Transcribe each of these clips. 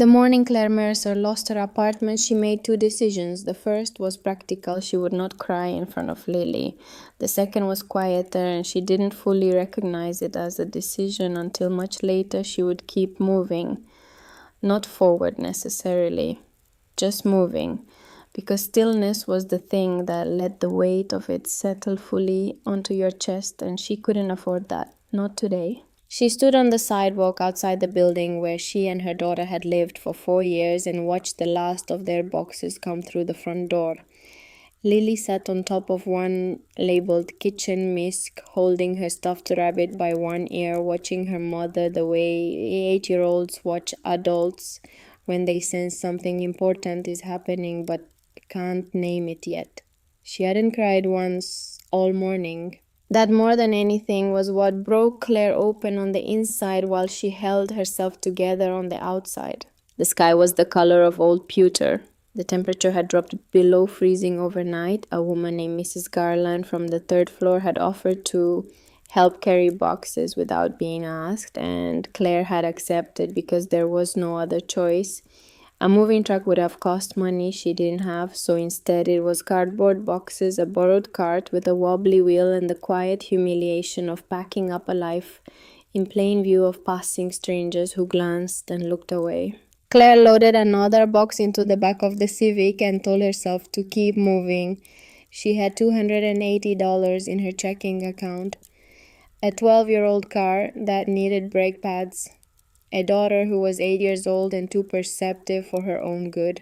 The morning Claire Mercer lost her apartment, she made two decisions. The first was practical, she would not cry in front of Lily. The second was quieter, and she didn't fully recognize it as a decision until much later. She would keep moving, not forward necessarily, just moving, because stillness was the thing that let the weight of it settle fully onto your chest, and she couldn't afford that, not today. She stood on the sidewalk outside the building where she and her daughter had lived for 4 years and watched the last of their boxes come through the front door. Lily sat on top of one labeled kitchen misc, holding her stuffed rabbit by one ear, watching her mother the way 8-year-olds watch adults when they sense something important is happening but can't name it yet. She hadn't cried once all morning. That more than anything was what broke Claire open on the inside while she held herself together on the outside. The sky was the color of old pewter. The temperature had dropped below freezing overnight. A woman named Mrs. Garland from the third floor had offered to help carry boxes without being asked, and Claire had accepted because there was no other choice. A moving truck would have cost money she didn't have, so instead it was cardboard boxes, a borrowed cart with a wobbly wheel, and the quiet humiliation of packing up a life in plain view of passing strangers who glanced and looked away. Claire loaded another box into the back of the Civic and told herself to keep moving. She had $280 in her checking account, a 12-year-old car that needed brake pads, a daughter who was 8 years old and too perceptive for her own good,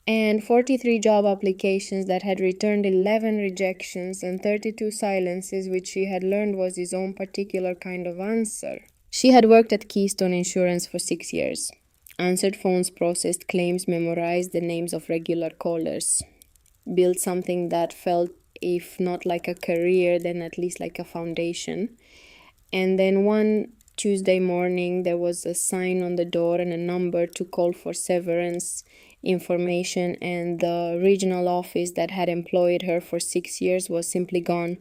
and 43 job applications that had returned 11 rejections and 32 silences, which she had learned was his own particular kind of answer. She had worked at Keystone Insurance for 6 years. Answered phones, processed claims, memorized the names of regular callers. Built something that felt, if not like a career, then at least like a foundation. And then one Tuesday morning, there was a sign on the door and a number to call for severance information, and the regional office that had employed her for 6 years was simply gone.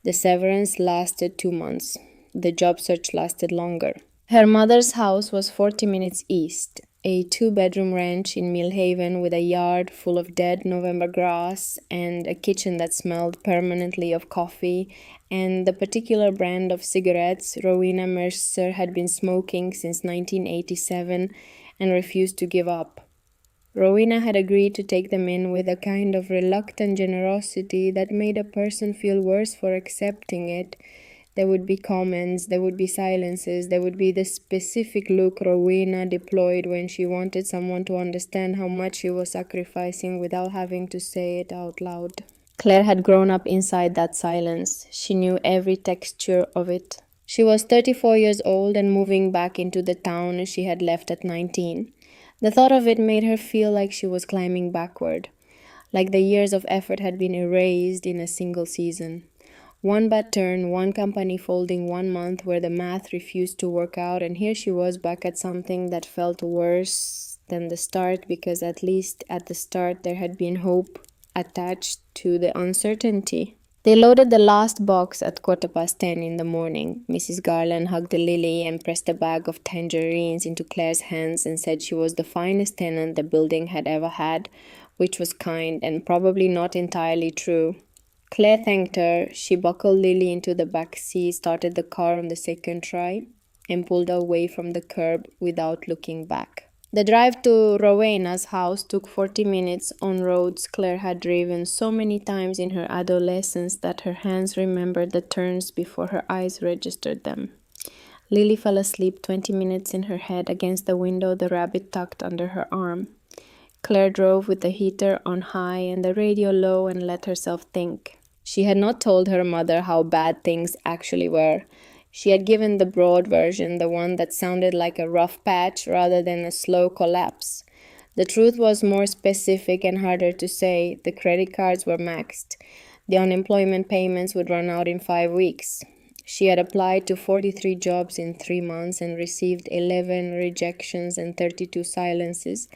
The severance lasted 2 months. The job search lasted longer. Her mother's house was 40 minutes east, a 2-bedroom ranch in Millhaven with a yard full of dead November grass and a kitchen that smelled permanently of coffee and the particular brand of cigarettes Rowena Mercer had been smoking since 1987 and refused to give up. Rowena had agreed to take them in with a kind of reluctant generosity that made a person feel worse for accepting it. There would be comments, there would be silences, there would be the specific look Rowena deployed when she wanted someone to understand how much she was sacrificing without having to say it out loud. Claire had grown up inside that silence. She knew every texture of it. She was 34 years old and moving back into the town she had left at 19. The thought of it made her feel like she was climbing backward, like the years of effort had been erased in a single season. One bad turn, one company folding 1 month where the math refused to work out, and here she was back at something that felt worse than the start, because at least at the start there had been hope attached to the uncertainty. They loaded the last box at 10:15 in the morning. Mrs. Garland hugged Lily and pressed a bag of tangerines into Claire's hands and said she was the finest tenant the building had ever had, which was kind and probably not entirely true. Claire thanked her. She buckled Lily into the back seat, started the car on the second try, and pulled away from the curb without looking back. The drive to Rowena's house took 40 minutes on roads Claire had driven so many times in her adolescence that her hands remembered the turns before her eyes registered them. Lily fell asleep 20 minutes in her head against the window, the rabbit tucked under her arm. Claire drove with the heater on high and the radio low and let herself think. She had not told her mother how bad things actually were. She had given the broad version, the one that sounded like a rough patch rather than a slow collapse. The truth was more specific and harder to say. The credit cards were maxed. The unemployment payments would run out in 5 weeks. She had applied to 43 jobs in 3 months and received 11 rejections and 32 silences.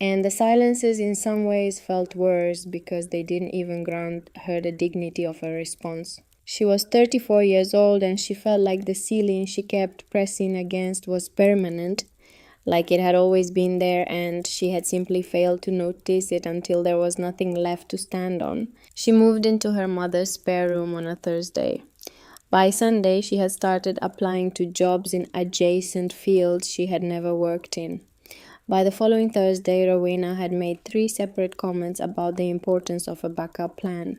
And the silences in some ways felt worse because they didn't even grant her the dignity of a response. She was 34 years old and she felt like the ceiling she kept pressing against was permanent, like it had always been there and she had simply failed to notice it until there was nothing left to stand on. She moved into her mother's spare room on a Thursday. By Sunday, she had started applying to jobs in adjacent fields she had never worked in. By the following Thursday, Rowena had made 3 separate comments about the importance of a backup plan.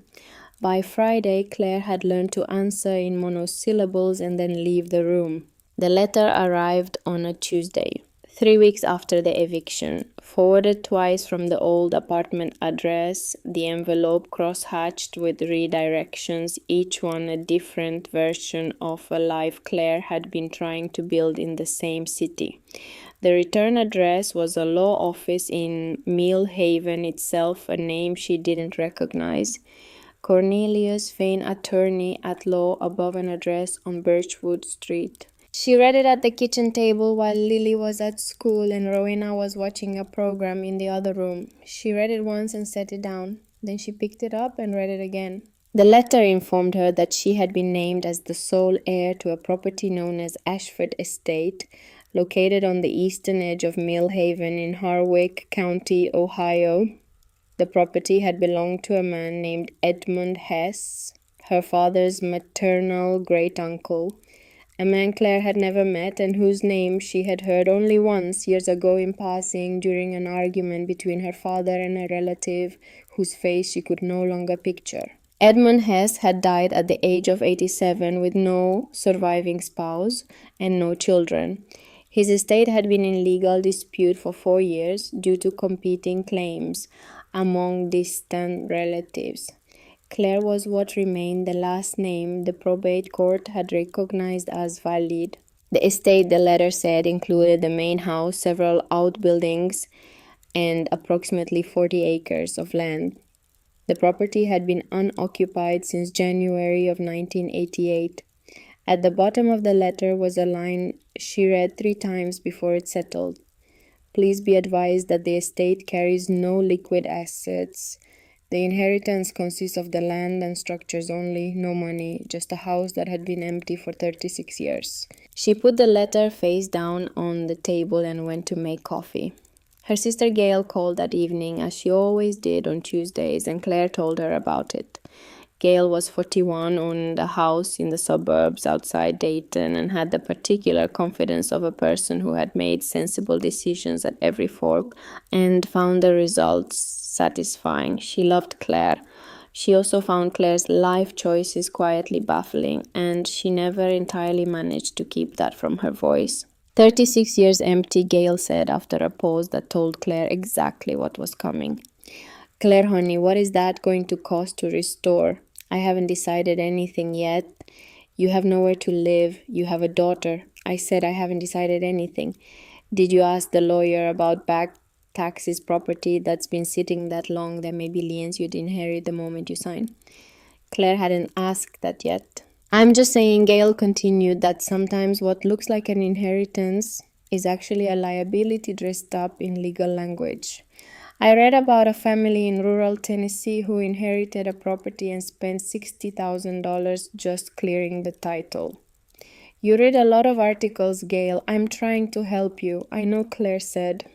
By Friday, Claire had learned to answer in monosyllables and then leave the room. The letter arrived on a Tuesday, 3 weeks after the eviction, forwarded twice from the old apartment address, the envelope cross-hatched with redirections, each one a different version of a life Claire had been trying to build in the same city. The return address was a law office in Mill Haven itself, a name she didn't recognize. Cornelius Vane, attorney at law, above an address on Birchwood Street. She read it at the kitchen table while Lily was at school and Rowena was watching a program in the other room. She read it once and set it down. Then she picked it up and read it again. The letter informed her that she had been named as the sole heir to a property known as Ashford Estate, located on the eastern edge of Mill Haven in Harwick County, Ohio. The property had belonged to a man named Edmund Hess, her father's maternal great-uncle, a man Claire had never met and whose name she had heard only once years ago in passing during an argument between her father and a relative whose face she could no longer picture. Edmund Hess had died at the age of 87 with no surviving spouse and no children. His estate had been in legal dispute for 4 years due to competing claims among distant relatives. Claire was what remained the last name the probate court had recognized as valid. The estate, the letter said, included the main house, several outbuildings, and approximately 40 acres of land. The property had been unoccupied since January of 1988. At the bottom of the letter was a line she read 3 times before it settled. Please be advised that the estate carries no liquid assets. The inheritance consists of the land and structures only, no money, just a house that had been empty for 36 years. She put the letter face down on the table and went to make coffee. Her sister Gail called that evening, as she always did on Tuesdays, and Claire told her about it. Gail was 41, owned a house in the suburbs outside Dayton, and had the particular confidence of a person who had made sensible decisions at every fork and found the results satisfying. She loved Claire. She also found Claire's life choices quietly baffling, and she never entirely managed to keep that from her voice. 36 years empty, Gail said after a pause that told Claire exactly what was coming. Claire, honey, what is that going to cost to restore? I haven't decided anything yet. You have nowhere to live. You have a daughter. I said I haven't decided anything. Did you ask the lawyer about back taxes property that's been sitting that long? There may be liens you'd inherit the moment you sign. Claire hadn't asked that yet. I'm just saying, Gail continued, that sometimes what looks like an inheritance is actually a liability dressed up in legal language. I read about a family in rural Tennessee who inherited a property and spent $60,000 just clearing the title. You read a lot of articles, Gail. I'm trying to help you. I know, Claire said.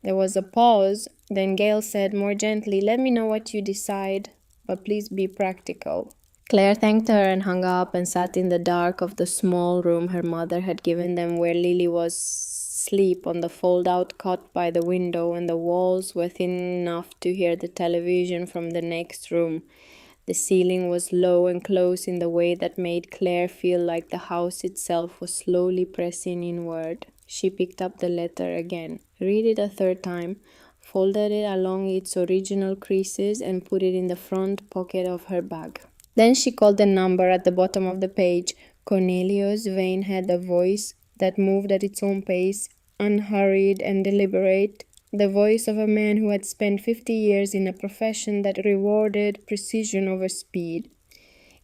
There was a pause. Then Gail said more gently, let me know what you decide, but please be practical. Claire thanked her and hung up and sat in the dark of the small room her mother had given them, where Lily was asleep on the fold-out cot by the window, and the walls were thin enough to hear the television from the next room. The ceiling was low and close in the way that made Claire feel like the house itself was slowly pressing inward. She picked up the letter again, read it a 3rd time, folded it along its original creases, and put it in the front pocket of her bag. Then she called the number at the bottom of the page. Cornelius Vane had a voice that moved at its own pace, unhurried and deliberate, the voice of a man who had spent 50 years in a profession that rewarded precision over speed.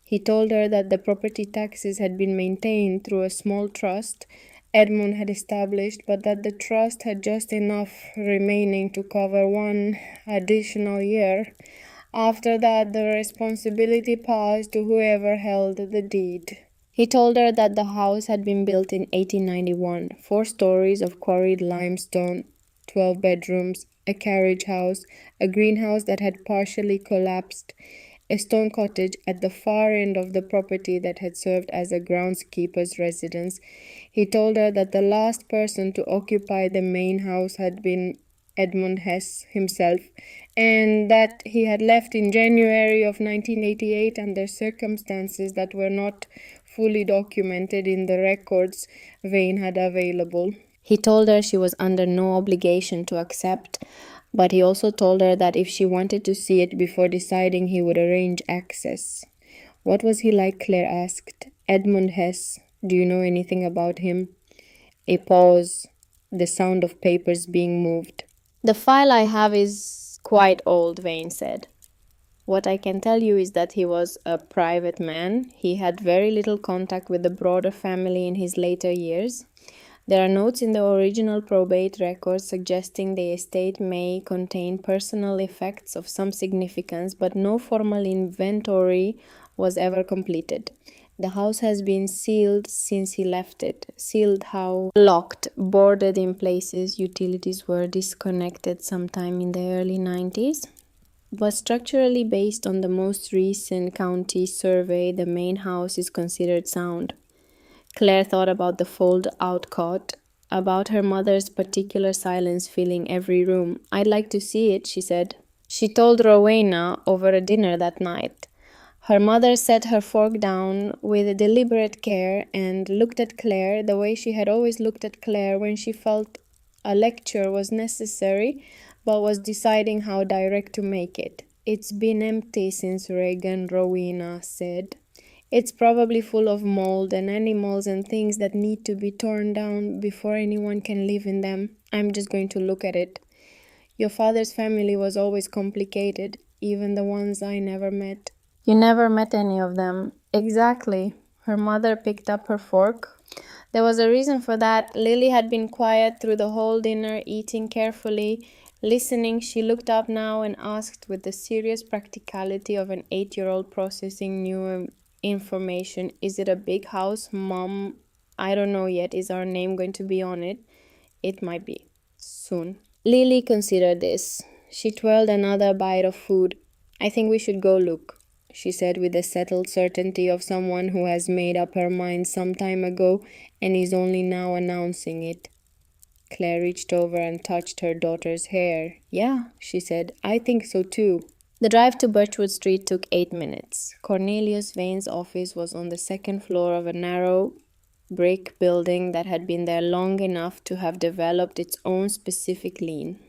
He told her that the property taxes had been maintained through a small trust Edmund had established, but that the trust had just enough remaining to cover 1 additional year. After that, the responsibility passed to whoever held the deed. He told her that the house had been built in 1891, 4 stories of quarried limestone, 12 bedrooms, a carriage house, a greenhouse that had partially collapsed, a stone cottage at the far end of the property that had served as a groundskeeper's residence. He told her that the last person to occupy the main house had been Edmund Hesse himself, and that he had left in January of 1988 under circumstances that were not fully documented in the records Vane had available. He told her she was under no obligation to accept, but he also told her that if she wanted to see it before deciding, he would arrange access. What was he like? Claire asked. Edmund Hesse. Do you know anything about him? A pause, the sound of papers being moved. The file I have is quite old, Vane said. What I can tell you is that he was a private man. He had very little contact with the broader family in his later years. There are notes in the original probate records suggesting the estate may contain personal effects of some significance, but no formal inventory was ever completed. The house has been sealed since he left it. Sealed how? Locked, boarded in places, utilities were disconnected sometime in the early 90s. But structurally based on the most recent county survey, the main house is considered sound. Claire thought about the fold-out cot, about her mother's particular silence filling every room. I'd like to see it, she said. She told Rowena over a dinner that night. Her mother set her fork down with deliberate care and looked at Claire the way she had always looked at Claire when she felt a lecture was necessary but was deciding how direct to make it. It's been empty since Reagan, Rowena said. It's probably full of mold and animals and things that need to be torn down before anyone can live in them. I'm just going to look at it. Your father's family was always complicated, even the ones I never met. You never met any of them. Exactly. Her mother picked up her fork. There was a reason for that. Lily had been quiet through the whole dinner, eating carefully. Listening, she looked up now and asked with the serious practicality of an 8-year-old processing new information. Is it a big house, Mom? I don't know yet. Is our name going to be on it? It might be. Soon. Lily considered this. She twirled another bite of food. I think we should go look, she said with the settled certainty of someone who has made up her mind some time ago and is only now announcing it. Claire reached over and touched her daughter's hair. Yeah, she said. I think so too. The drive to Birchwood Street took 8 minutes. Cornelius Vane's office was on the second floor of a narrow brick building that had been there long enough to have developed its own specific lean.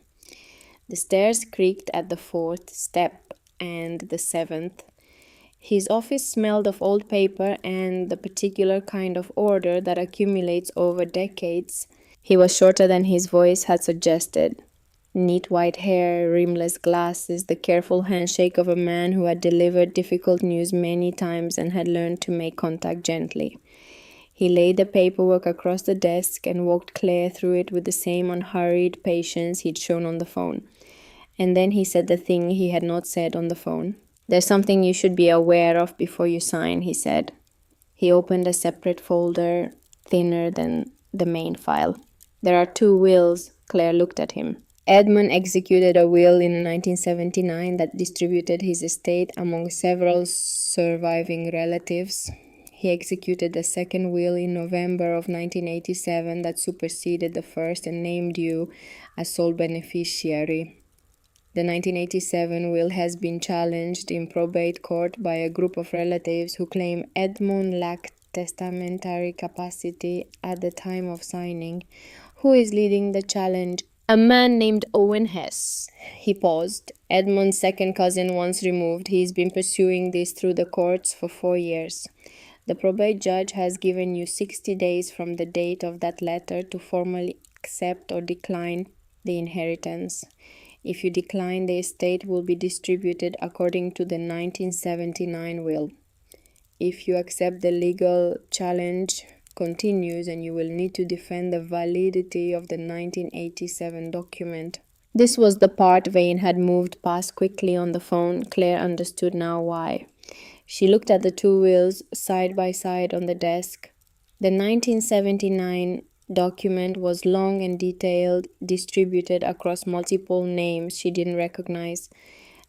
The stairs creaked at the 4th step and the 7th. His office smelled of old paper and the particular kind of order that accumulates over decades. He was shorter than his voice had suggested. Neat white hair, rimless glasses, the careful handshake of a man who had delivered difficult news many times and had learned to make contact gently. He laid the paperwork across the desk and walked Claire through it with the same unhurried patience he'd shown on the phone. And then he said the thing he had not said on the phone. There's something you should be aware of before you sign, he said. He opened a separate folder, thinner than the main file. There are 2 wills. Claire looked at him. Edmund executed a will in 1979 that distributed his estate among several surviving relatives. He executed the second will in November of 1987 that superseded the first and named you as sole beneficiary. The 1987 will has been challenged in probate court by a group of relatives who claim Edmund lacked testamentary capacity at the time of signing. Who is leading the challenge? A man named Owen Hesse. He paused. Edmund's second cousin once removed. He's been pursuing this through the courts for 4 years. The probate judge has given you 60 days from the date of that letter to formally accept or decline the inheritance. If you decline, the estate will be distributed according to the 1979 will. If you accept, the legal challenge continues and you will need to defend the validity of the 1987 document. This was the part Vane had moved past quickly on the phone. Claire understood now why. She looked at the two wills side by side on the desk. The 1979 document was long and detailed, distributed across multiple names she didn't recognize.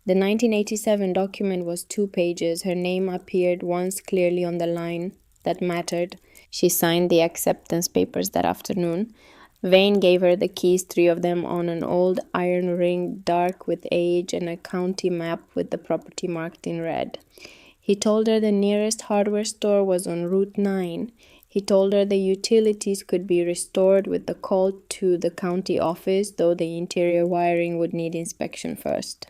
The 1987 document was 2 pages. Her name appeared once clearly on the line that mattered. She signed the acceptance papers that afternoon. Vane gave her the keys, 3 of them on an old iron ring, dark with age, and a county map with the property marked in red. He told her the nearest hardware store was on Route 9. He told her the utilities could be restored with the call to the county office, though the interior wiring would need inspection first.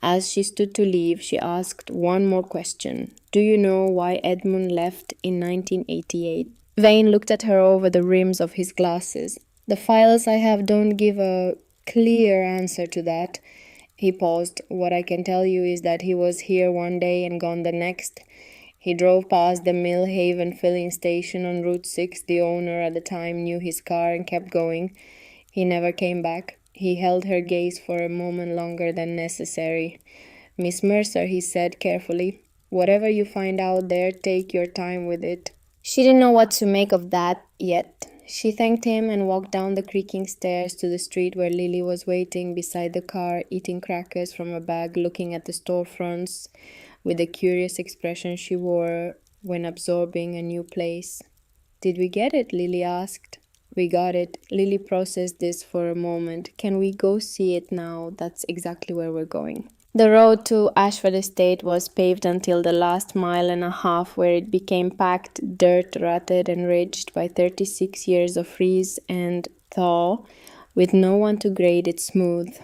As she stood to leave, she asked one more question. Do you know why Edmund left in 1988? Vane looked at her over the rims of his glasses. The files I have don't give a clear answer to that. He paused. What I can tell you is that he was here one day and gone the next. He drove past the Mill Haven filling station on Route 6. The owner at the time knew his car and kept going. He never came back. He held her gaze for a moment longer than necessary. Miss Mercer, he said carefully, whatever you find out there, take your time with it. She didn't know what to make of that yet. She thanked him and walked down the creaking stairs to the street where Lily was waiting beside the car, eating crackers from a bag, looking at the storefronts with the curious expression she wore when absorbing a new place. Did we get it? Lily asked. We got it. Lily processed this for a moment. Can we go see it now? That's exactly where we're going. The road to Ashford Estate was paved until the last mile and a half, where it became packed, dirt, rutted, and ridged by 36 years of freeze and thaw, with no one to grade it smooth.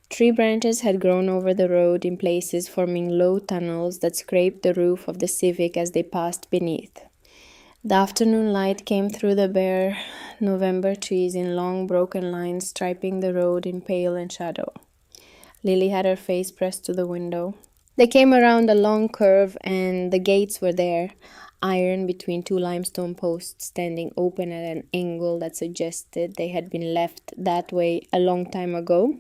Tree branches had grown over the road in places, forming low tunnels that scraped the roof of the Civic as they passed beneath. The afternoon light came through the bare November trees in long broken lines, striping the road in pale and shadow. Lily had her face pressed to the window. They came around a long curve and the gates were there, iron between 2 limestone posts standing open at an angle that suggested they had been left that way a long time ago.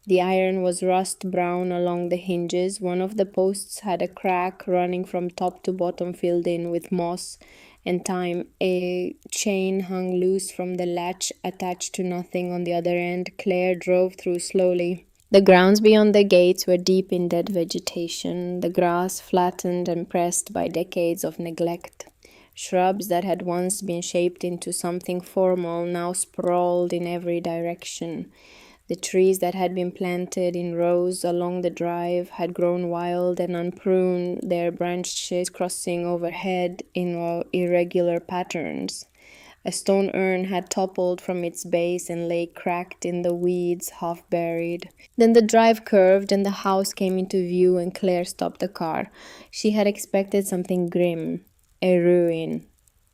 The iron was rust brown along the hinges. One of the posts had a crack running from top to bottom filled in with moss and time. A chain hung loose from the latch attached to nothing on the other end. Claire drove through slowly. The grounds beyond the gates were deep in dead vegetation, the grass flattened and pressed by decades of neglect. Shrubs that had once been shaped into something formal now sprawled in every direction. The trees that had been planted in rows along the drive had grown wild and unpruned, their branches crossing overhead in irregular patterns. A stone urn had toppled from its base and lay cracked in the weeds, half buried. Then the drive curved and the house came into view and Claire stopped the car. She had expected something grim, a ruin.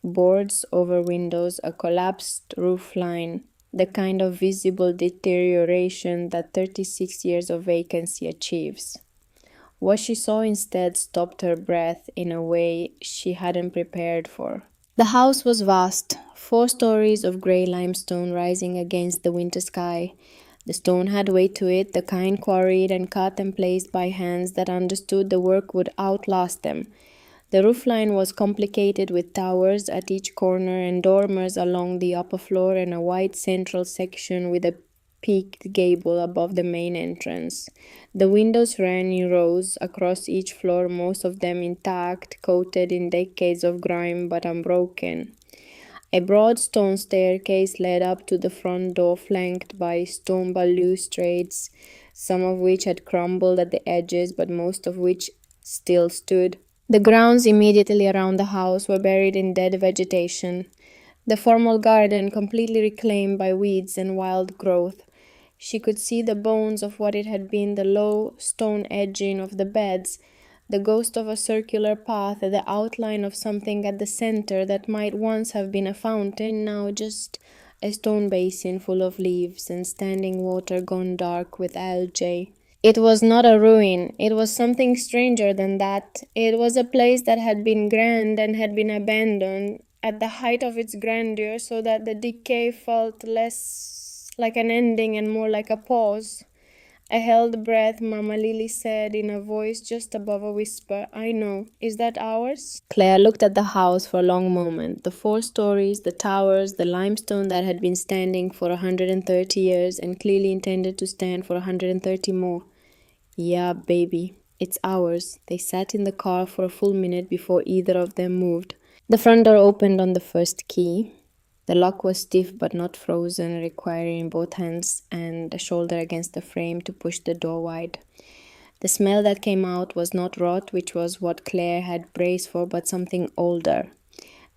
Boards over windows, a collapsed roofline, the kind of visible deterioration that 36 years of vacancy achieves. What she saw instead stopped her breath in a way she hadn't prepared for. The house was vast, 4 stories of grey limestone rising against the winter sky. The stone had weight to it, the kind quarried and cut and placed by hands that understood the work would outlast them. The roofline was complicated with towers at each corner and dormers along the upper floor and a wide central section with a peaked gable above the main entrance. The windows ran in rows across each floor, most of them intact, coated in decades of grime but unbroken. A broad stone staircase led up to the front door, flanked by stone balustrades, some of which had crumbled at the edges but most of which still stood. The grounds immediately around the house were buried in dead vegetation, the formal garden completely reclaimed by weeds and wild growth. She could see the bones of what it had been, the low stone edging of the beds, the ghost of a circular path, the outline of something at the center that might once have been a fountain, now just a stone basin full of leaves and standing water gone dark with algae. It was not a ruin, it was something stranger than that. It was a place that had been grand and had been abandoned at the height of its grandeur, so that the decay felt less like an ending and more like a pause. I held breath. Mama Lily said in a voice just above a whisper, I know. Is that ours? Claire looked at the house for a long moment. The 4 stories, the towers, the limestone that had been standing for 130 years and clearly intended to stand for 130 more. Yeah, baby, it's ours. They sat in the car for a full minute before either of them moved. The front door opened on the first key. The lock was stiff but not frozen, requiring both hands and a shoulder against the frame to push the door wide. The smell that came out was not rot, which was what Claire had braced for, but something older.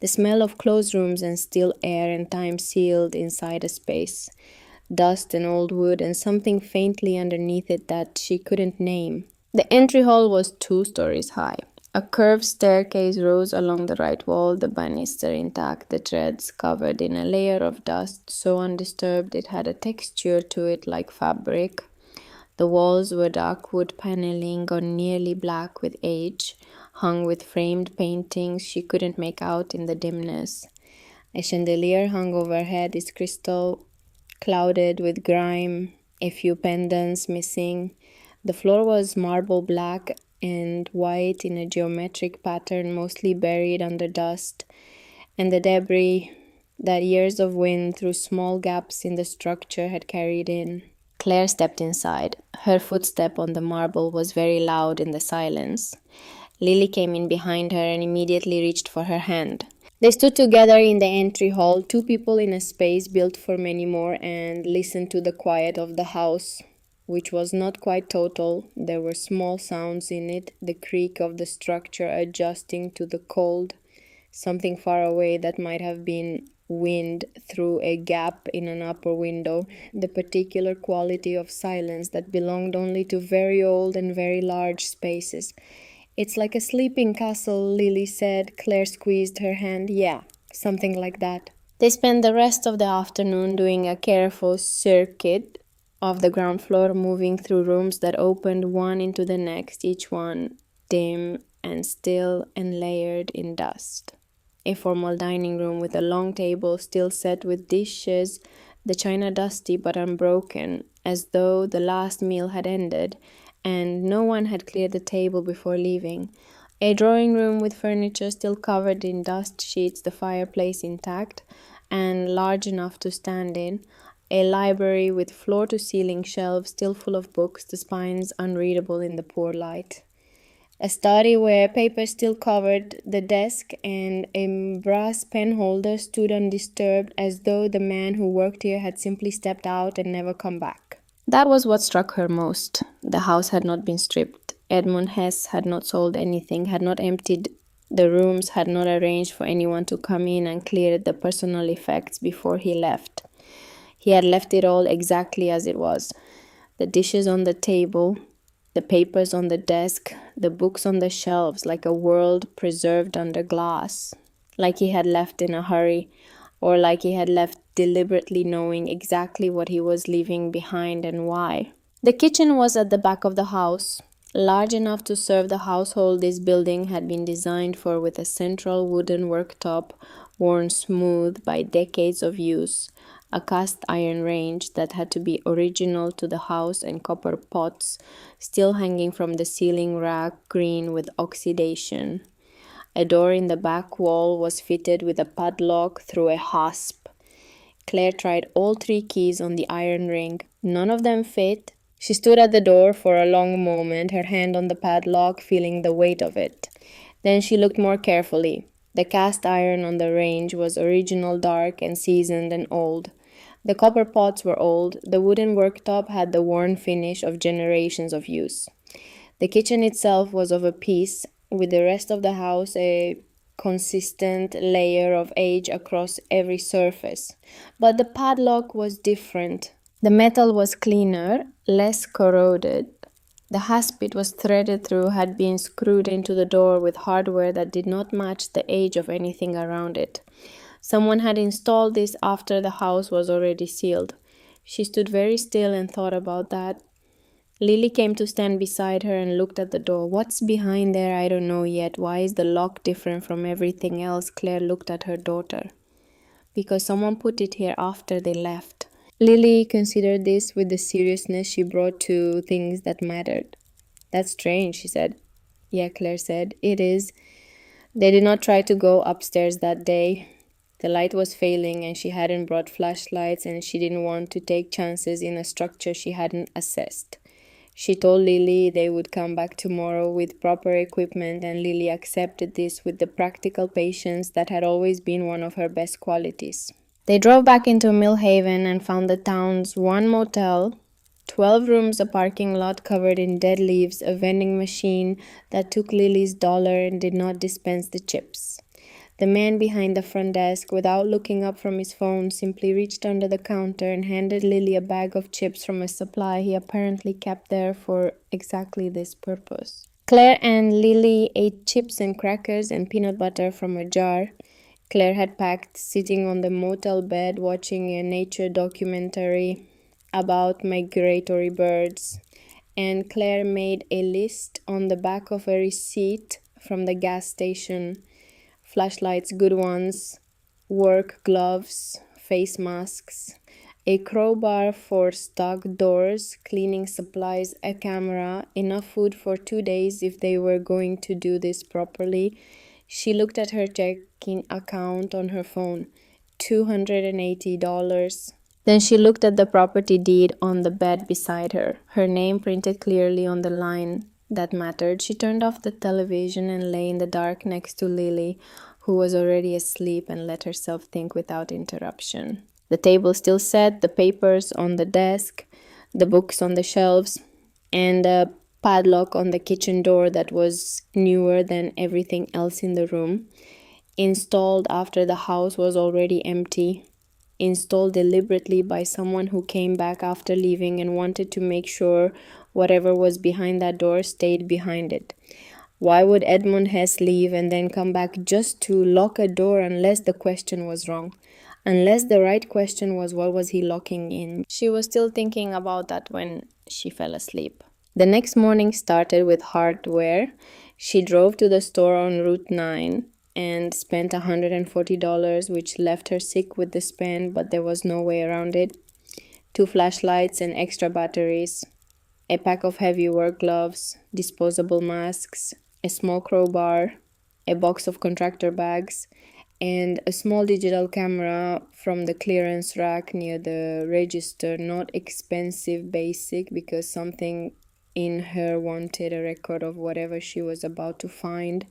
The smell of closed rooms and still air and time sealed inside a space. Dust and old wood and something faintly underneath it that she couldn't name. The entry hall was 2 stories high. A curved staircase rose along the right wall, the banister intact, the treads covered in a layer of dust so undisturbed it had a texture to it like fabric. The walls were dark wood paneling gone nearly black with age, hung with framed paintings she couldn't make out in the dimness. A chandelier hung overhead, its crystal clouded with grime, a few pendants missing. The floor was marble black and white in a geometric pattern, mostly buried under dust and the debris that years of wind through small gaps in the structure had carried in. Claire stepped inside. Her footstep on the marble was very loud in the silence. Lily came in behind her and immediately reached for her hand. They stood together in the entry hall, 2 people in a space built for many more, and listened to the quiet of the house, which was not quite total. There were small sounds in it, the creak of the structure adjusting to the cold, something far away that might have been wind through a gap in an upper window, the particular quality of silence that belonged only to very old and very large spaces. It's like a sleeping castle, Lily said. Claire squeezed her hand. Yeah, something like that. They spent the rest of the afternoon doing a careful circuit of the ground floor, moving through rooms that opened one into the next, each one dim and still and layered in dust. A formal dining room with a long table still set with dishes, the china dusty but unbroken, as though the last meal had ended, and no one had cleared the table before leaving. A drawing room with furniture still covered in dust sheets, the fireplace intact and large enough to stand in. A library with floor-to-ceiling shelves still full of books, the spines unreadable in the poor light. A study where paper still covered the desk and a brass pen holder stood undisturbed, as though the man who worked here had simply stepped out and never come back. That was what struck her most. The house had not been stripped. Edmund Hesse had not sold anything, had not emptied the rooms, had not arranged for anyone to come in and clear the personal effects before he left. He had left it all exactly as it was. The dishes on the table, the papers on the desk, the books on the shelves, like a world preserved under glass, like he had left in a hurry, or like he had left deliberately knowing exactly what he was leaving behind and why. The kitchen was at the back of the house, large enough to serve the household this building had been designed for, with a central wooden worktop worn smooth by decades of use, a cast iron range that had to be original to the house, and copper pots still hanging from the ceiling rack, green with oxidation. A door in the back wall was fitted with a padlock through a hasp. Claire tried all 3 keys on the iron ring. None of them fit. She stood at the door for a long moment, her hand on the padlock, feeling the weight of it. Then she looked more carefully. The cast iron on the range was original, dark and seasoned and old. The copper pots were old. The wooden worktop had the worn finish of generations of use. The kitchen itself was of a piece with the rest of the house, a consistent layer of age across every surface. But the padlock was different. The metal was cleaner, less corroded. The hasp it was threaded through had been screwed into the door with hardware that did not match the age of anything around it. Someone had installed this after the house was already sealed. She stood very still and thought about that. Lily came to stand beside her and looked at the door. What's behind there? I don't know yet. Why is the lock different from everything else? Claire looked at her daughter. Because someone put it here after they left. Lily considered this with the seriousness she brought to things that mattered. That's strange, she said. Yeah, Claire said. It is. They did not try to go upstairs that day. The light was failing and she hadn't brought flashlights and she didn't want to take chances in a structure she hadn't assessed. She told Lily they would come back tomorrow with proper equipment, and Lily accepted this with the practical patience that had always been one of her best qualities. They drove back into Millhaven and found the town's one motel, 12 rooms, a parking lot covered in dead leaves, a vending machine that took Lily's dollar and did not dispense the chips. The man behind the front desk, without looking up from his phone, simply reached under the counter and handed Lily a bag of chips from a supply he apparently kept there for exactly this purpose. Claire and Lily ate chips and crackers and peanut butter from a jar Claire had packed, sitting on the motel bed watching a nature documentary about migratory birds. And Claire made a list on the back of a receipt from the gas station. Flashlights, good ones, work gloves, face masks, a crowbar for stock doors, cleaning supplies, a camera, enough food for 2 days if they were going to do this properly. She looked at her checking account on her phone, $280. Then she looked at the property deed on the bed beside her, her name printed clearly on the line that mattered. She turned off the television and lay in the dark next to Lily, who was already asleep, and let herself think without interruption. The table still set, the papers on the desk, the books on the shelves, and a padlock on the kitchen door that was newer than everything else in the room. Installed after the house was already empty. Installed deliberately by someone who came back after leaving and wanted to make sure whatever was behind that door stayed behind it. Why would Edmund Hess leave and then come back just to lock a door unless the question was wrong? Unless the right question was what was he locking in? She was still thinking about that when she fell asleep. The next morning started with hardware. She drove to the store on Route 9 and spent $140, which left her sick with the spend, but there was no way around it. 2 flashlights and extra batteries, a pack of heavy work gloves, disposable masks, a small crowbar, a box of contractor bags, and a small digital camera from the clearance rack near the register. Not expensive, basic, because something in her wanted a record of whatever she was about to find.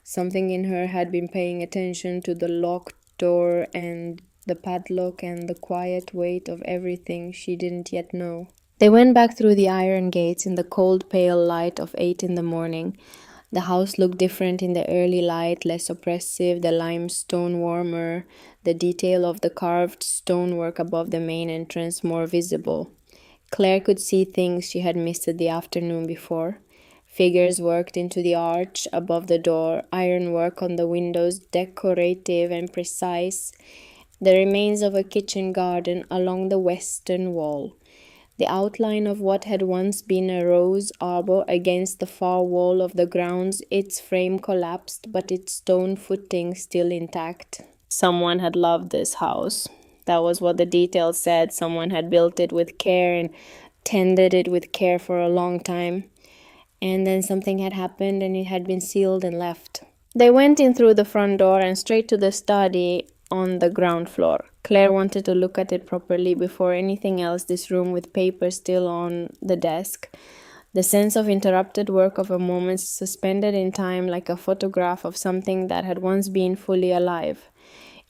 Something in her had been paying attention to the locked door and the padlock and the quiet weight of everything she didn't yet know. They went back through the iron gates in the cold, pale light of 8 in the morning. The house looked different in the early light, less oppressive, the limestone warmer, the detail of the carved stonework above the main entrance more visible. Claire could see things she had missed the afternoon before. Figures worked into the arch above the door, ironwork on the windows, decorative and precise, the remains of a kitchen garden along the western wall, the outline of what had once been a rose arbor against the far wall of the grounds, its frame collapsed but its stone footing still intact. Someone had loved this house. That was what the details said. Someone had built it with care and tended it with care for a long time. And then something had happened and it had been sealed and left. They went in through the front door and straight to the study on the ground floor. Claire wanted to look at it properly before anything else, this room with papers still on the desk. The sense of interrupted work of a moment suspended in time like a photograph of something that had once been fully alive.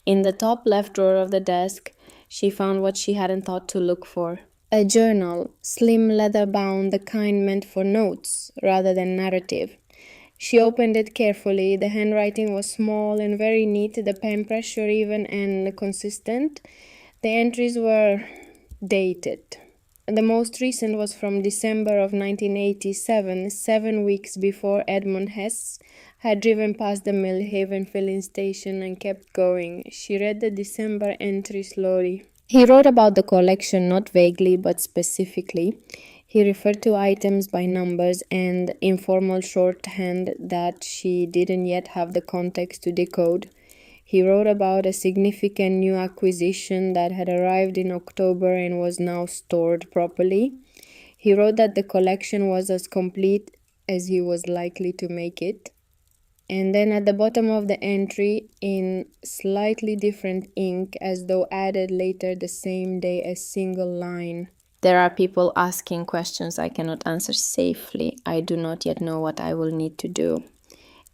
In the top left drawer of the desk, she found what she hadn't thought to look for. A journal, slim leather-bound, the kind meant for notes rather than narrative. She opened it carefully. The handwriting was small and very neat, the pen pressure even and consistent. The entries were dated. The most recent was from December of 1987, 7 weeks before Edmund Hess had driven past the Millhaven filling station and kept going. She read the December entry slowly. He wrote about the collection, not vaguely but specifically. He referred to items by numbers and informal shorthand that she didn't yet have the context to decode. He wrote about a significant new acquisition that had arrived in October and was now stored properly. He wrote that the collection was as complete as he was likely to make it. And then at the bottom of the entry, in slightly different ink, as though added later the same day, a single line. There are people asking questions I cannot answer safely. I do not yet know what I will need to do.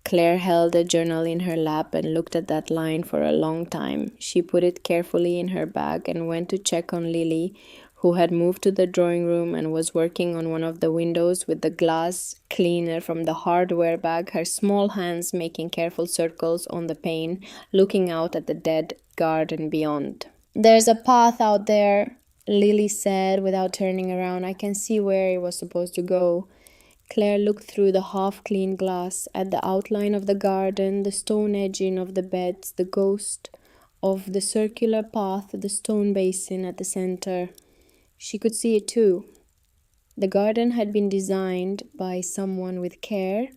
Claire held a journal in her lap and looked at that line for a long time. She put it carefully in her bag and went to check on Lily, who had moved to the drawing room and was working on one of the windows with the glass cleaner from the hardware bag, her small hands making careful circles on the pane, looking out at the dead garden beyond. There's a path out there, Lily said without turning around. I can see where it was supposed to go. Claire looked through the half-clean glass at the outline of the garden, the stone edging of the beds, the ghost of the circular path, the stone basin at the center. She could see it too. The garden had been designed by someone with care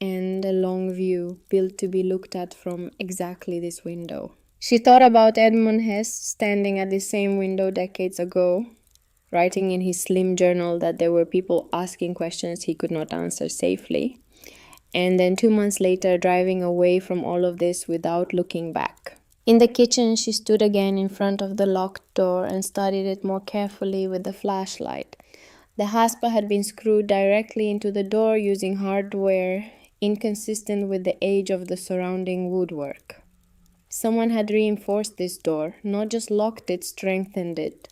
and a long view, built to be looked at from exactly this window. She thought about Edmund Hesse standing at the same window decades ago, writing in his slim journal that there were people asking questions he could not answer safely. And then 2 months later, driving away from all of this without looking back. In the kitchen, she stood again in front of the locked door and studied it more carefully with the flashlight. The hasp had been screwed directly into the door using hardware inconsistent with the age of the surrounding woodwork. Someone had reinforced this door, not just locked it, strengthened it.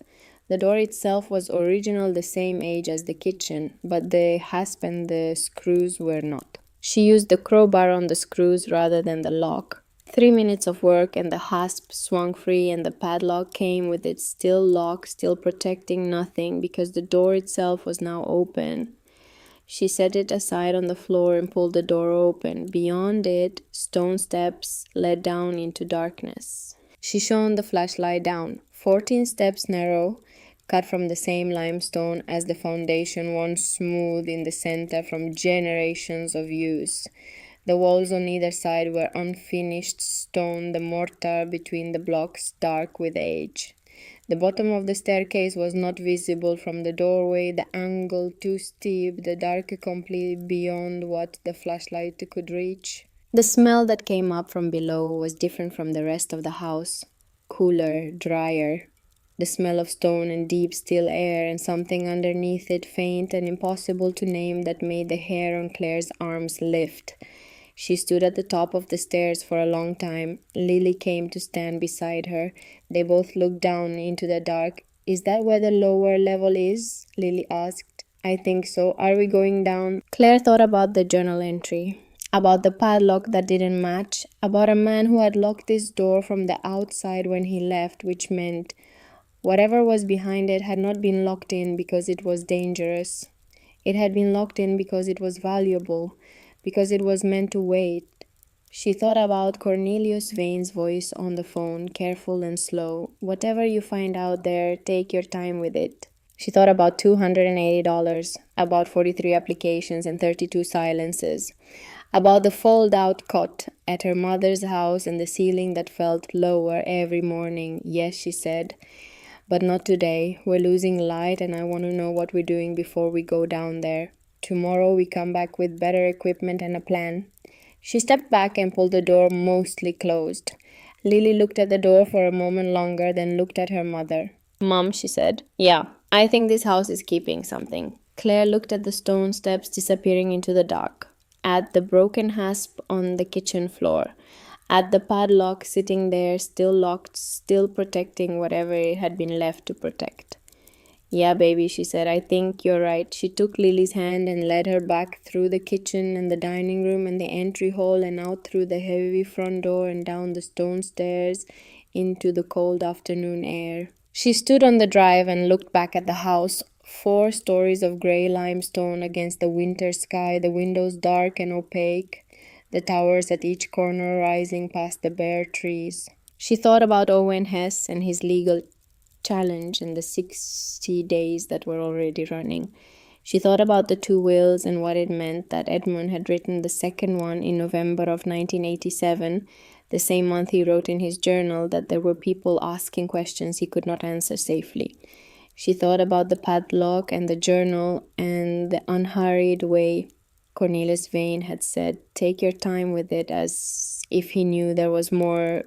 The door itself was original, the same age as the kitchen, but the hasp and the screws were not. She used the crowbar on the screws rather than the lock. 3 minutes of work and the hasp swung free and the padlock came with its still lock, still protecting nothing because the door itself was now open. She set it aside on the floor and pulled the door open. Beyond it, stone steps led down into darkness. She shone the flashlight down. 14 steps narrow, cut from the same limestone as the foundation, once smooth in the center from generations of use. The walls on either side were unfinished stone, the mortar between the blocks dark with age. The bottom of the staircase was not visible from the doorway, the angle too steep, the dark completely beyond what the flashlight could reach. The smell that came up from below was different from the rest of the house, cooler, drier. The smell of stone and deep still air and something underneath it, faint and impossible to name, that made the hair on Claire's arms lift. She stood at the top of the stairs for a long time. Lily came to stand beside her. They both looked down into the dark. Is that where the lower level is? Lily asked. I think so. Are we going down? Claire thought about the journal entry, about the padlock that didn't match, about a man who had locked this door from the outside when he left, which meant whatever was behind it had not been locked in because it was dangerous. It had been locked in because it was valuable, because it was meant to wait. She thought about Cornelius Vane's voice on the phone, careful and slow. Whatever you find out there, take your time with it. She thought about $280, about 43 applications and 32 silences, about the fold-out cot at her mother's house and the ceiling that felt lower every morning. Yes, she said, but not today. We're losing light and I want to know what we're doing before we go down there. Tomorrow we come back with better equipment and a plan. She stepped back and pulled the door mostly closed. Lily looked at the door for a moment longer, then looked at her mother. Mom, she said. Yeah, I think this house is keeping something. Claire looked at the stone steps disappearing into the dark, at the broken hasp on the kitchen floor, at the padlock sitting there, still locked, still protecting whatever it had been left to protect. Yeah, baby, she said, I think you're right. She took Lily's hand and led her back through the kitchen and the dining room and the entry hall and out through the heavy front door and down the stone stairs into the cold afternoon air. She stood on the drive and looked back at the house, 4 stories of gray limestone against the winter sky, the windows dark and opaque, the towers at each corner rising past the bare trees. She thought about Owen Hesse and his legal challenge and the 60 days that were already running. She thought about the 2 wills and what it meant that Edmund had written the second one in November of 1987, The same month, he wrote in his journal that there were people asking questions he could not answer safely. She thought about the padlock and the journal and the unhurried way Cornelius Vane had said, "Take your time with it," as if he knew there was more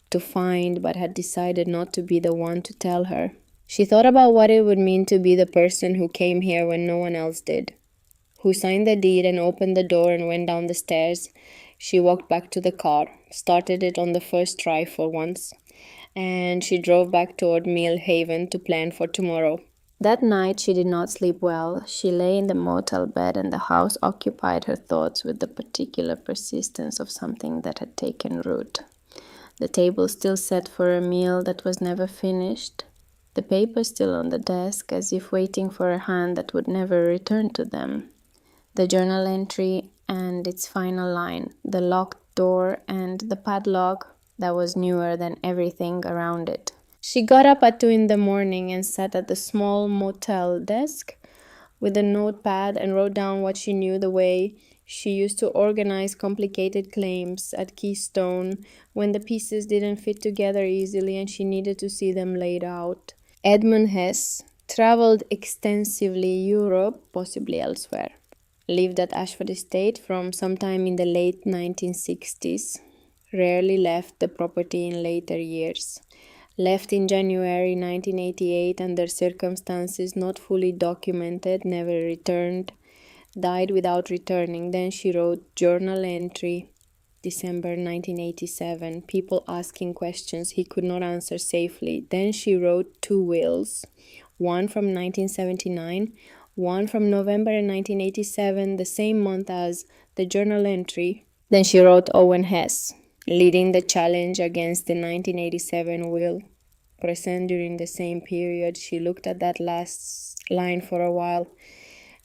to find but had decided not to be the one to tell her. She thought about what it would mean to be the person who came here when no one else did, who signed the deed and opened the door and went down the stairs. She walked back to the car, started it on the first try for once, and she drove back toward Mill Haven to plan for tomorrow. That night she did not sleep well. She lay in the motel bed and the house occupied her thoughts with the particular persistence of something that had taken root. The table still set for a meal that was never finished. The papers still on the desk, as if waiting for a hand that would never return to them. The journal entry and its final line, the locked door and the padlock that was newer than everything around it. She got up at 2 in the morning and sat at the small motel desk with a notepad and wrote down what she knew, the way she used to organize complicated claims at Keystone when the pieces didn't fit together easily and she needed to see them laid out. Edmund Hess traveled extensively Europe, possibly elsewhere. Lived at Ashford Estate from sometime in the late 1960s. Rarely left the property in later years. Left in January 1988 under circumstances not fully documented, never returned. Died without returning. Then she wrote journal entry, December 1987. People asking questions he could not answer safely. Then she wrote 2 wills. One from 1979, one from November 1987, the same month as the journal entry. Then she wrote Owen Hess, leading the challenge against the 1987 will. Present during the same period. She looked at that last line for a while.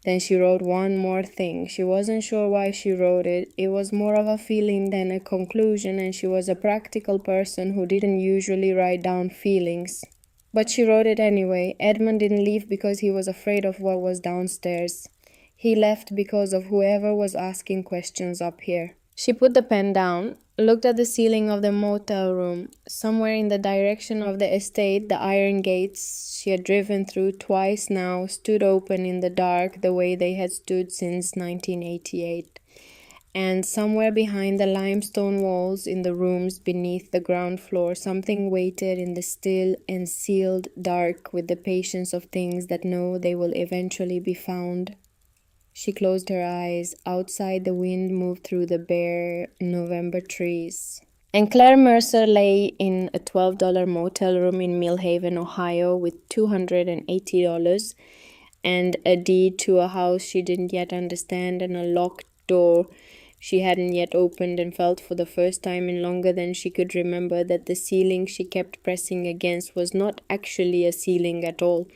Then she wrote one more thing. She wasn't sure why she wrote it. It was more of a feeling than a conclusion, and she was a practical person who didn't usually write down feelings. But she wrote it anyway. Edmund didn't leave because he was afraid of what was downstairs. He left because of whoever was asking questions up here. She put the pen down, looked at the ceiling of the motel room. Somewhere in the direction of the estate, the iron gates she had driven through twice now stood open in the dark the way they had stood since 1988. And somewhere behind the limestone walls in the rooms beneath the ground floor, something waited in the still and sealed dark with the patience of things that know they will eventually be found. She closed her eyes. Outside, the wind moved through the bare November trees. And Claire Mercer lay in a $12 motel room in Mill Haven, Ohio, with $280 and a deed to a house she didn't yet understand and a locked door she hadn't yet opened, and felt for the first time in longer than she could remember that the ceiling she kept pressing against was not actually a ceiling at all.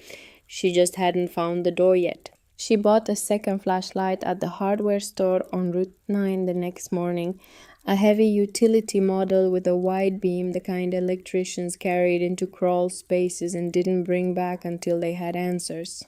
She just hadn't found the door yet. She bought a second flashlight at the hardware store on Route 9 the next morning, a heavy utility model with a wide beam, the kind electricians carried into crawl spaces and didn't bring back until they had answers.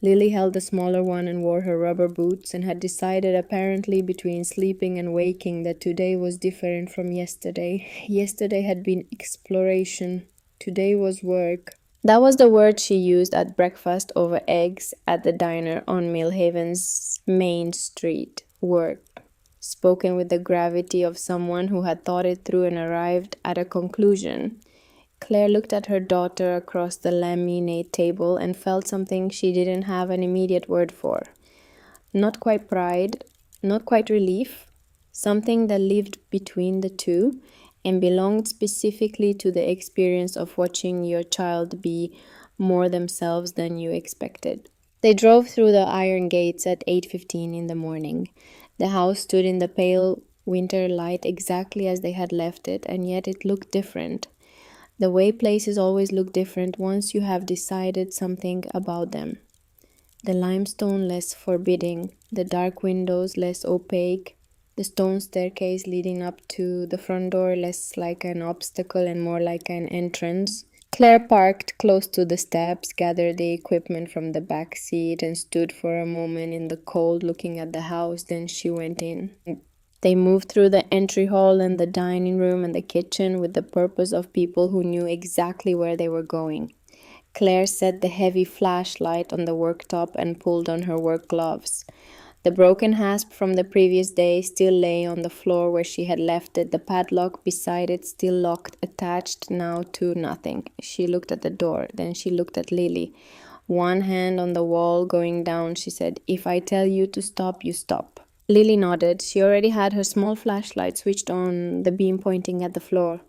Lily held the smaller one and wore her rubber boots, and had decided, apparently between sleeping and waking, that today was different from yesterday. Yesterday had been exploration. Today was work. That was the word she used at breakfast over eggs at the diner on Millhaven's Main Street. Work. Spoken with the gravity of someone who had thought it through and arrived at a conclusion. Claire looked at her daughter across the laminate table and felt something she didn't have an immediate word for. Not quite pride, not quite relief, something that lived between the two and belonged specifically to the experience of watching your child be more themselves than you expected. They drove through the iron gates at 8:15 in the morning. The house stood in the pale winter light exactly as they had left it, and yet it looked different. The way places always look different once you have decided something about them. The limestone less forbidding, the dark windows less opaque, the stone staircase leading up to the front door less like an obstacle and more like an entrance. Claire parked close to the steps, gathered the equipment from the back seat, and stood for a moment in the cold looking at the house. Then she went in. They moved through the entry hall and the dining room and the kitchen with the purpose of people who knew exactly where they were going. Claire set the heavy flashlight on the worktop and pulled on her work gloves. The broken hasp from the previous day still lay on the floor where she had left it, the padlock beside it still locked, attached now to nothing. She looked at the door, then she looked at Lily. One hand on the wall going down, she said, "If I tell you to stop, you stop." Lily nodded. She already had her small flashlight switched on the beam pointing at the floor.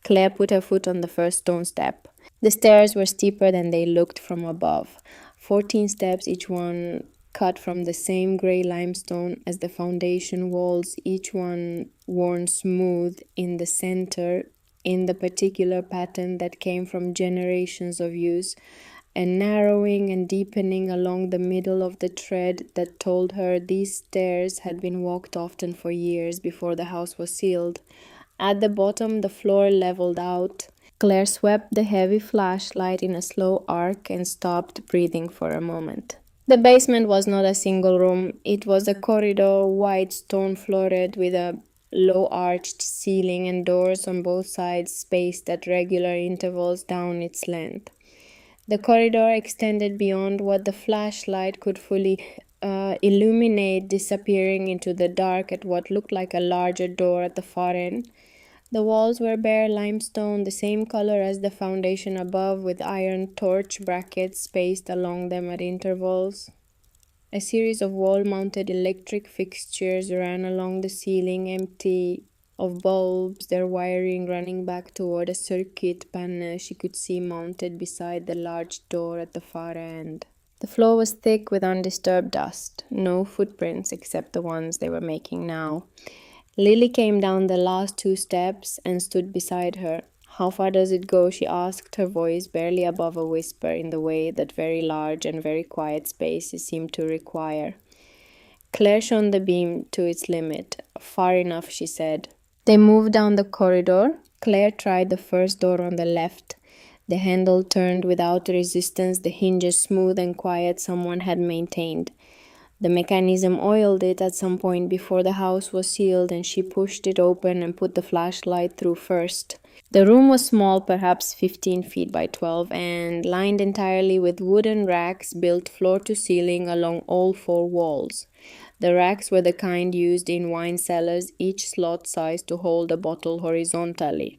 Claire put her foot on the first stone step. The stairs were steeper than they looked from above. 14 steps, each one cut from the same grey limestone as the foundation walls, each one worn smooth in the center in the particular pattern that came from generations of use, and narrowing and deepening along the middle of the tread that told her these stairs had been walked often for years before the house was sealed. At the bottom, the floor leveled out. Claire swept the heavy flashlight in a slow arc and stopped breathing for a moment. The basement was not a single room. It was a corridor, white stone floored with a low arched ceiling and doors on both sides spaced at regular intervals down its length. The corridor extended beyond what the flashlight could fully illuminate, disappearing into the dark at what looked like a larger door at the far end. The walls were bare limestone, the same color as the foundation above, with iron torch brackets spaced along them at intervals. A series of wall-mounted electric fixtures ran along the ceiling, empty of bulbs, their wiring running back toward a circuit panel she could see mounted beside the large door at the far end. The floor was thick with undisturbed dust, no footprints except the ones they were making now. Lily came down the last 2 steps and stood beside her. "How far does it go?" she asked, her voice barely above a whisper in the way that very large and very quiet spaces seemed to require. Claire shone the beam to its limit. "Far enough," she said. They moved down the corridor. Claire tried the first door on the left. The handle turned without resistance, the hinges smooth and quiet, someone had maintained. The mechanism oiled it at some point before the house was sealed, and she pushed it open and put the flashlight through first. The room was small, perhaps 15 feet by 12, and lined entirely with wooden racks built floor to ceiling along all 4 walls. The racks were the kind used in wine cellars, each slot sized to hold a bottle horizontally.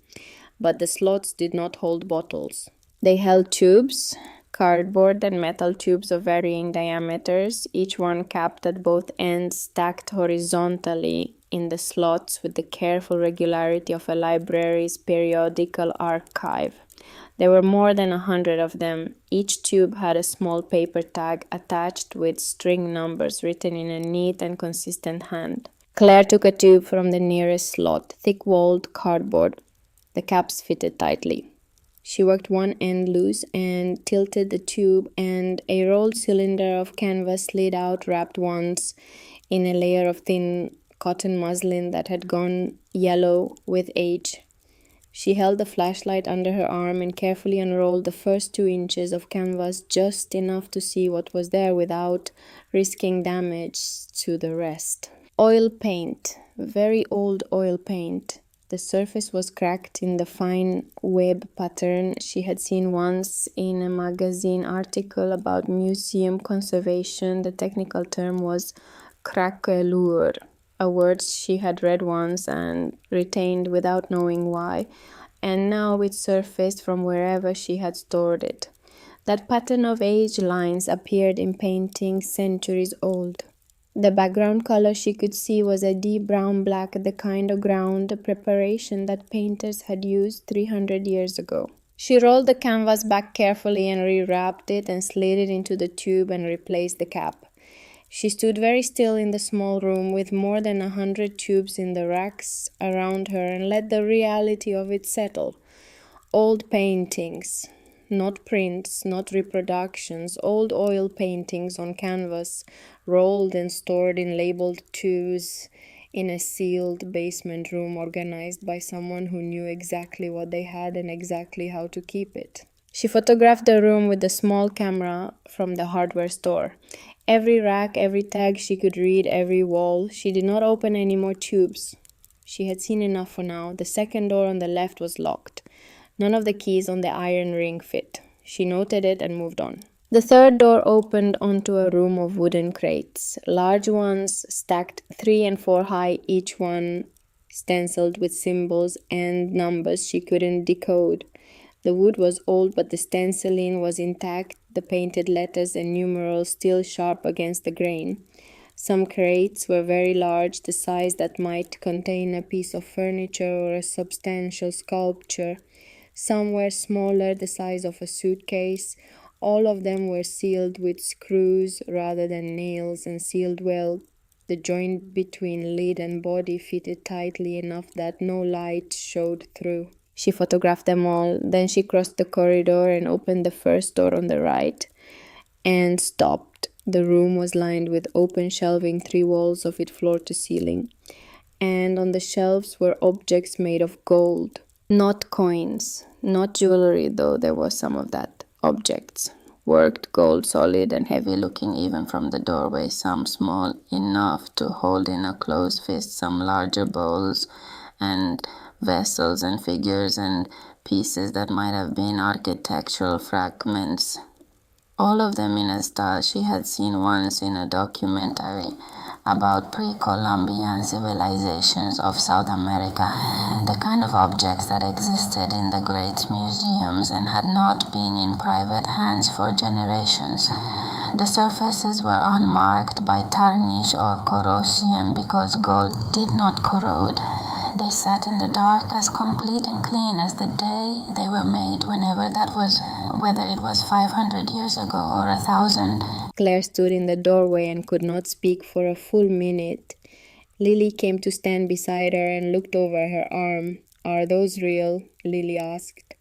But the slots did not hold bottles. They held tubes, cardboard and metal tubes of varying diameters, each one capped at both ends, stacked horizontally in the slots with the careful regularity of a library's periodical archive. There were more than 100 of them. Each tube had a small paper tag attached with string numbers written in a neat and consistent hand. Claire took a tube from the nearest slot, thick-walled cardboard. The caps fitted tightly. She worked one end loose and tilted the tube, and a rolled cylinder of canvas slid out, wrapped once in a layer of thin cotton muslin that had gone yellow with age. She held the flashlight under her arm and carefully unrolled the first 2 inches of canvas, just enough to see what was there without risking damage to the rest. Oil paint, very old oil paint. The surface was cracked in the fine web pattern she had seen once in a magazine article about museum conservation. The technical term was craquelure, a word she had read once and retained without knowing why, and now it surfaced from wherever she had stored it. That pattern of age lines appeared in paintings centuries old. The background color she could see was a deep brown-black, the kind of ground preparation that painters had used 300 years ago. She rolled the canvas back carefully and rewrapped it and slid it into the tube and replaced the cap. She stood very still in the small room with more than 100 tubes in the racks around her and let the reality of it settle. Old paintings. Not prints, not reproductions, old oil paintings on canvas, rolled and stored in labeled tubes in a sealed basement room organized by someone who knew exactly what they had and exactly how to keep it. She photographed the room with a small camera from the hardware store. Every rack, every tag she could read, every wall. She did not open any more tubes. She had seen enough for now. The second door on the left was locked. None of the keys on the iron ring fit. She noted it and moved on. The third door opened onto a room of wooden crates, large ones stacked 3 and 4 high, each one stenciled with symbols and numbers she couldn't decode. The wood was old, but the stenciling was intact, the painted letters and numerals still sharp against the grain. Some crates were very large, the size that might contain a piece of furniture or a substantial sculpture. Some were smaller, the size of a suitcase. All of them were sealed with screws rather than nails and sealed well. The joint between lid and body fitted tightly enough that no light showed through. She photographed them all. Then she crossed the corridor and opened the first door on the right and stopped. The room was lined with open shelving, 3 walls of it floor to ceiling. And on the shelves were objects made of gold. Not coins, not jewelry, though there was some of that. Objects. Worked gold, solid and heavy looking even from the doorway, some small enough to hold in a closed fist, some larger bowls and vessels and figures and pieces that might have been architectural fragments. All of them in a style she had seen once in a documentary about pre-Columbian civilizations of South America, the kind of objects that existed in the great museums and had not been in private hands for generations. The surfaces were unmarked by tarnish or corrosion because gold did not corrode. They sat in the dark as complete and clean as the day they were made, whenever that was, whether it was 500 years ago or 1,000. Claire stood in the doorway and could not speak for a full minute. Lily came to stand beside her and looked over her arm. "Are those real?" Lily asked.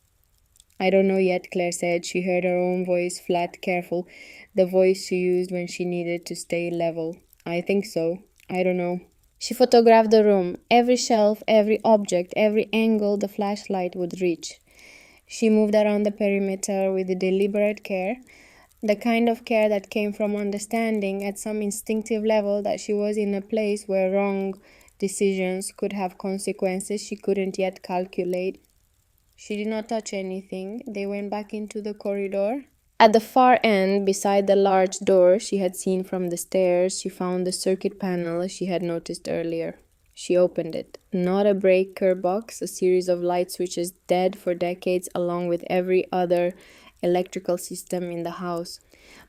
"I don't know yet," Claire said. She heard her own voice, flat, careful, the voice she used when she needed to stay level. "I think so. I don't know." She photographed the room, every shelf, every object, every angle the flashlight would reach. She moved around the perimeter with deliberate care, the kind of care that came from understanding at some instinctive level that she was in a place where wrong decisions could have consequences she couldn't yet calculate. She did not touch anything. They went back into the corridor. At the far end, beside the large door she had seen from the stairs, she found the circuit panel she had noticed earlier. She opened it. Not a breaker box, a series of light switches dead for decades along with every other electrical system in the house.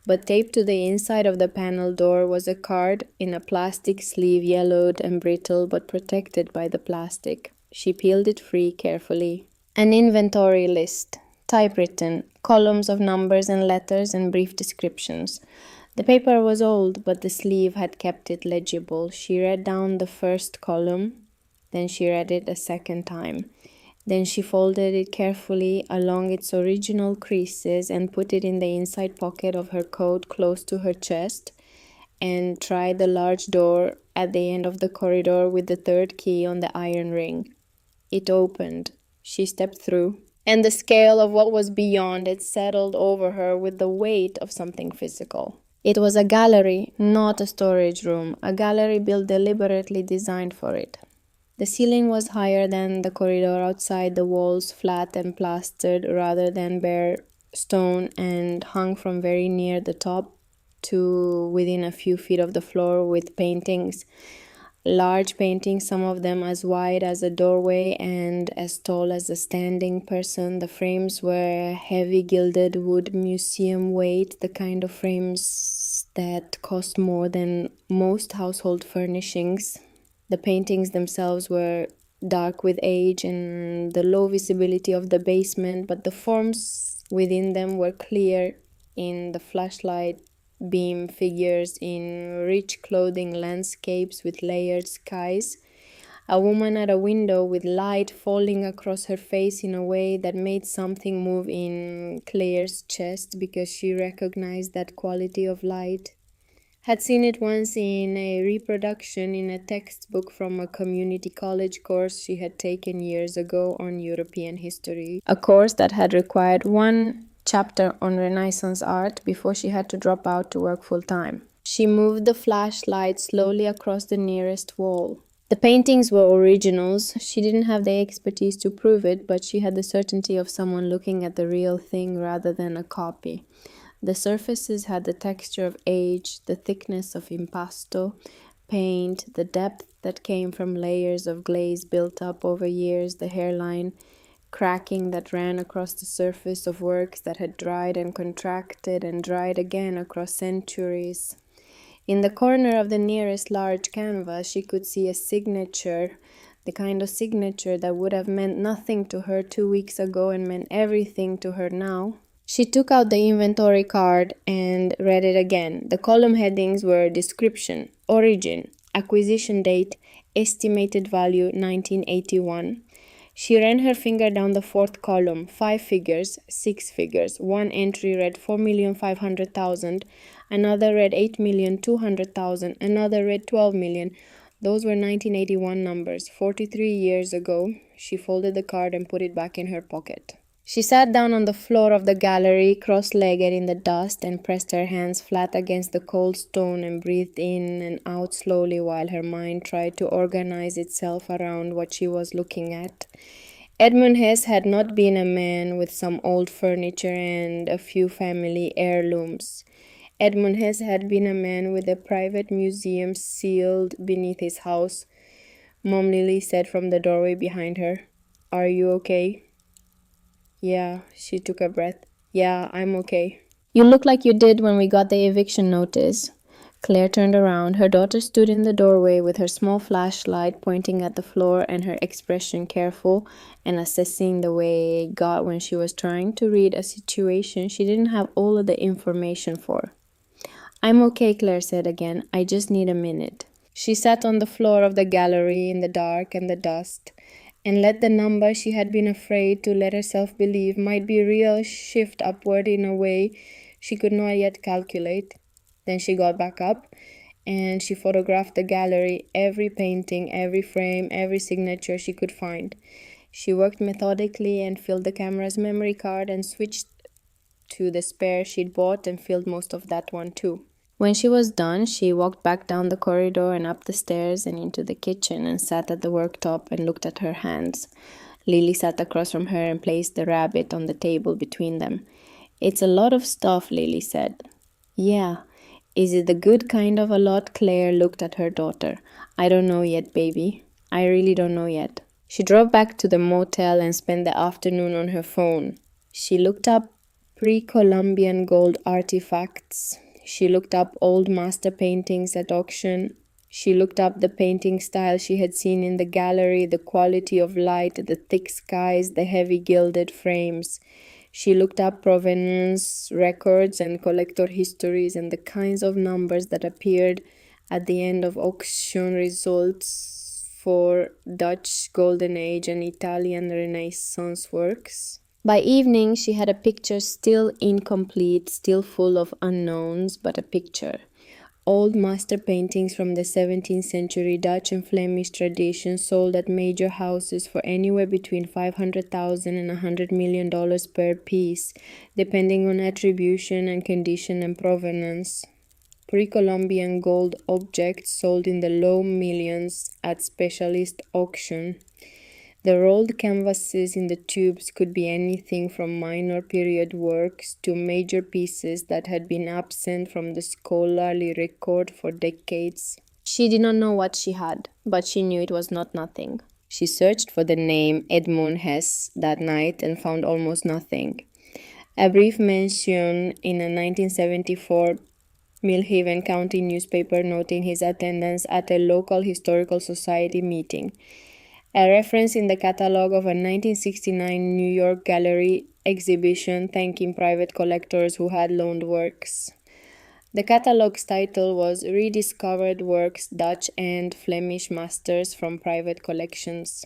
But taped to the inside of the panel door was a card in a plastic sleeve, yellowed and brittle but protected by the plastic. She peeled it free carefully. An inventory list. Typewritten, columns of numbers and letters and brief descriptions. The paper was old, but the sleeve had kept it legible. She read down the first column, then she read it a second time. Then she folded it carefully along its original creases and put it in the inside pocket of her coat close to her chest, and tried the large door at the end of the corridor with the third key on the iron ring. It opened. She stepped through, and the scale of what was beyond it settled over her with the weight of something physical. It was a gallery, not a storage room, a gallery built deliberately designed for it. The ceiling was higher than the corridor outside, the walls flat and plastered rather than bare stone, and hung from very near the top to within a few feet of the floor with paintings. Large paintings, some of them as wide as a doorway and as tall as a standing person. The frames were heavy gilded wood, museum weight, the kind of frames that cost more than most household furnishings. The paintings themselves were dark with age and the low visibility of the basement, but the forms within them were clear in the flashlight beam, figures in rich clothing, landscapes with layered skies, a woman at a window with light falling across her face in a way that made something move in Claire's chest because she recognized that quality of light. Had seen it once in a reproduction in a textbook from a community college course she had taken years ago on European history, a course that had required one chapter on Renaissance art before she had to drop out to work full-time. She moved the flashlight slowly across the nearest wall. The paintings were originals. She didn't have the expertise to prove it, but she had the certainty of someone looking at the real thing rather than a copy. The surfaces had the texture of age, the thickness of impasto paint, the depth that came from layers of glaze built up over years, the hairline cracking that ran across the surface of works that had dried and contracted and dried again across centuries. In the corner of the nearest large canvas, she could see a signature, the kind of signature that would have meant nothing to her 2 weeks ago and meant everything to her now. She took out the inventory card and read it again. The column headings were description, origin, acquisition date, estimated value 1981. She ran her finger down the fourth column, 5 figures, 6 figures. One entry read 4,500,000, another read 8,200,000, another read 12 million. Those were 1981 numbers, 43 years ago. She folded the card and put it back in her pocket. She sat down on the floor of the gallery, cross-legged in the dust, and pressed her hands flat against the cold stone and breathed in and out slowly while her mind tried to organize itself around what she was looking at. Edmund Hesse had not been a man with some old furniture and a few family heirlooms. Edmund Hesse had been a man with a private museum sealed beneath his house. Mom Lily said from the doorway behind her, "Are you okay?" "Yeah," she took a breath. "Yeah, I'm okay." "You look like you did when we got the eviction notice." Claire turned around. Her daughter stood in the doorway with her small flashlight pointing at the floor and her expression careful and assessing the way it got when she was trying to read a situation she didn't have all of the information for. "I'm okay," Claire said again. "I just need a minute." She sat on the floor of the gallery in the dark and the dust and let the number she had been afraid to let herself believe might be real shift upward in a way she could not yet calculate. Then she got back up and she photographed the gallery, every painting, every frame, every signature she could find. She worked methodically and filled the camera's memory card and switched to the spare she'd bought and filled most of that one too. When she was done, she walked back down the corridor and up the stairs and into the kitchen and sat at the worktop and looked at her hands. Lily sat across from her and placed the rabbit on the table between them. "It's a lot of stuff," Lily said. "Yeah. Is it the good kind of a lot?" Claire looked at her daughter. "I don't know yet, baby. I really don't know yet." She drove back to the motel and spent the afternoon on her phone. She looked up pre-Columbian gold artifacts. She looked up old master paintings at auction. She looked up the painting style she had seen in the gallery, the quality of light, the thick skies, the heavy gilded frames. She looked up provenance records and collector histories and the kinds of numbers that appeared at the end of auction results for Dutch Golden Age and Italian Renaissance works. By evening, she had a picture still incomplete, still full of unknowns, but a picture. Old master paintings from the 17th century Dutch and Flemish tradition sold at major houses for anywhere between $500,000 and $100 million per piece, depending on attribution and condition and provenance. Pre-Columbian gold objects sold in the low millions at specialist auction. The rolled canvases in the tubes could be anything from minor period works to major pieces that had been absent from the scholarly record for decades. She did not know what she had, but she knew it was not nothing. She searched for the name Edmund Hesse that night and found almost nothing. A brief mention in a 1974 Millhaven County newspaper noting his attendance at a local historical society meeting. A reference in the catalog of a 1969 New York gallery exhibition thanking private collectors who had loaned works. The catalog's title was Rediscovered Works, Dutch and Flemish Masters from Private Collections.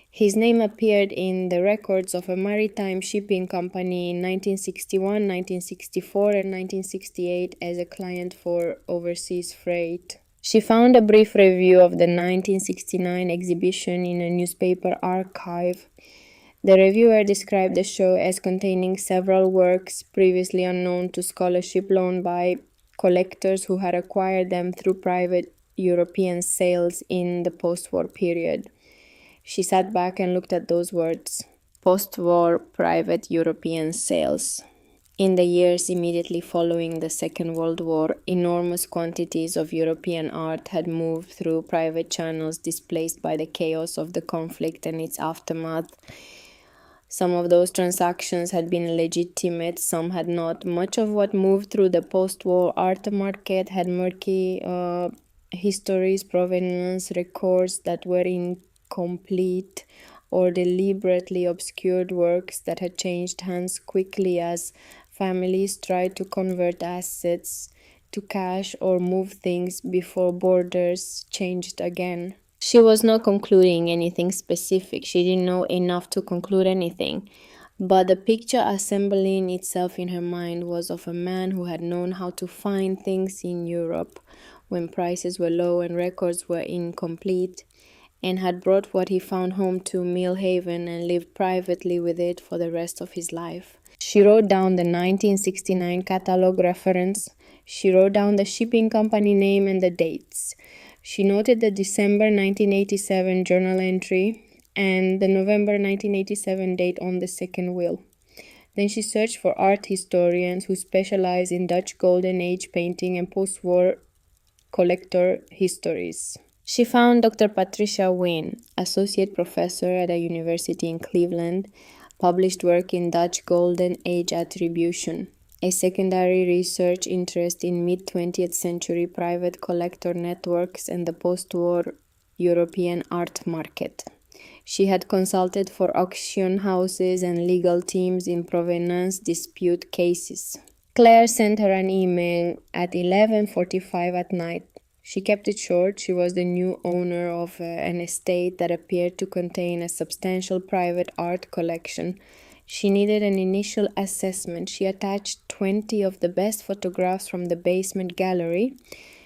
His name appeared in the records of a maritime shipping company in 1961, 1964, and 1968 as a client for overseas freight. She found a brief review of the 1969 exhibition in a newspaper archive. The reviewer described the show as containing several works previously unknown to scholarship loaned by collectors who had acquired them through private European sales in the post-war period. She sat back and looked at those words. Post-war private European sales. In the years immediately following the Second World War, enormous quantities of European art had moved through private channels displaced by the chaos of the conflict and its aftermath. Some of those transactions had been legitimate, some had not. Much of what moved through the post-war art market had murky histories, provenance, records that were incomplete, or deliberately obscured works that had changed hands quickly as families tried to convert assets to cash or move things before borders changed again. She was not concluding anything specific. She didn't know enough to conclude anything. But the picture assembling itself in her mind was of a man who had known how to find things in Europe when prices were low and records were incomplete, and had brought what he found home to Millhaven and lived privately with it for the rest of his life. She wrote down the 1969 catalog reference. She wrote down the shipping company name and the dates. She noted the December 1987 journal entry and the November 1987 date on the second will. Then she searched for art historians who specialize in Dutch Golden Age painting and post-war collector histories. She found Dr. Patricia Wynne, associate professor at a university in Cleveland, published work in Dutch Golden Age attribution, a secondary research interest in mid-20th century private collector networks and the post-war European art market. She had consulted for auction houses and legal teams in provenance dispute cases. Claire sent her an email at 11:45 at night. She kept it short. She was the new owner of an estate that appeared to contain a substantial private art collection. She needed an initial assessment. She attached 20 of the best photographs from the basement gallery.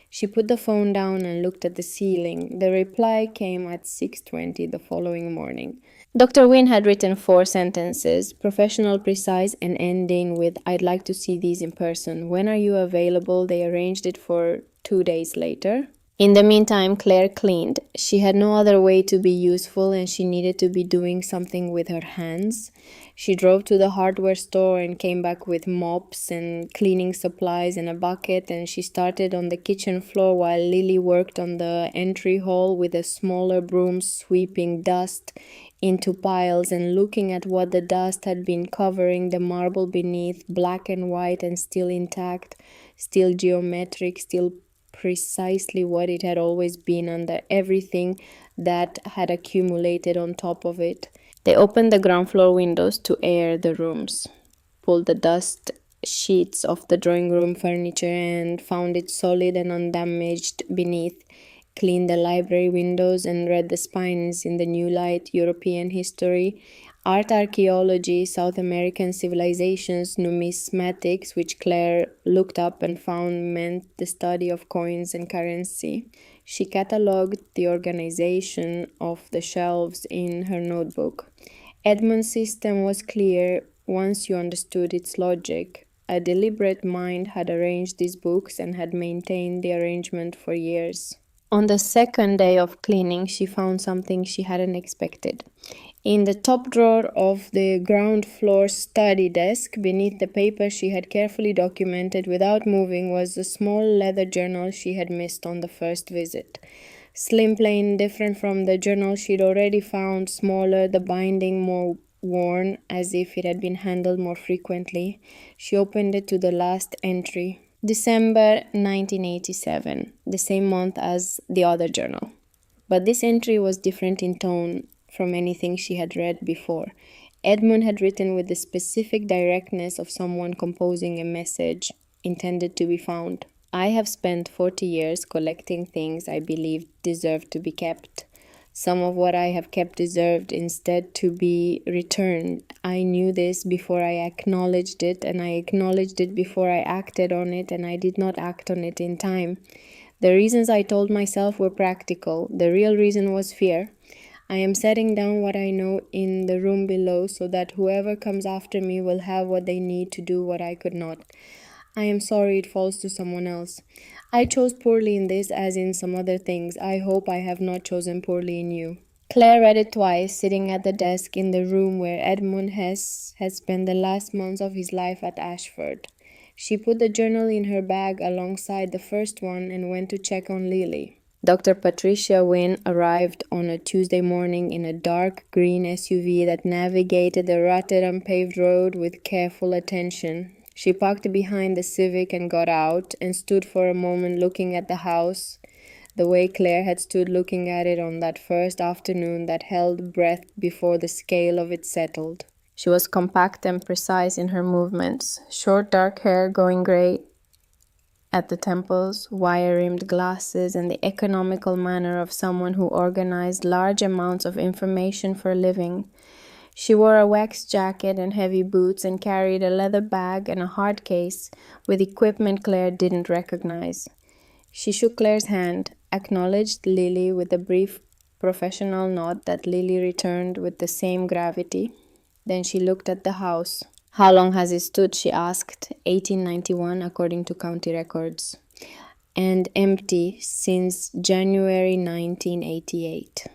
She put the phone down and looked at the ceiling. The reply came at 6:20 the following morning. Dr. Wynne had written 4 sentences, professional, precise, and ending with, "I'd like to see these in person. When are you available?" They arranged it for 2 days later. In the meantime, Claire cleaned. She had no other way to be useful, and she needed to be doing something with her hands. She drove to the hardware store and came back with mops and cleaning supplies and a bucket, and she started on the kitchen floor while Lily worked on the entry hall with a smaller broom, sweeping dust into piles and looking at what the dust had been covering the marble beneath, black and white and still intact, still geometric, still precisely what it had always been under everything that had accumulated on top of it. They opened the ground floor windows to air the rooms, pulled the dust sheets off the drawing room furniture and found it solid and undamaged beneath, cleaned the library windows and read the spines in the new light, European history, art archaeology, South American civilizations, numismatics, which Claire looked up and found meant the study of coins and currency. She catalogued the organization of the shelves in her notebook. Edmund's system was clear once you understood its logic. A deliberate mind had arranged these books and had maintained the arrangement for years. On the second day of cleaning, she found something she hadn't expected. In the top drawer of the ground floor study desk, beneath the paper she had carefully documented without moving, was a small leather journal she had missed on the first visit. Slim, plain, different from the journal she'd already found, smaller, the binding more worn, as if it had been handled more frequently. She opened it to the last entry. December 1987, the same month as the other journal. But this entry was different in tone from anything she had read before. Edmund had written with the specific directness of someone composing a message intended to be found. I have spent 40 years collecting things I believed deserved to be kept. Some of what I have kept deserved instead to be returned. I knew this before I acknowledged it, and I acknowledged it before I acted on it, and I did not act on it in time. The reasons I told myself were practical. The real reason was fear. I am setting down what I know in the room below so that whoever comes after me will have what they need to do what I could not. I am sorry it falls to someone else. I chose poorly in this as in some other things. I hope I have not chosen poorly in you. Claire read it twice, sitting at the desk in the room where Edmund Hess had spent the last months of his life at Ashford. She put the journal in her bag alongside the first one and went to check on Lily. Dr. Patricia Wynne arrived on a Tuesday morning in a dark green SUV that navigated the rutted unpaved road with careful attention. She parked behind the Civic and got out and stood for a moment looking at the house, the way Claire had stood looking at it on that first afternoon that held breath before the scale of it settled. She was compact and precise in her movements, short dark hair going grey at the temples, wire-rimmed glasses, and the economical manner of someone who organized large amounts of information for a living. She wore a wax jacket and heavy boots and carried a leather bag and a hard case with equipment Claire didn't recognize. She shook Claire's hand, acknowledged Lily with a brief professional nod that Lily returned with the same gravity. Then she looked at the house. How long has it stood? She asked. 1891, according to county records. And empty since January 1988.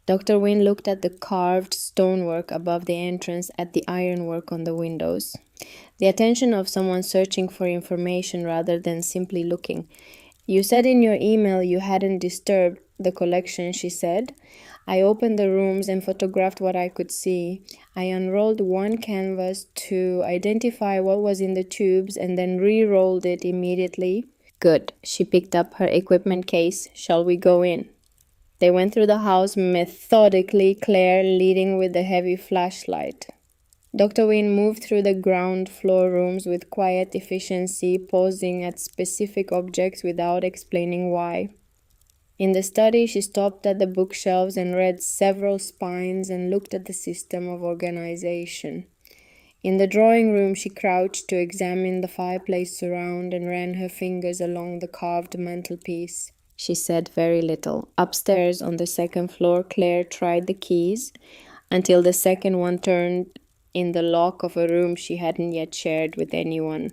Dr. Wynne looked at the carved stonework above the entrance, at the ironwork on the windows. The attention of someone searching for information rather than simply looking. You said in your email you hadn't disturbed the collection, she said. I opened the rooms and photographed what I could see. I unrolled one canvas to identify what was in the tubes and then re-rolled it immediately. Good. She picked up her equipment case. Shall we go in? They went through the house methodically, Claire leading with the heavy flashlight. Dr. Wynne moved through the ground floor rooms with quiet efficiency, pausing at specific objects without explaining why. In the study, she stopped at the bookshelves and read several spines and looked at the system of organization. In the drawing room, she crouched to examine the fireplace surround and ran her fingers along the carved mantelpiece. She said very little. Upstairs on the second floor, Claire tried the keys until the second one turned in the lock of a room she hadn't yet shared with anyone.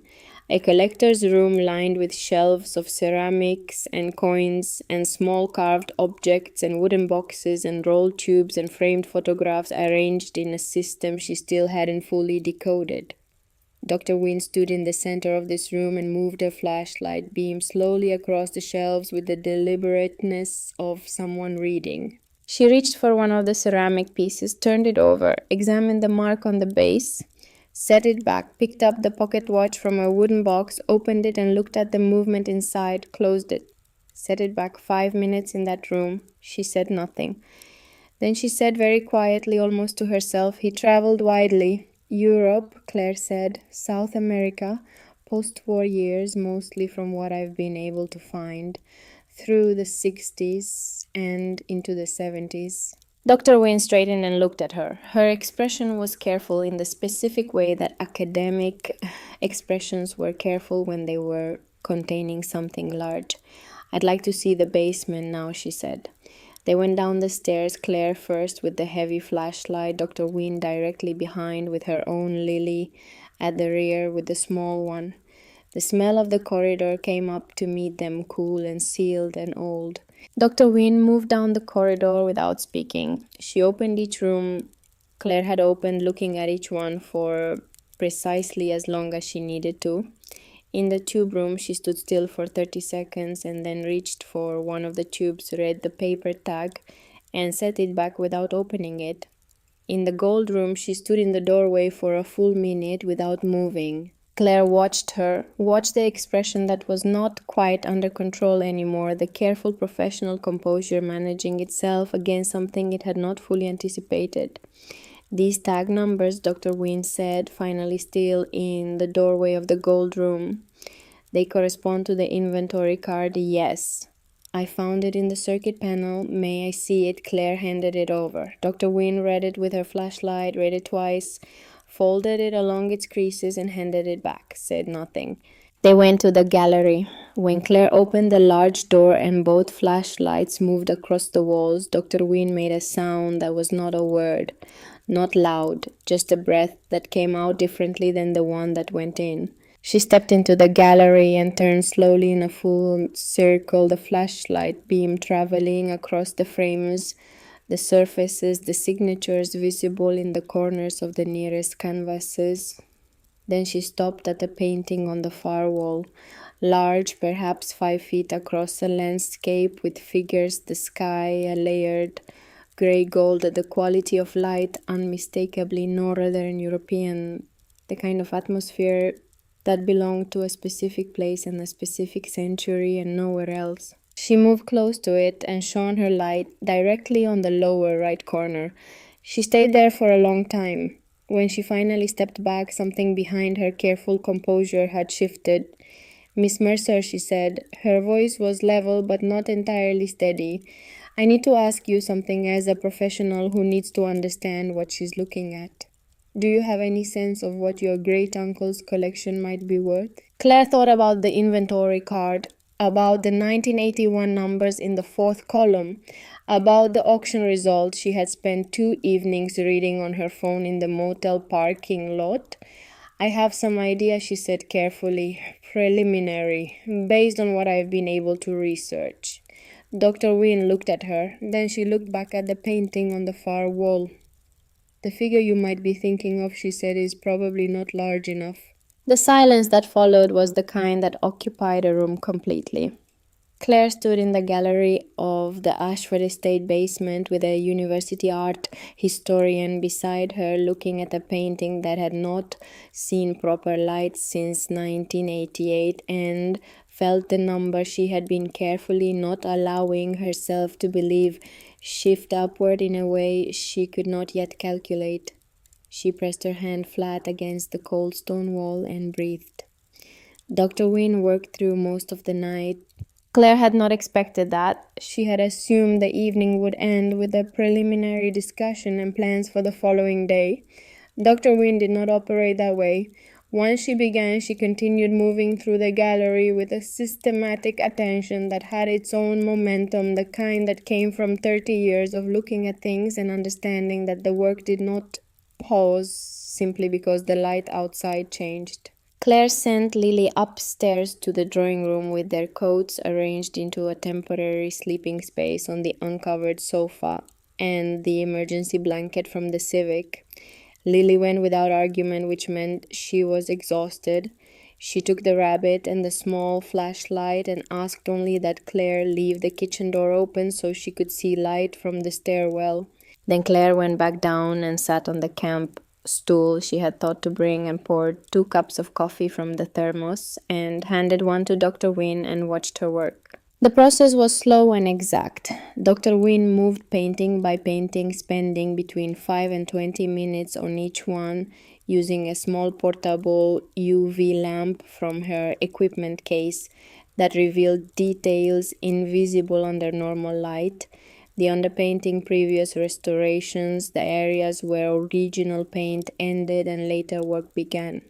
A collector's room lined with shelves of ceramics and coins and small carved objects and wooden boxes and rolled tubes and framed photographs arranged in a system she still hadn't fully decoded. Dr. Wynne stood in the center of this room and moved her flashlight beam slowly across the shelves with the deliberateness of someone reading. She reached for one of the ceramic pieces, turned it over, examined the mark on the base, set it back, picked up the pocket watch from a wooden box, opened it and looked at the movement inside, closed it. Set it back 5 minutes in that room. She said nothing. Then she said very quietly, almost to herself, he traveled widely. Europe, Claire said, South America, post-war years, mostly from what I've been able to find, through the 60s and into the 70s. Dr. Wynne straightened and looked at her. Her expression was careful in the specific way that academic expressions were careful when they were containing something large. I'd like to see the basement now, she said. They went down the stairs, Claire first with the heavy flashlight, Dr. Wynne directly behind with her own Lily at the rear with the small one. The smell of the corridor came up to meet them, cool and sealed and old. Dr. Wynne moved down the corridor without speaking. She opened each room Claire had opened, looking at each one for precisely as long as she needed to. In the tube room, she stood still for 30 seconds and then reached for one of the tubes, read the paper tag, and set it back without opening it. In the gold room, she stood in the doorway for a full minute without moving. Claire watched her, watched the expression that was not quite under control anymore, the careful professional composure managing itself against something it had not fully anticipated. These tag numbers, Dr. Wynne said, finally still in the doorway of the gold room. They correspond to the inventory card, yes. I found it in the circuit panel. May I see it? Claire handed it over. Dr. Wynne read it with her flashlight, read it twice, folded it along its creases and handed it back, said nothing. They went to the gallery. When Claire opened the large door and both flashlights moved across the walls, Dr. Wynne made a sound that was not a word, not loud, just a breath that came out differently than the one that went in. She stepped into the gallery and turned slowly in a full circle, the flashlight beam traveling across the frames, the surfaces, the signatures visible in the corners of the nearest canvases. Then she stopped at a painting on the far wall, large, perhaps 5 feet across a landscape with figures, the sky, a layered grey gold, the quality of light unmistakably Northern European, the kind of atmosphere that belonged to a specific place and a specific century and nowhere else. She moved close to it and shone her light directly on the lower right corner. She stayed there for a long time. When she finally stepped back, something behind her careful composure had shifted. "Miss Mercer," she said. Her voice was level but not entirely steady. "I need to ask you something as a professional who needs to understand what she's looking at. Do you have any sense of what your great uncle's collection might be worth?" Claire thought about the inventory card, about the 1981 numbers in the fourth column, about the auction result she had spent 2 evenings reading on her phone in the motel parking lot. "I have some idea," she said carefully, "preliminary, based on what I've been able to research." Dr. Wynne looked at her. Then she looked back at the painting on the far wall. "The figure you might be thinking of," she said, "is probably not large enough." The silence that followed was the kind that occupied a room completely. Claire stood in the gallery of the Ashford Estate basement with a university art historian beside her, looking at a painting that had not seen proper light since 1988, and felt the number she had been carefully not allowing herself to believe shift upward in a way she could not yet calculate. She pressed her hand flat against the cold stone wall and breathed. Dr. Wynne worked through most of the night. Claire had not expected that. She had assumed the evening would end with a preliminary discussion and plans for the following day. Dr. Wynne did not operate that way. Once she began, she continued moving through the gallery with a systematic attention that had its own momentum, the kind that came from 30 years of looking at things and understanding that the work did not pause simply because the light outside changed. Claire sent Lily upstairs to the drawing room with their coats arranged into a temporary sleeping space on the uncovered sofa and the emergency blanket from the Civic. Lily went without argument, which meant she was exhausted. She took the rabbit and the small flashlight and asked only that Claire leave the kitchen door open so she could see light from the stairwell. Then Claire went back down and sat on the camp stool she had thought to bring and poured 2 cups of coffee from the thermos and handed one to Dr. Wynne and watched her work. The process was slow and exact. Dr. Wynne moved painting by painting, spending between 5 and 20 minutes on each one, using a small portable UV lamp from her equipment case that revealed details invisible under normal light. The underpainting, previous restorations, the areas where original paint ended and later work began.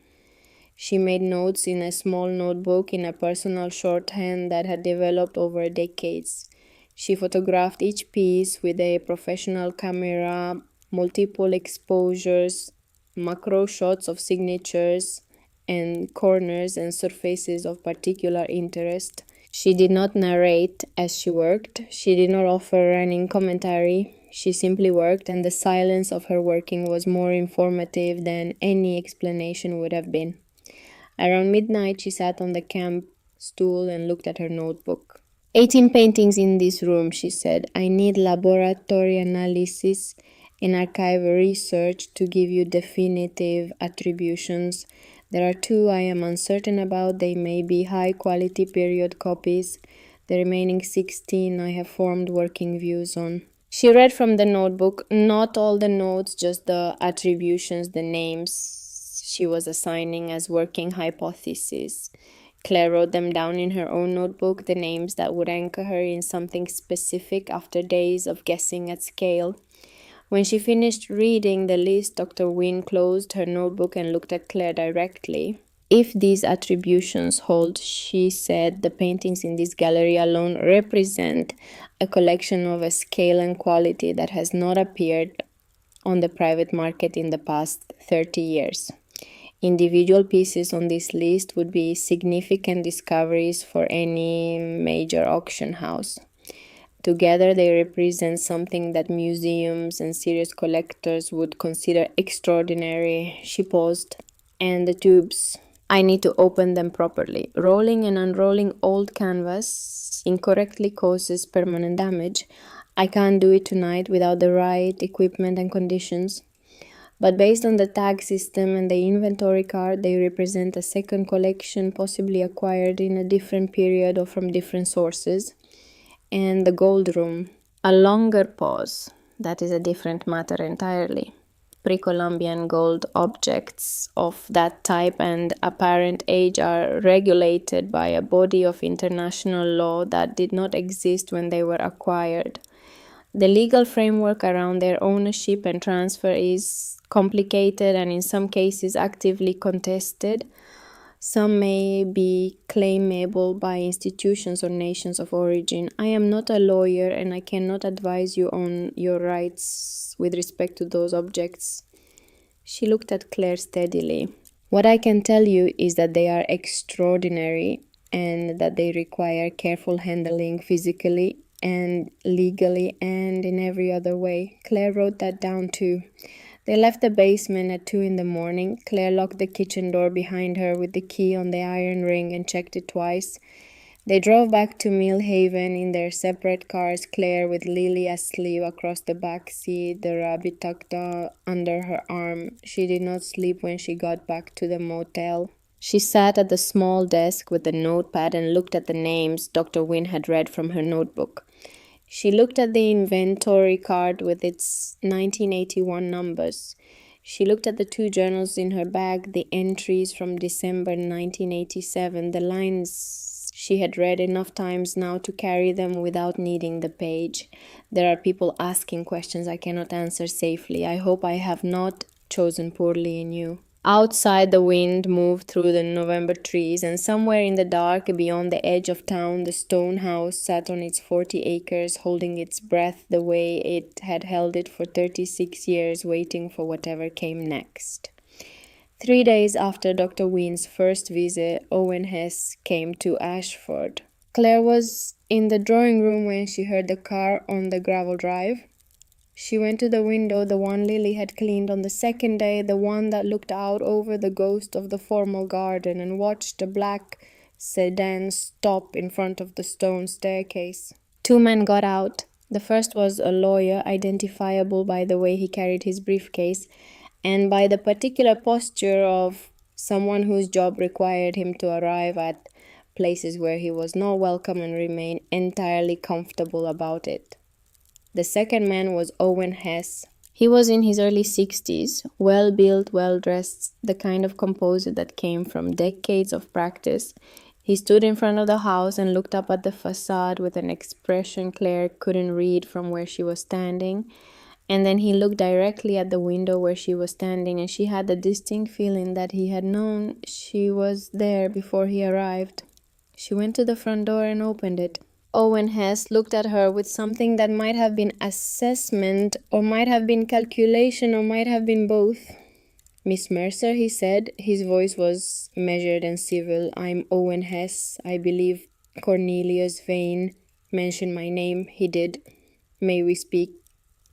She made notes in a small notebook in a personal shorthand that had developed over decades. She photographed each piece with a professional camera, multiple exposures, macro shots of signatures, and corners and surfaces of particular interest. She did not narrate as she worked. She did not offer running commentary. She simply worked, and the silence of her working was more informative than any explanation would have been. Around midnight, she sat on the camp stool and looked at her notebook. 18 paintings in this room, she said. I need laboratory analysis and archive research to give you definitive attributions. There are 2 I am uncertain about. They may be high-quality period copies. The remaining 16 I have formed working views on. She read from the notebook, not all the notes, just the attributions, the names she was assigning as working hypotheses. Claire wrote them down in her own notebook, the names that would anchor her in something specific after days of guessing at scale. When she finished reading the list, Dr. Wynne closed her notebook and looked at Claire directly. If these attributions hold, she said, the paintings in this gallery alone represent a collection of a scale and quality that has not appeared on the private market in the past 30 years. Individual pieces on this list would be significant discoveries for any major auction house. Together, they represent something that museums and serious collectors would consider extraordinary. She paused. And the tubes. I need to open them properly. Rolling and unrolling old canvas incorrectly causes permanent damage. I can't do it tonight without the right equipment and conditions. But based on the tag system and the inventory card, they represent a second collection possibly acquired in a different period or from different sources. And the gold room. A longer pause. That is a different matter entirely. Pre-Columbian gold objects of that type and apparent age are regulated by a body of international law that did not exist when they were acquired. The legal framework around their ownership and transfer is complicated and in some cases actively contested. Some may be claimable by institutions or nations of origin. I am not a lawyer and I cannot advise you on your rights with respect to those objects. She looked at Claire steadily. What I can tell you is that they are extraordinary and that they require careful handling physically and legally and in every other way. Claire wrote that down too. They left the basement at 2 in the morning. Claire locked the kitchen door behind her with the key on the iron ring and checked it twice. They drove back to Millhaven in their separate cars, Claire with Lily asleep across the back seat, the rabbit tucked under her arm. She did not sleep when she got back to the motel. She sat at the small desk with the notepad and looked at the names Dr. Wynne had read from her notebook. She looked at the inventory card with its 1981 numbers. She looked at the 2 journals in her bag, the entries from December 1987, the lines she had read enough times now to carry them without needing the page. There are people asking questions I cannot answer safely. I hope I have not chosen poorly in you. Outside, the wind moved through the November trees, and somewhere in the dark, beyond the edge of town, the stone house sat on its 40 acres, holding its breath the way it had held it for 36 years, waiting for whatever came next. 3 days after Dr. Wynne's first visit, Owen Hess came to Ashford. Claire was in the drawing room when she heard the car on the gravel drive. She went to the window, the one Lily had cleaned on the second day, the one that looked out over the ghost of the formal garden, and watched a black sedan stop in front of the stone staircase. 2 men got out. The first was a lawyer, identifiable by the way he carried his briefcase, and by the particular posture of someone whose job required him to arrive at places where he was not welcome and remain entirely comfortable about it. The second man was Owen Hess. He was in his early 60s, well-built, well-dressed, the kind of composer that came from decades of practice. He stood in front of the house and looked up at the facade with an expression Claire couldn't read from where she was standing. And then he looked directly at the window where she was standing, and she had the distinct feeling that he had known she was there before he arrived. She went to the front door and opened it. Owen Hess looked at her with something that might have been assessment, or might have been calculation, or might have been both. Miss Mercer, he said. His voice was measured and civil. I'm Owen Hess. I believe Cornelius Vane mentioned my name. He did. May we speak?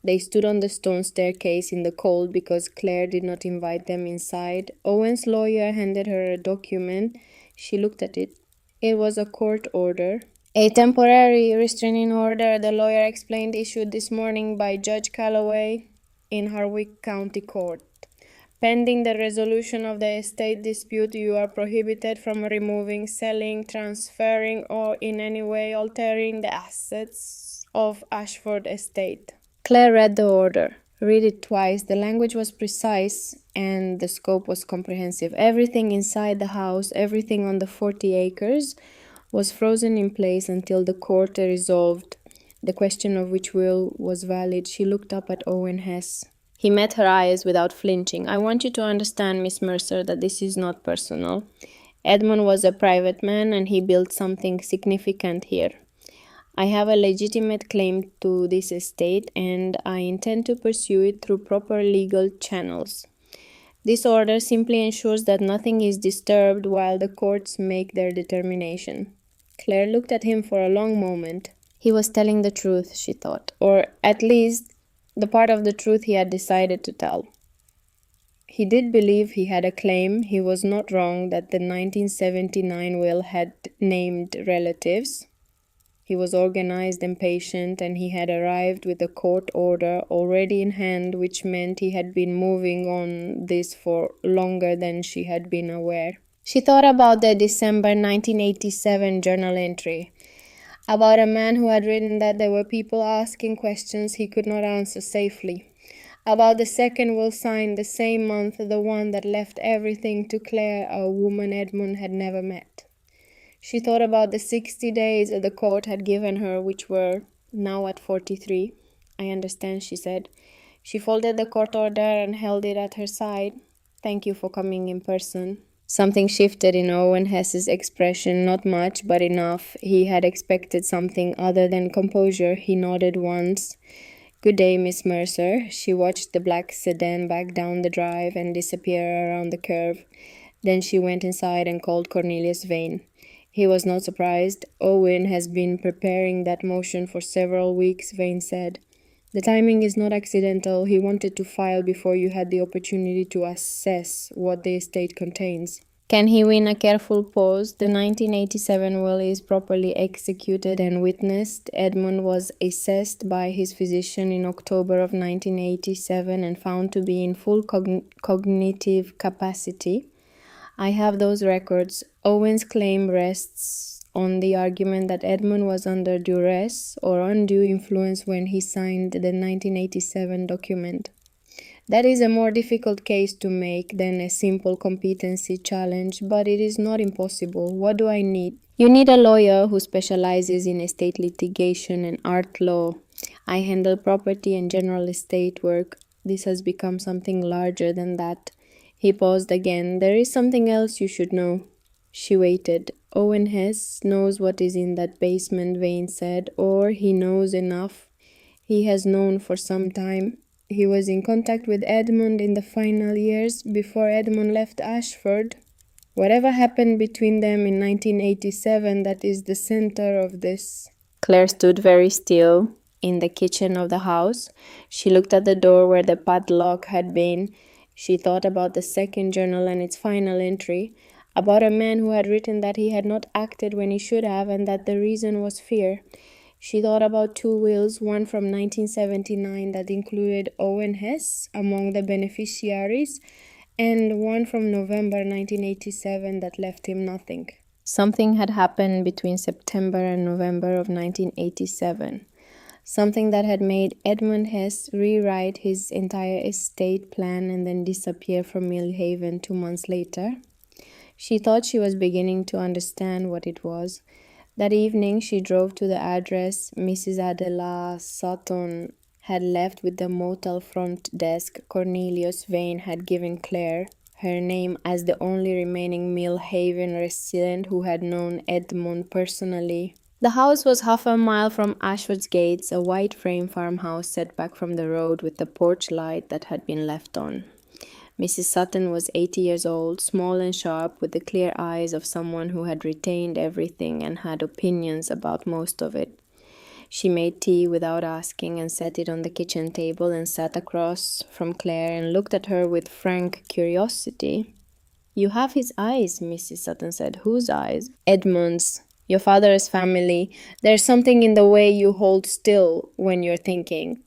They stood on the stone staircase in the cold because Claire did not invite them inside. Owen's lawyer handed her a document. She looked at it. It was a court order. A temporary restraining order, the lawyer explained, issued this morning by Judge Calloway in Harwick County Court. Pending the resolution of the estate dispute, you are prohibited from removing, selling, transferring, or in any way altering the assets of Ashford Estate. Claire read the order. Read it twice. The language was precise and the scope was comprehensive. Everything inside the house, everything on the 40 acres, was frozen in place until the court resolved the question of which will was valid. She looked up at Owen Hess. He met her eyes without flinching. I want you to understand, Miss Mercer, that this is not personal. Edmund was a private man and he built something significant here. I have a legitimate claim to this estate and I intend to pursue it through proper legal channels. This order simply ensures that nothing is disturbed while the courts make their determination. Claire looked at him for a long moment. He was telling the truth, she thought, or at least the part of the truth he had decided to tell. He did believe he had a claim. He was not wrong that the 1979 will had named relatives. He was organized and patient, and he had arrived with a court order already in hand, which meant he had been moving on this for longer than she had been aware. She thought about the December 1987 journal entry, about a man who had written that there were people asking questions he could not answer safely, about the second will signed the same month, the one that left everything to Claire, a woman Edmund had never met. She thought about the 60 days the court had given her, which were now at 43. I understand, she said. She folded the court order and held it at her side. Thank you for coming in person. Something shifted in Owen Hess's expression, not much, but enough. He had expected something other than composure. He nodded once. Good day, Miss Mercer. She watched the black sedan back down the drive and disappear around the curve. Then she went inside and called Cornelius Vane. He was not surprised. Owen has been preparing that motion for several weeks, Vane said. The timing is not accidental. He wanted to file before you had the opportunity to assess what the estate contains. Can he win a careful pause? The 1987 will is properly executed and witnessed. Edmund was assessed by his physician in October of 1987 and found to be in full cognitive capacity. I have those records. Owen's claim rests on the argument that Edmund was under duress or undue influence when he signed the 1987 document. That is a more difficult case to make than a simple competency challenge, but it is not impossible. What do I need? You need a lawyer who specializes in estate litigation and art law. I handle property and general estate work. This has become something larger than that. He paused again. There is something else you should know. She waited. Owen Hess knows what is in that basement, Vane said, or he knows enough. He has known for some time. He was in contact with Edmund in the final years before Edmund left Ashford. Whatever happened between them in 1987, that is the center of this. Claire stood very still in the kitchen of the house. She looked at the door where the padlock had been. She thought about the second journal and its final entry, about a man who had written that he had not acted when he should have and that the reason was fear. She thought about two wills, one from 1979 that included Owen Hess among the beneficiaries, and one from November 1987 that left him nothing. Something had happened between September and November of 1987. Something that had made Edmund Hess rewrite his entire estate plan and then disappear from Millhaven 2 months later. She thought she was beginning to understand what it was. That evening she drove to the address Mrs. Adela Sutton had left with the motel front desk. Cornelius Vane had given Claire her name as the only remaining Millhaven resident who had known Edmund personally. The house was half a mile from Ashford's gates, a white frame farmhouse set back from the road with the porch light that had been left on. Mrs. Sutton was 80 years old, small and sharp, with the clear eyes of someone who had retained everything and had opinions about most of it. She made tea without asking and set it on the kitchen table and sat across from Claire and looked at her with frank curiosity. You have his eyes, Mrs. Sutton said. Whose eyes? Edmund's. Your father's family. There's something in the way you hold still when you're thinking.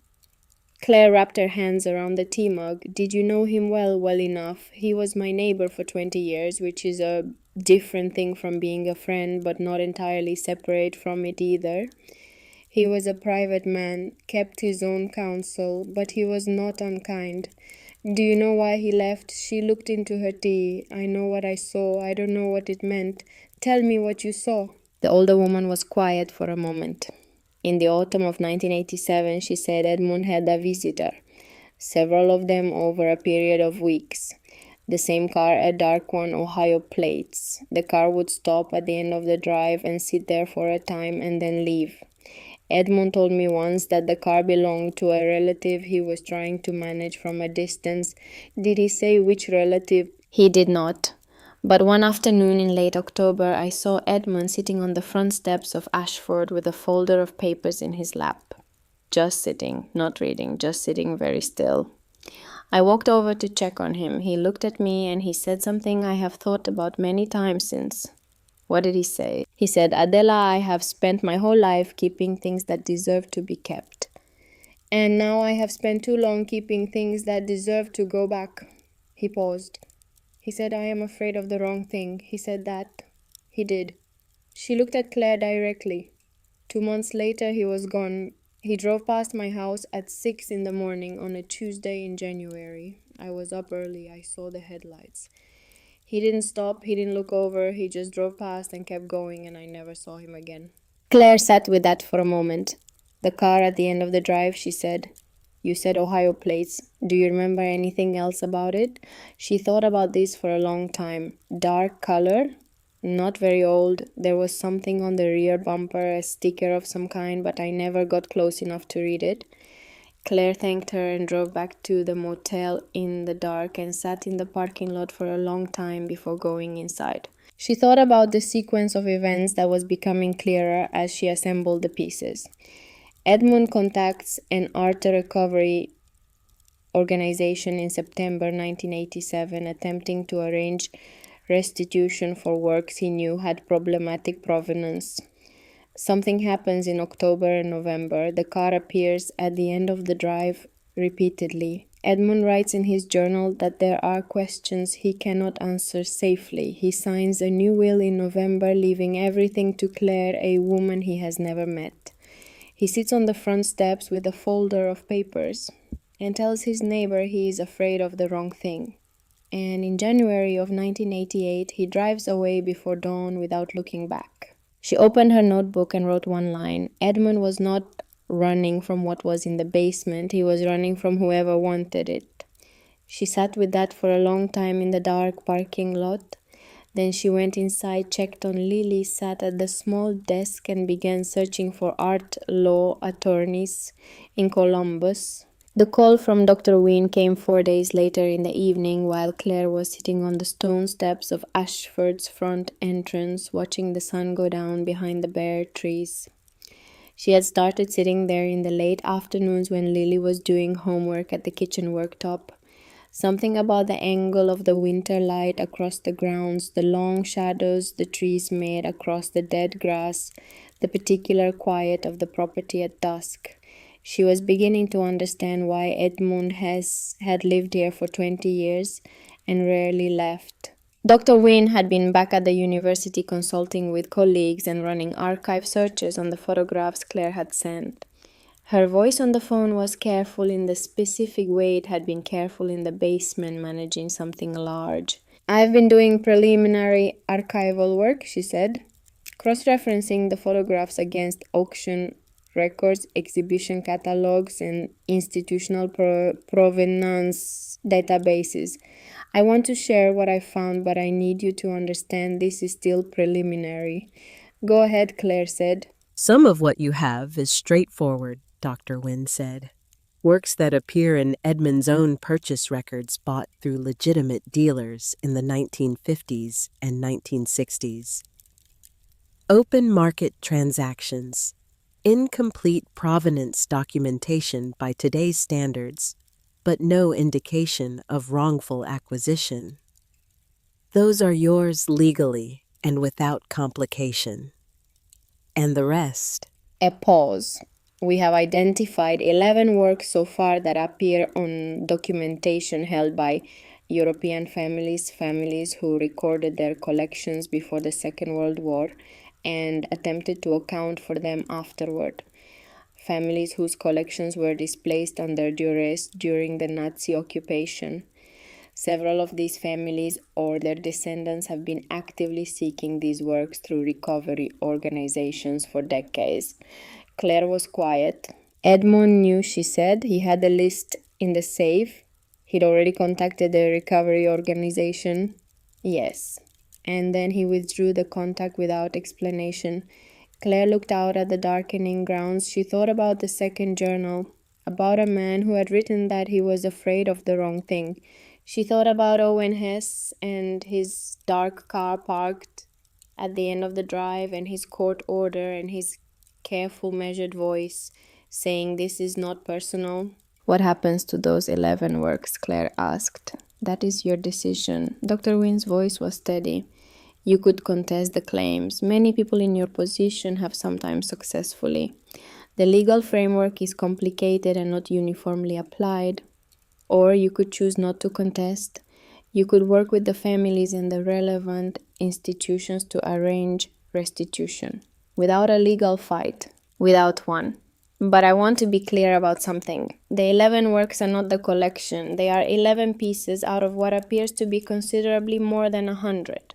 Claire wrapped her hands around the tea mug. Did you know him well enough? He was my neighbor for 20 years, which is a different thing from being a friend, but not entirely separate from it either. He was a private man, kept his own counsel, but he was not unkind. Do you know why he left? She looked into her tea. I know what I saw. I don't know what it meant. Tell me what you saw. The older woman was quiet for a moment. In the autumn of 1987, she said Edmund had a visitor, several of them over a period of weeks. The same car, a dark one, Ohio plates. The car would stop at the end of the drive and sit there for a time and then leave. Edmund told me once that the car belonged to a relative he was trying to manage from a distance. Did he say which relative? He did not. But one afternoon in late October, I saw Edmund sitting on the front steps of Ashford with a folder of papers in his lap. Just sitting, not reading, just sitting very still. I walked over to check on him. He looked at me and he said something I have thought about many times since. What did he say? He said, Adela, I have spent my whole life keeping things that deserve to be kept. And now I have spent too long keeping things that deserve to go back. He paused. He said, I am afraid of the wrong thing. He said that. He did. She looked at Claire directly. 2 months later, he was gone. He drove past my house at 6 in the morning on a Tuesday in January. I was up early. I saw the headlights. He didn't stop. He didn't look over. He just drove past and kept going, and I never saw him again. Claire sat with that for a moment. The car at the end of the drive, she said. You said Ohio plates. Do you remember anything else about it? She thought about this for a long time. Dark color? Not very old. There was something on the rear bumper, a sticker of some kind, but I never got close enough to read it. Claire thanked her and drove back to the motel in the dark and sat in the parking lot for a long time before going inside. She thought about the sequence of events that was becoming clearer as she assembled the pieces. Edmund contacts an art recovery organization in September 1987, attempting to arrange restitution for works he knew had problematic provenance. Something happens in October and November. The car appears at the end of the drive repeatedly. Edmund writes in his journal that there are questions he cannot answer safely. He signs a new will in November, leaving everything to Claire, a woman he has never met. He sits on the front steps with a folder of papers and tells his neighbor he is afraid of the wrong thing. And in January of 1988, he drives away before dawn without looking back. She opened her notebook and wrote one line. Edmund was not running from what was in the basement. He was running from whoever wanted it. She sat with that for a long time in the dark parking lot. Then she went inside, checked on Lily, sat at the small desk and began searching for art law attorneys in Columbus. The call from Dr. Wynne came 4 days later in the evening while Claire was sitting on the stone steps of Ashford's front entrance, watching the sun go down behind the bare trees. She had started sitting there in the late afternoons when Lily was doing homework at the kitchen worktop. Something about the angle of the winter light across the grounds, the long shadows the trees made across the dead grass, the particular quiet of the property at dusk. She was beginning to understand why Edmund had lived here for 20 years and rarely left. Dr. Wynne had been back at the university consulting with colleagues and running archive searches on the photographs Claire had sent. Her voice on the phone was careful in the specific way it had been careful in the basement managing something large. I've been doing preliminary archival work, she said, cross-referencing the photographs against auction records, exhibition catalogs, and institutional provenance databases. I want to share what I found, but I need you to understand this is still preliminary. Go ahead, Claire said. Some of what you have is straightforward, Dr. Wynne said. Works that appear in Edmund's own purchase records bought through legitimate dealers in the 1950s and 1960s. Open market transactions. Incomplete provenance documentation by today's standards, but no indication of wrongful acquisition. Those are yours legally and without complication. And the rest? A pause. We have identified 11 works so far that appear on documentation held by European families who recorded their collections before the Second World War and attempted to account for them afterward. Families whose collections were displaced under duress during the Nazi occupation. Several of these families or their descendants have been actively seeking these works through recovery organizations for decades. Claire was quiet. Edmund knew, she said. He had a list in the safe. He'd already contacted the recovery organization. Yes. And then he withdrew the contact without explanation. Claire looked out at the darkening grounds. She thought about the second journal, about a man who had written that he was afraid of the wrong thing. She thought about Owen Hess and his dark car parked at the end of the drive, and his court order, and his careful, measured voice saying, "This is not personal." "What happens to those 11 works?" Claire asked. "That is your decision." Dr. Wynn's voice was steady. "You could contest the claims. Many people in your position have sometimes successfully. The legal framework is complicated and not uniformly applied. Or you could choose not to contest. You could work with the families and the relevant institutions to arrange restitution. Without a legal fight. Without one. But I want to be clear about something. The 11 works are not the collection. They are 11 pieces out of what appears to be considerably more than 100.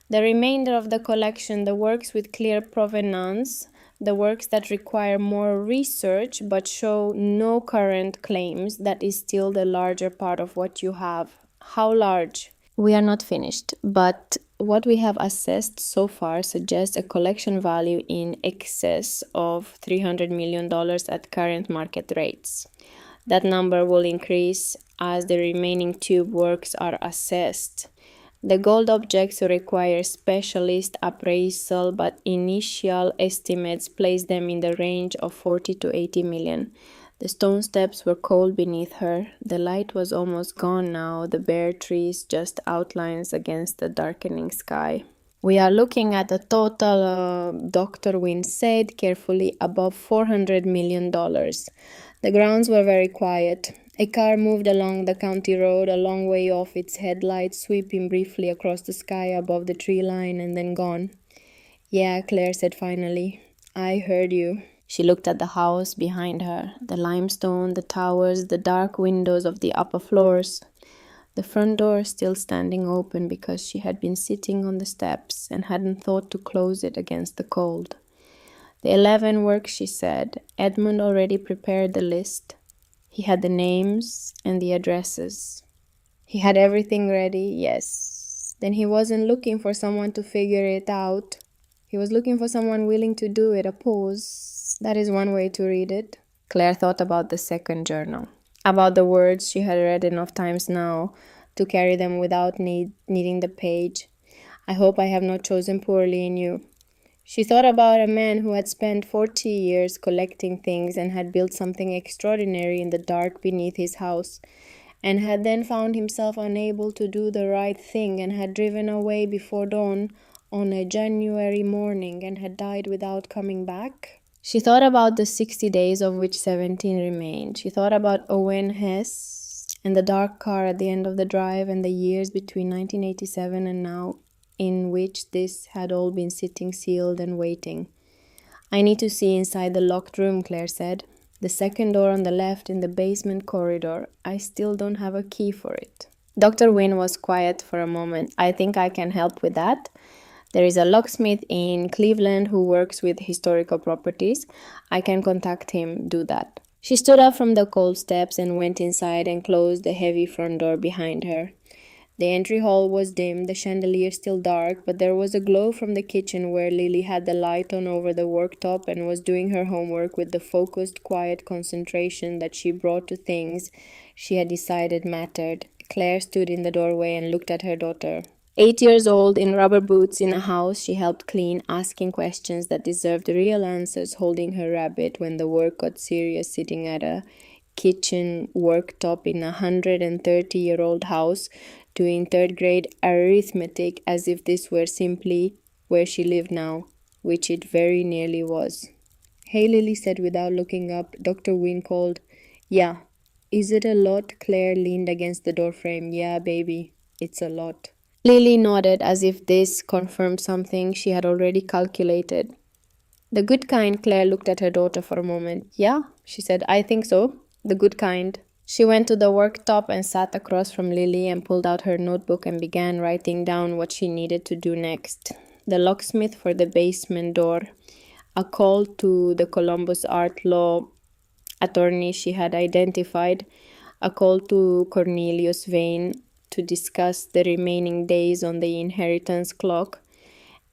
The remainder of the collection, the works with clear provenance, the works that require more research but show no current claims, that is still the larger part of what you have. How large? We are not finished, but what we have assessed so far suggests a collection value in excess of $300 million at current market rates. That number will increase as the remaining tube works are assessed. The gold objects require specialist appraisal, but initial estimates place them in the range of 40 to 80 million. The stone steps were cold beneath her. The light was almost gone now, the bare trees just outlines against the darkening sky. We are looking at a total, Dr. Wynne said carefully, above $400 million. The grounds were very quiet. A car moved along the county road a long way off, its headlights sweeping briefly across the sky above the tree line and then gone. "Yeah," Claire said finally. "I heard you." She looked at the house behind her, the limestone, the towers, the dark windows of the upper floors. The front door still standing open because she had been sitting on the steps and hadn't thought to close it against the cold. "The 11 works," she said. "Edmund already prepared the list. He had the names and the addresses." "He had everything ready?" "Yes." "Then he wasn't looking for someone to figure it out. He was looking for someone willing to do it." A pause. That is one way to read it. Claire thought about the second journal, about the words she had read enough times now to carry them without needing the page. "I hope I have not chosen poorly in you." She thought about a man who had spent 40 years collecting things and had built something extraordinary in the dark beneath his house, and had then found himself unable to do the right thing and had driven away before dawn on a January morning and had died without coming back. She thought about the 60 days of which 17 remained. She thought about Owen Hess and the dark car at the end of the drive and the years between 1987 and now, in which this had all been sitting sealed and waiting. "I need to see inside the locked room," Claire said. "The second door on the left in the basement corridor. I still don't have a key for it." Dr. Wynne was quiet for a moment. "I think I can help with that. There is a locksmith in Cleveland who works with historical properties. I can contact him. Do that." She stood up from the cold steps and went inside and closed the heavy front door behind her. The entry hall was dim, the chandelier still dark, but there was a glow from the kitchen where Lily had the light on over the worktop and was doing her homework with the focused, quiet concentration that she brought to things she had decided mattered. Claire stood in the doorway and looked at her daughter. 8 years old, in rubber boots, in a house she helped clean, asking questions that deserved real answers, holding her rabbit when the work got serious, sitting at a kitchen worktop in a 130-year-old house, doing third grade arithmetic as if this were simply where she lived now, which it very nearly was. "Hey," Lily said without looking up. Dr. Wynne called. "Yeah." "Is it a lot?" Claire leaned against the doorframe. "Yeah, baby, it's a lot." Lily nodded as if this confirmed something she had already calculated. "The good kind." Claire looked at her daughter for a moment. "Yeah," she said, "I think so. The good kind." She went to the worktop and sat across from Lily and pulled out her notebook and began writing down what she needed to do next. The locksmith for the basement door, a call to the Columbus art law attorney she had identified, a call to Cornelius Vane to discuss the remaining days on the inheritance clock,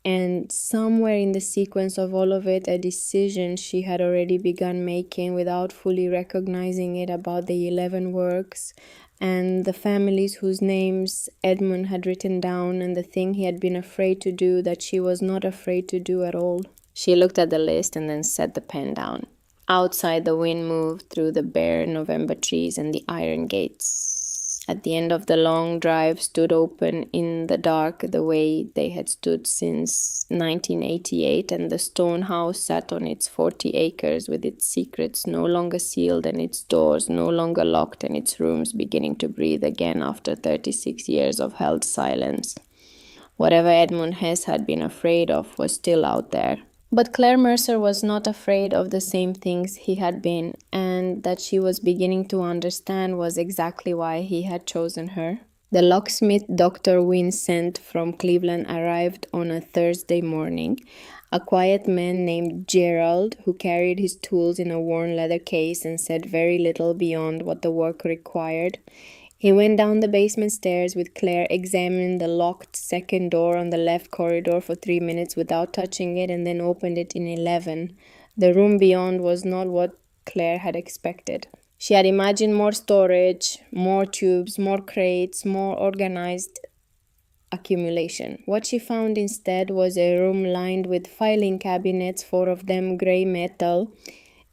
And somewhere in the sequence of all of it, a decision she had already begun making without fully recognizing it about the 11 works and the families whose names Edmund had written down and the thing he had been afraid to do that she was not afraid to do at all. She looked at the list and then set the pen down. Outside, the wind moved through the bare November trees and the iron gates. At the end of the long drive stood open in the dark the way they had stood since 1988, and the stone house sat on its 40 acres with its secrets no longer sealed and its doors no longer locked and its rooms beginning to breathe again after 36 years of held silence. Whatever Edmund Hesse had been afraid of was still out there. But Claire Mercer was not afraid of the same things he had been, and that she was beginning to understand was exactly why he had chosen her. The locksmith Dr. Wynne sent from Cleveland arrived on a Thursday morning, a quiet man named Gerald who carried his tools in a worn leather case and said very little beyond what the work required. He went down the basement stairs with Claire, examined the locked second door on the left corridor for 3 minutes without touching it, and then opened it in 11. The room beyond was not what Claire had expected. She had imagined more storage, more tubes, more crates, more organized accumulation. What she found instead was a room lined with filing cabinets, 4 of them gray metal,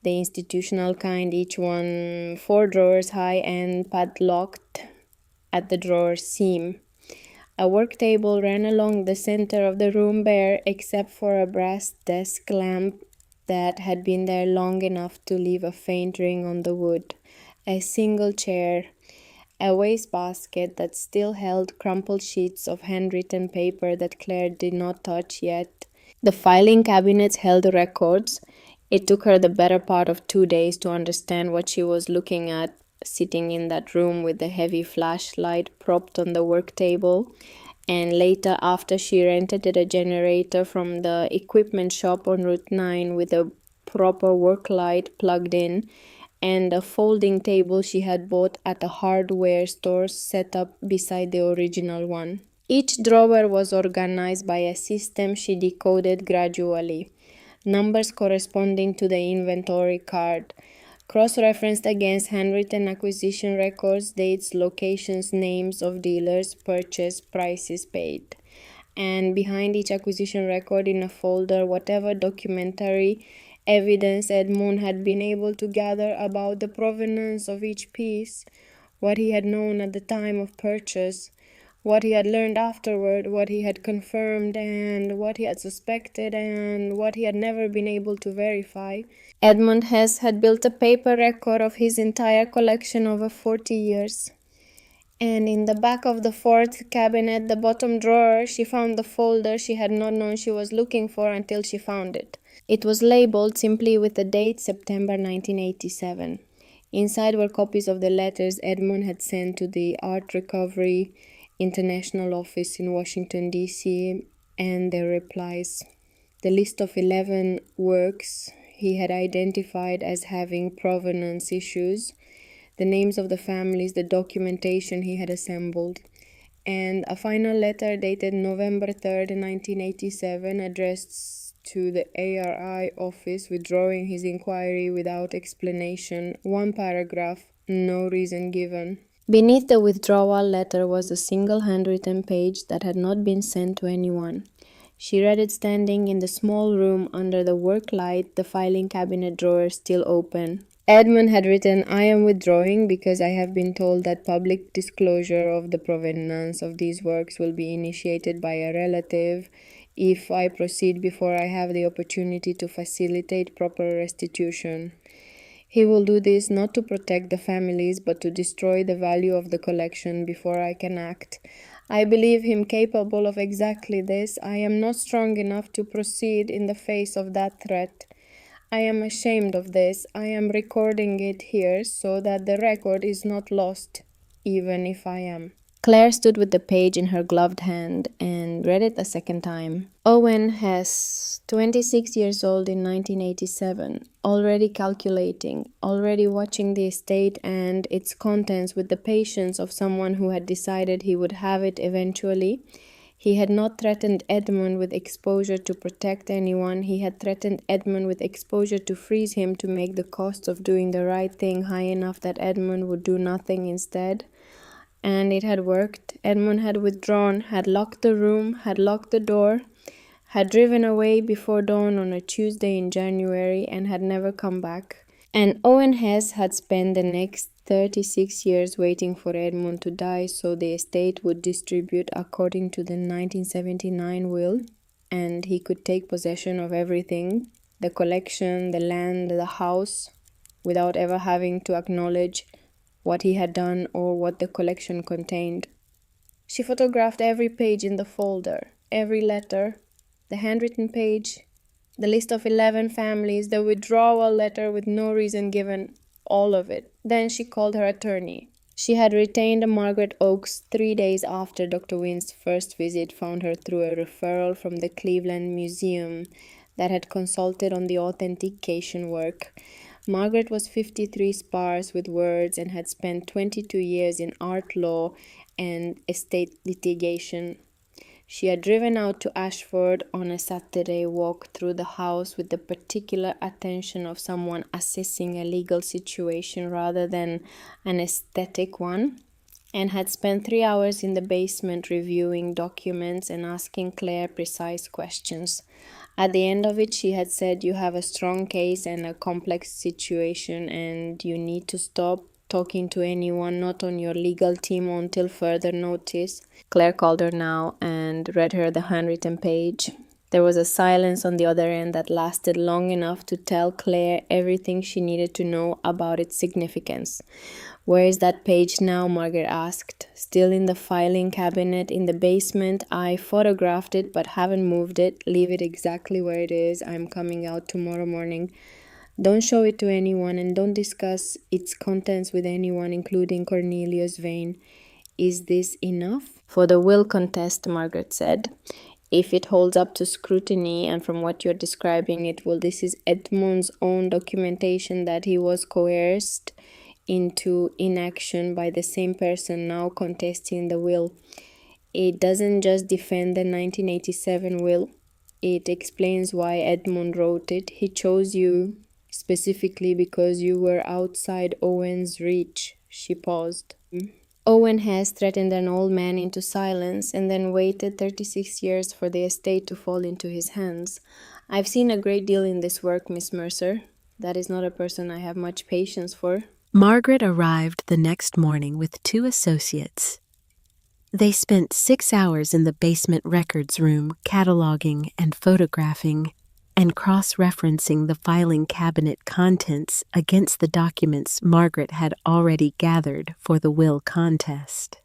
the institutional kind, each one 4 drawers high and padlocked at the drawer seam. A work table ran along the center of the room bare except for a brass desk lamp that had been there long enough to leave a faint ring on the wood. A single chair, a wastebasket that still held crumpled sheets of handwritten paper that Claire did not touch yet. The filing cabinets held records. It took her the better part of 2 days to understand what she was looking at, sitting in that room with the heavy flashlight propped on the work table. And later, after she rented a generator from the equipment shop on Route 9 with a proper work light plugged in, and a folding table she had bought at a hardware store set up beside the original one. Each drawer was organized by a system she decoded gradually. Numbers corresponding to the inventory card, cross-referenced against handwritten acquisition records, dates, locations, names of dealers, purchase, prices paid. And behind each acquisition record in a folder, whatever documentary evidence Edmund had been able to gather about the provenance of each piece, what he had known at the time of purchase, what he had learned afterward, what he had confirmed, and what he had suspected, and what he had never been able to verify. Edmund Hesse had built a paper record of his entire collection over 40 years. And in the back of the 4th cabinet, the bottom drawer, she found the folder she had not known she was looking for until she found it. It was labeled simply with the date September 1987. Inside were copies of the letters Edmund had sent to the Art Recovery International Office in Washington, D.C., and their replies. The list of 11 works he had identified as having provenance issues, the names of the families, the documentation he had assembled, and a final letter dated November 3rd, 1987, addressed to the ARI office, withdrawing his inquiry without explanation. 1 paragraph, no reason given. Beneath the withdrawal letter was a single handwritten page that had not been sent to anyone. She read it standing in the small room under the work light, the filing cabinet drawer still open. Edmund had written, "I am withdrawing because I have been told that public disclosure of the provenance of these works will be initiated by a relative if I proceed before I have the opportunity to facilitate proper restitution. He will do this not to protect the families, but to destroy the value of the collection before I can act. I believe him capable of exactly this. I am not strong enough to proceed in the face of that threat. I am ashamed of this. I am recording it here so that the record is not lost, even if I am." Claire stood with the page in her gloved hand and read it a second time. Owen Hesse, 26 years old in 1987, already calculating, already watching the estate and its contents with the patience of someone who had decided he would have it eventually. He had not threatened Edmund with exposure to protect anyone. He had threatened Edmund with exposure to freeze him to make the costs of doing the right thing high enough that Edmund would do nothing instead. And it had worked. Edmund had withdrawn, had locked the room, had locked the door, had driven away before dawn on a Tuesday in January, and had never come back. And Owen Hess had spent the next 36 years waiting for Edmund to die so the estate would distribute according to the 1979 will, and he could take possession of everything, the collection, the land, the house, without ever having to acknowledge what he had done or what the collection contained. She photographed every page in the folder, every letter, the handwritten page, the list of 11 families, the withdrawal letter with no reason given, all of it. Then she called her attorney. She had retained Margaret Oakes 3 days after Dr. Wynn's first visit found her through a referral from the Cleveland Museum that had consulted on the authentication work. Margaret was 53, sparse with words, and had spent 22 years in art law and estate litigation. She had driven out to Ashford on a Saturday walk through the house with the particular attention of someone assessing a legal situation rather than an aesthetic one, and had spent 3 hours in the basement reviewing documents and asking Claire precise questions. At the end of it, she had said, "You have a strong case and a complex situation, and you need to stop talking to anyone not on your legal team until further notice." Claire called her now and read her the handwritten page. There was a silence on the other end that lasted long enough to tell Claire everything she needed to know about its significance. "Where is that page now?" Margaret asked. "Still in the filing cabinet in the basement. I photographed it but haven't moved it. Leave it exactly where it is. I'm coming out tomorrow morning. Don't show it to anyone and don't discuss its contents with anyone, including Cornelius Vane." "Is this enough?" "For the will contest," Margaret said. "If it holds up to scrutiny, and from what you're describing, it will. This is Edmund's own documentation that he was coerced into inaction by the same person now contesting the will. It doesn't just defend the 1987 will. It explains why Edmund wrote it. He chose you specifically because you were outside Owen's reach." She paused. "Owen has threatened an old man into silence and then waited 36 years for the estate to fall into his hands. I've seen a great deal in this work, Miss Mercer. That is not a person I have much patience for." Margaret arrived the next morning with 2 associates. They spent 6 hours in the basement records room cataloging and photographing and cross-referencing the filing cabinet contents against the documents Margaret had already gathered for the will contest.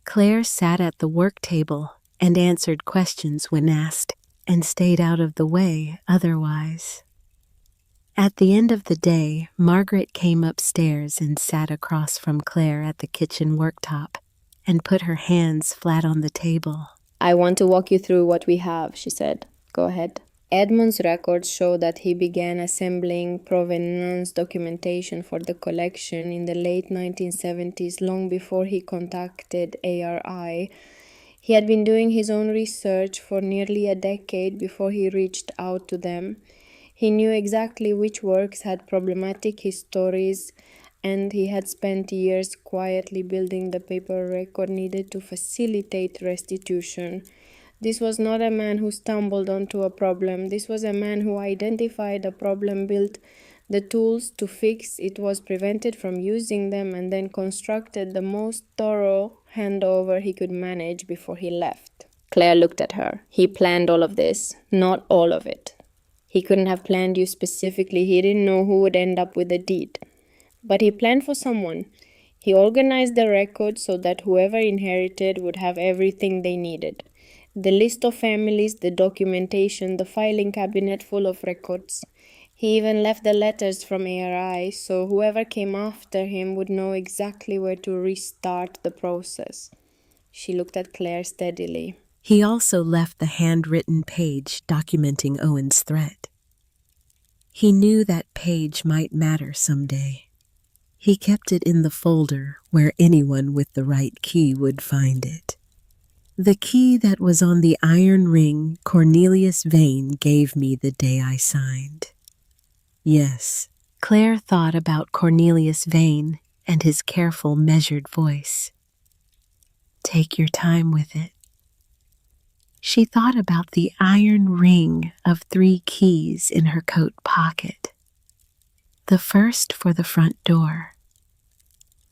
Claire sat at the work table and answered questions when asked and stayed out of the way otherwise. At the end of the day, Margaret came upstairs and sat across from Claire at the kitchen worktop and put her hands flat on the table. "I want to walk you through what we have," she said. "Go ahead." Edmund's records show that he began assembling provenance documentation for the collection in the late 1970s, long before he contacted ARI. He had been doing his own research for nearly a decade before he reached out to them. He knew exactly which works had problematic histories, and he had spent years quietly building the paper record needed to facilitate restitution. This was not a man who stumbled onto a problem. This was a man who identified a problem, built the tools to fix it, was prevented from using them, and then constructed the most thorough handover he could manage before he left. Claire looked at her. "He planned all of this, not all of it. He couldn't have planned you specifically. He didn't know who would end up with the deed. But he planned for someone. He organized the records so that whoever inherited would have everything they needed. The list of families, the documentation, the filing cabinet full of records. He even left the letters from ARI, so whoever came after him would know exactly where to restart the process." She looked at Claire steadily. He also left the handwritten page documenting Owen's threat. He knew that page might matter someday. He kept it in the folder where anyone with the right key would find it. The key that was on the iron ring Cornelius Vane gave me the day I signed. Yes. Claire thought about Cornelius Vane and his careful, measured voice. Take your time with it. She thought about the iron ring of 3 keys in her coat pocket. The first for the front door.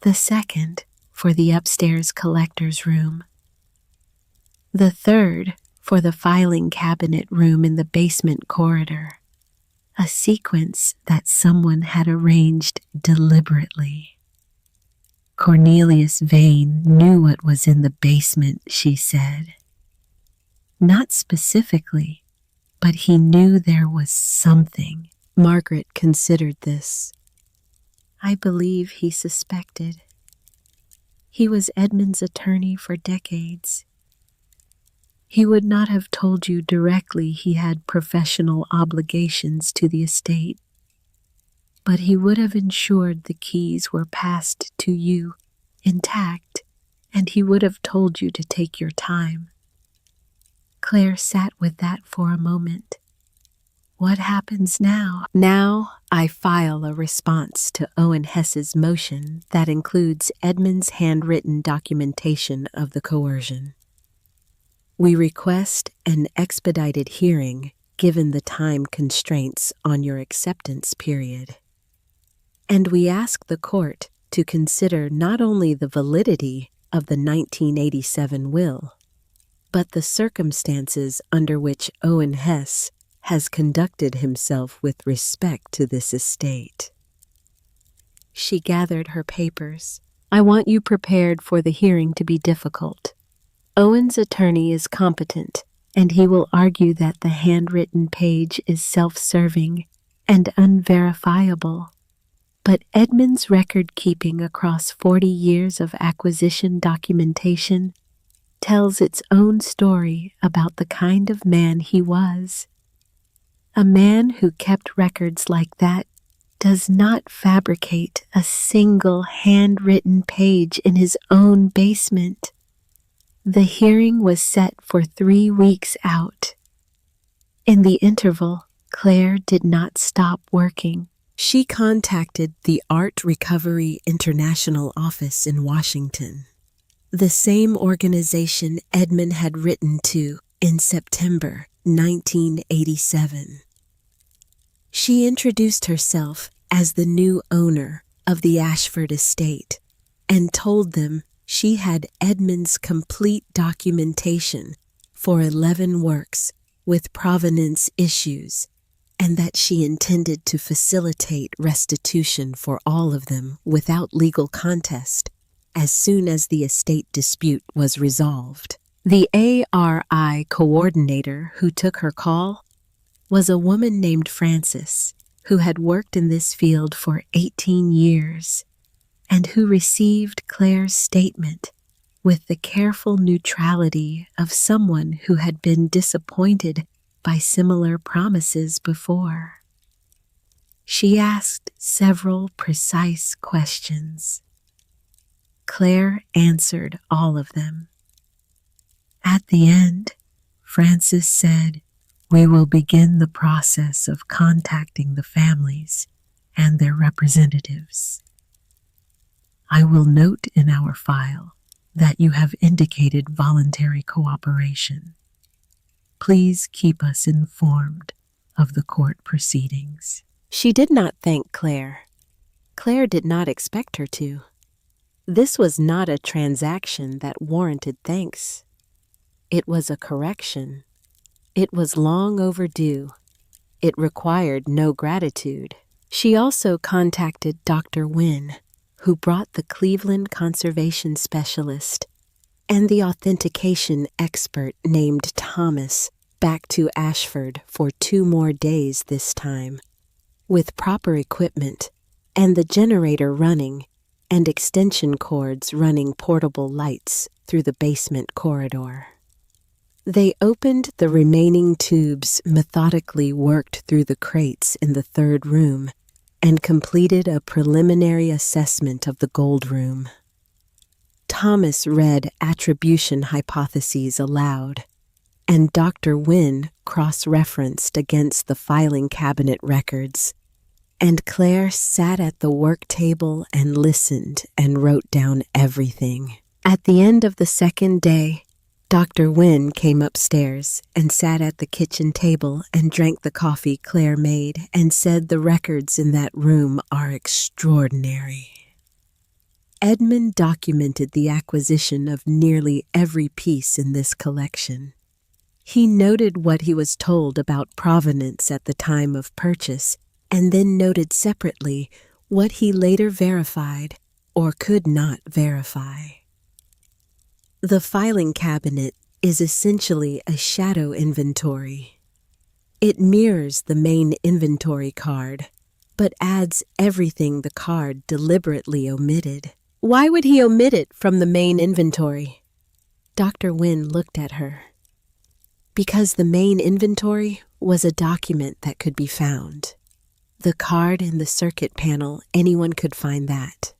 The second for the upstairs collector's room. The third for the filing cabinet room in the basement corridor. A sequence that someone had arranged deliberately. Cornelius Vane knew what was in the basement, she said. Not specifically, but he knew there was something. Margaret considered this. I believe he suspected. He was Edmund's attorney for decades. He would not have told you directly he had professional obligations to the estate, but he would have ensured the keys were passed to you intact, and he would have told you to take your time. Claire sat with that for a moment. What happens now? Now I file a response to Owen Hess's motion that includes Edmund's handwritten documentation of the coercion. We request an expedited hearing given the time constraints on your acceptance period. And we ask the court to consider not only the validity of the 1987 will, but the circumstances under which Owen Hess has conducted himself with respect to this estate. She gathered her papers. I want you prepared for the hearing to be difficult. Owen's attorney is competent, and he will argue that the handwritten page is self-serving and unverifiable. But Edmund's record-keeping across 40 years of acquisition documentation tells its own story about the kind of man he was. A man who kept records like that does not fabricate a single handwritten page in his own basement. The hearing was set for 3 weeks out. In the interval, Claire did not stop working. She contacted the Art Recovery International office in Washington, the same organization Edmund had written to in September 1987. She introduced herself as the new owner of the Ashford estate and told them she had Edmund's complete documentation for 11 works with provenance issues, and that she intended to facilitate restitution for all of them without legal contest as soon as the estate dispute was resolved. The ARI coordinator who took her call was a woman named Frances, who had worked in this field for 18 years and who received Claire's statement with the careful neutrality of someone who had been disappointed by similar promises before. She asked several precise questions. Claire answered all of them. At the end, Frances said, "We will begin the process of contacting the families and their representatives. I will note in our file that you have indicated voluntary cooperation. Please keep us informed of the court proceedings." She did not thank Claire. Claire did not expect her to. This was not a transaction that warranted thanks. It was a correction. It was long overdue. It required no gratitude. She also contacted Dr. Wynne, who brought the Cleveland conservation specialist and the authentication expert named Thomas back to Ashford for 2 more days this time, with proper equipment and the generator running and extension cords running portable lights through the basement corridor. They opened the remaining tubes, methodically worked through the crates in the 3rd room, and completed a preliminary assessment of the gold room. Thomas read attribution hypotheses aloud, and Dr. Wynne cross-referenced against the filing cabinet records, and Claire sat at the work table and listened and wrote down everything. At the end of the second day, Dr. Wynne came upstairs and sat at the kitchen table and drank the coffee Claire made and said the records in that room are extraordinary. Edmund documented the acquisition of nearly every piece in this collection. He noted what he was told about provenance at the time of purchase and then noted separately what he later verified or could not verify. The filing cabinet is essentially a shadow inventory. It mirrors the main inventory card, but adds everything the card deliberately omitted. Why would he omit it from the main inventory? Dr. Wynne looked at her. Because the main inventory was a document that could be found. The card in the circuit panel, anyone could find that.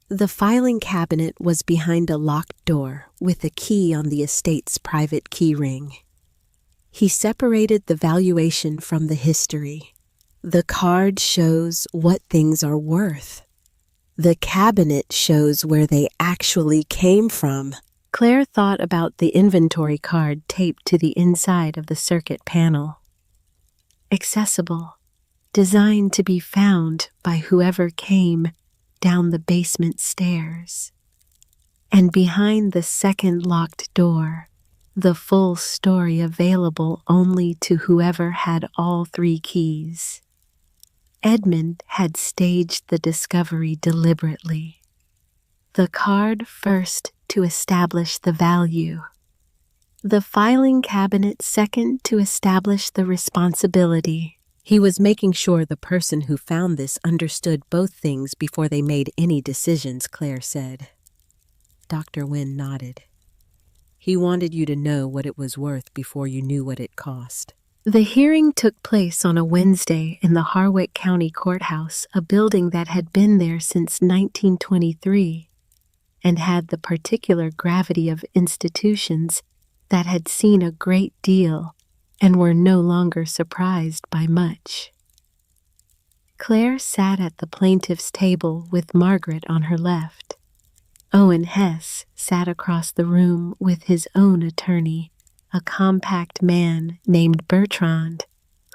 The filing cabinet was behind a locked door with a key on the estate's private key ring. He separated the valuation from the history. The card shows what things are worth. The cabinet shows where they actually came from. Claire thought about the inventory card taped to the inside of the circuit panel. Accessible, designed to be found by whoever came down the basement stairs. And behind the second locked door, the full story available only to whoever had all 3 keys. Edmund had staged the discovery deliberately. The card first to establish the value. The filing cabinet second to establish the responsibility. He was making sure the person who found this understood both things before they made any decisions, Claire said. Dr. Wynne nodded. He wanted you to know what it was worth before you knew what it cost. The hearing took place on a Wednesday in the Harwick County Courthouse, a building that had been there since 1923 and had the particular gravity of institutions that had seen a great deal and were no longer surprised by much. Claire sat at the plaintiff's table with Margaret on her left. Owen Hess sat across the room with his own attorney, a compact man named Bertrand,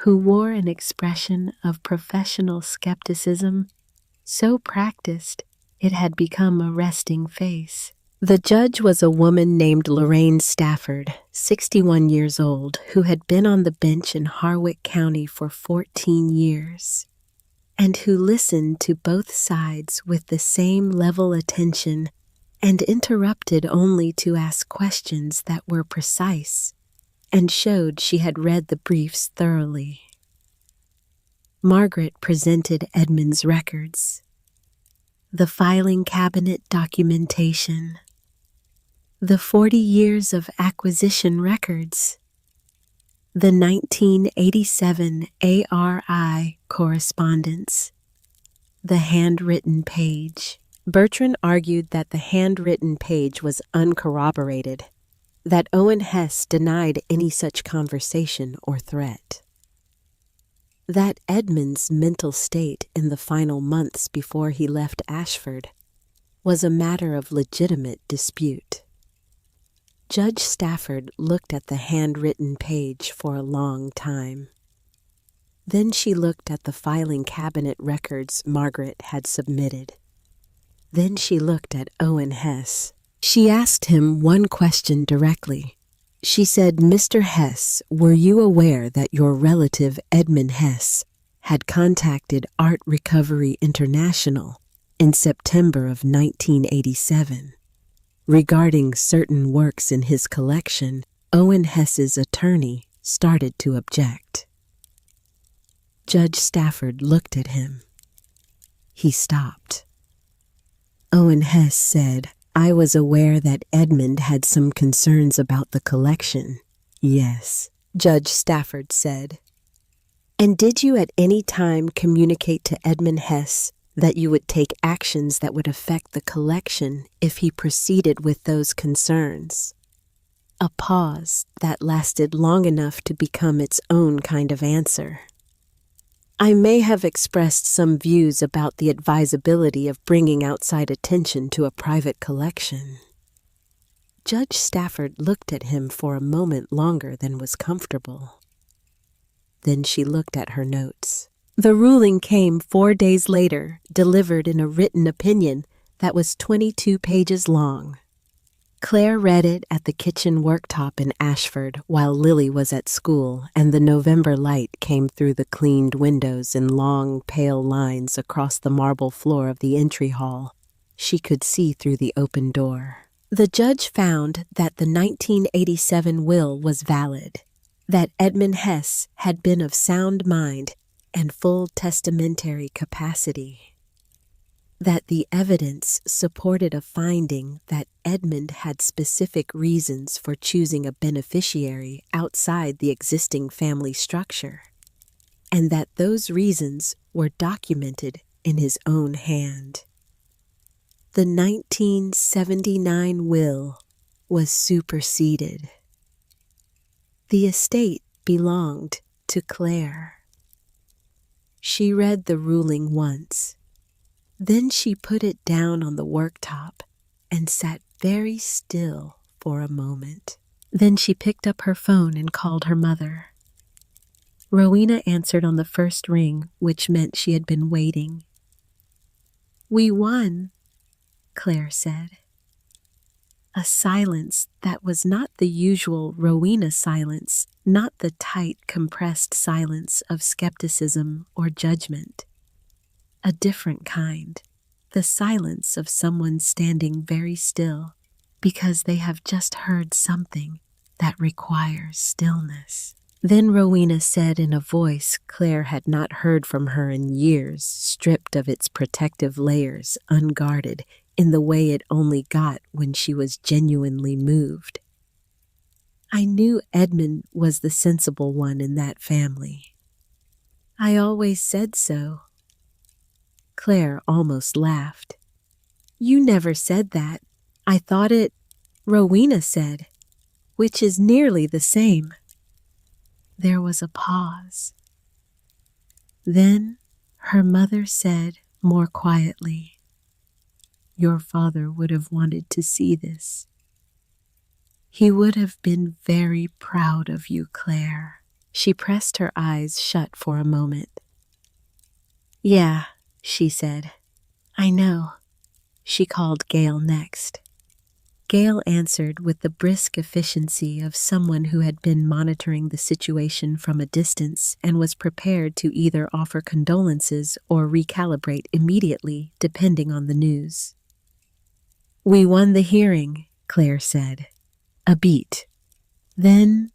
who wore an expression of professional skepticism so practiced it had become a resting face. The judge was a woman named Lorraine Stafford, 61 years old, who had been on the bench in Harwick County for 14 years, and who listened to both sides with the same level attention and interrupted only to ask questions that were precise and showed she had read the briefs thoroughly. Margaret presented Edmund's records, the filing cabinet documentation, the 40 years of acquisition records, the 1987 ARI correspondence, the handwritten page. Bertrand argued that the handwritten page was uncorroborated, that Owen Hess denied any such conversation or threat, that Edmund's mental state in the final months before he left Ashford was a matter of legitimate dispute. Judge Stafford looked at the handwritten page for a long time. Then she looked at the filing cabinet records Margaret had submitted. Then she looked at Owen Hess. She asked him one question directly. She said, "Mr. Hess, were you aware that your relative Edmund Hess had contacted Art Recovery International in September of 1987? Regarding certain works in his collection, Owen Hess's attorney started to object. Judge Stafford looked at him. He stopped. Owen Hess said, "I was aware that Edmund had some concerns about the collection." "Yes," Judge Stafford said. "And did you at any time communicate to Edmund Hess that you would take actions that would affect the collection if he proceeded with those concerns. A pause that lasted long enough to become its own kind of answer. I may have expressed some views about the advisability of bringing outside attention to a private collection. Judge Stafford looked at him for a moment longer than was comfortable. Then she looked at her notes. The ruling came 4 days later, delivered in a written opinion that was 22 pages long. Claire read it at the kitchen worktop in Ashford while Lily was at school, and the November light came through the cleaned windows in long, pale lines across the marble floor of the entry hall. She could see through the open door. The judge found that the 1987 will was valid, that Edmund Hess had been of sound mind and full testamentary capacity, that the evidence supported a finding that Edmund had specific reasons for choosing a beneficiary outside the existing family structure, and that those reasons were documented in his own hand. The 1979 will was superseded. The estate belonged to Claire. She read the ruling once. Then she put it down on the worktop and sat very still for a moment. Then she picked up her phone and called her mother. Rowena answered on the first ring, which meant she had been waiting. "We won," Claire said. A silence that was not the usual Rowena silence, not the tight, compressed silence of skepticism or judgment. A different kind, the silence of someone standing very still because they have just heard something that requires stillness. Then Rowena said in a voice Claire had not heard from her in years, stripped of its protective layers, unguarded, in the way it only got when she was genuinely moved. "I knew Edmund was the sensible one in that family. I always said so." Claire almost laughed. "You never said that. I thought it," Rowena said, "which is nearly the same." There was a pause. Then her mother said more quietly, "Your father would have wanted to see this. He would have been very proud of you, Claire." She pressed her eyes shut for a moment. "Yeah," she said. "I know." She called Gail next. Gail answered with the brisk efficiency of someone who had been monitoring the situation from a distance and was prepared to either offer condolences or recalibrate immediately, depending on the news. "We won the hearing," Claire said. A beat. Then,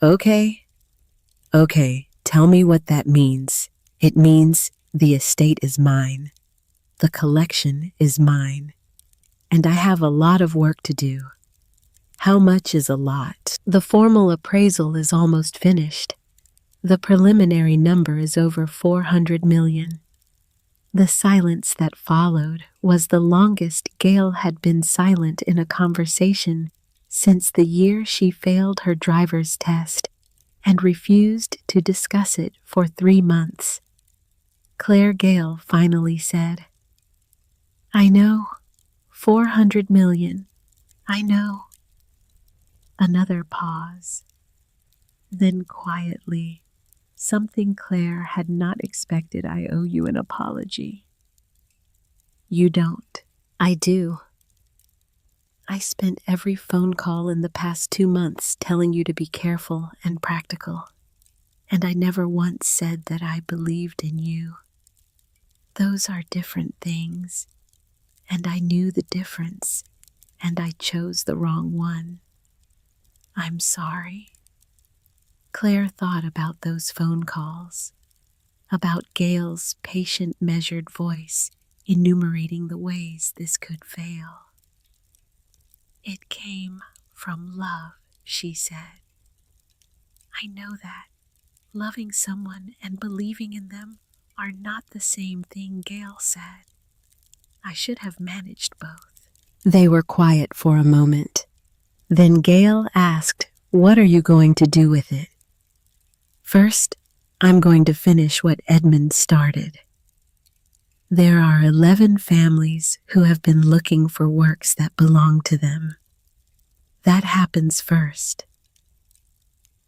Okay, tell me what that means." "It means the estate is mine. The collection is mine. And I have a lot of work to do." "How much is a lot?" "The formal appraisal is almost finished. The preliminary number is over 400 million. The silence that followed was the longest Gail had been silent in a conversation since the year she failed her driver's test and refused to discuss it for 3 months. Claire Gail finally said, "I know, 400 million, I know." Another pause. Then quietly, "Something Claire had not expected. I owe you an apology." "You don't." "I do. I spent every phone call in the past 2 months telling you to be careful and practical, and I never once said that I believed in you. Those are different things, and I knew the difference, and I chose the wrong one. I'm sorry." Claire thought about those phone calls, about Gail's patient, measured voice enumerating the ways this could fail. "It came from love," she said. "I know that. Loving someone and believing in them are not the same thing, Gail said. I should have managed both. They were quiet for a moment. Then Gail asked, "What are you going to do with it?" "First, I'm going to finish what Edmund started. There are 11 families who have been looking for works that belong to them. That happens first."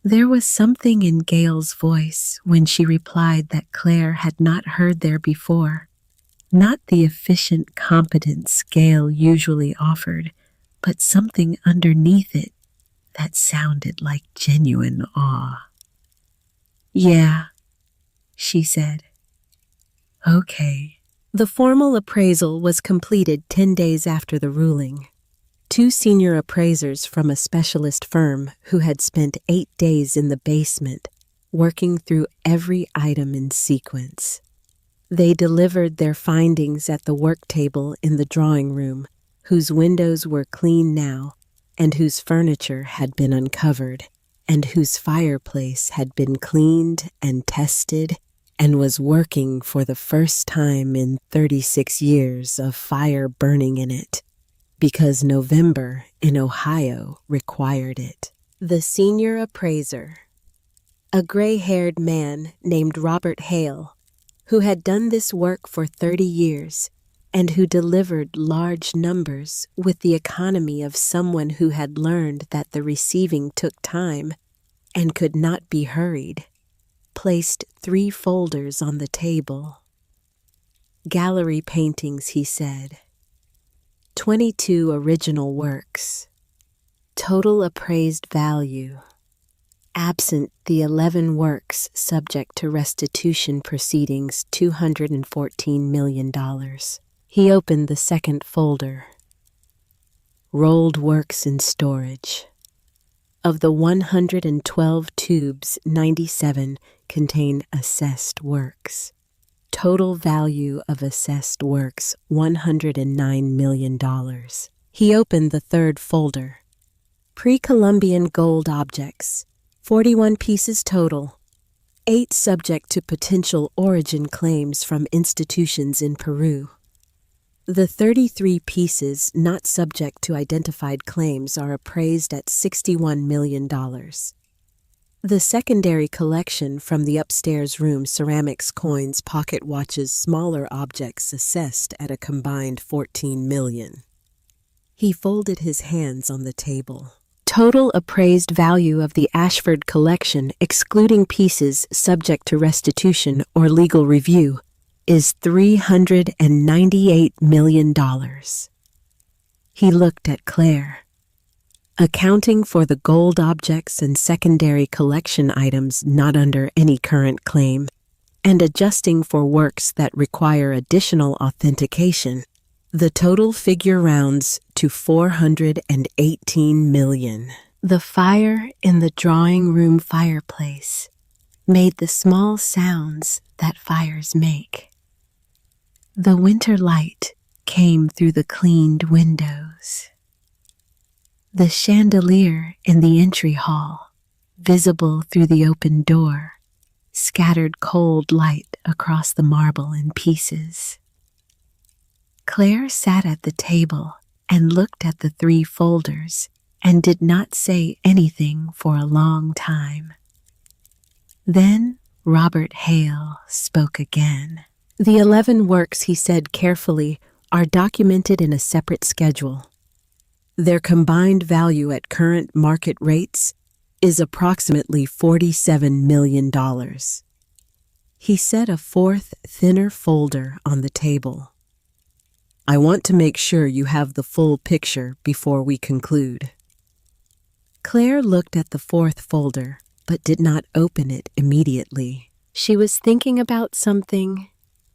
There was something in Gail's voice when she replied that Claire had not heard there before. Not the efficient competence Gail usually offered, but something underneath it that sounded like genuine awe. "Yeah," she said. "Okay." The formal appraisal was completed 10 days after the ruling. 2 senior appraisers from a specialist firm who had spent 8 days in the basement working through every item in sequence. They delivered their findings at the work table in the drawing room, whose windows were clean now, and whose furniture had been uncovered, and whose fireplace had been cleaned and tested and was working for the first time in 36 years of fire burning in it, because November in Ohio required it. The senior appraiser, a gray-haired man named Robert Hale, who had done this work for 30 years and who delivered large numbers with the economy of someone who had learned that the receiving took time and could not be hurried, placed 3 folders on the table. Gallery paintings, he said. 22 original works. Total appraised value. Absent the 11 works subject to restitution proceedings, $214 million. He opened the second folder. Rolled works in storage. Of the 112 tubes, 97 contain assessed works. Total value of assessed works, $109 million. He opened the third folder. Pre-Columbian gold objects, 41 pieces total, 8 subject to potential origin claims from institutions in Peru. The 33 pieces not subject to identified claims are appraised at $61 million. The secondary collection from the upstairs room, ceramics, coins, pocket watches, smaller objects assessed at a combined $14 million. He folded his hands on the table. Total appraised value of the Ashford collection, excluding pieces subject to restitution or legal review, is $398 million. He looked at Claire. Accounting for the gold objects and secondary collection items not under any current claim, and adjusting for works that require additional authentication, the total figure rounds to $418 million. The fire in the drawing room fireplace made the small sounds that fires make. The winter light came through the cleaned windows. The chandelier in the entry hall, visible through the open door, scattered cold light across the marble in pieces. Claire sat at the table and looked at the 3 folders and did not say anything for a long time. Then Robert Hale spoke again. The 11 works, he said carefully, are documented in a separate schedule. Their combined value at current market rates is approximately $47 million. He set a 4th, thinner folder on the table. I want to make sure you have the full picture before we conclude. Claire looked at the 4th folder, but did not open it immediately. She was thinking about something,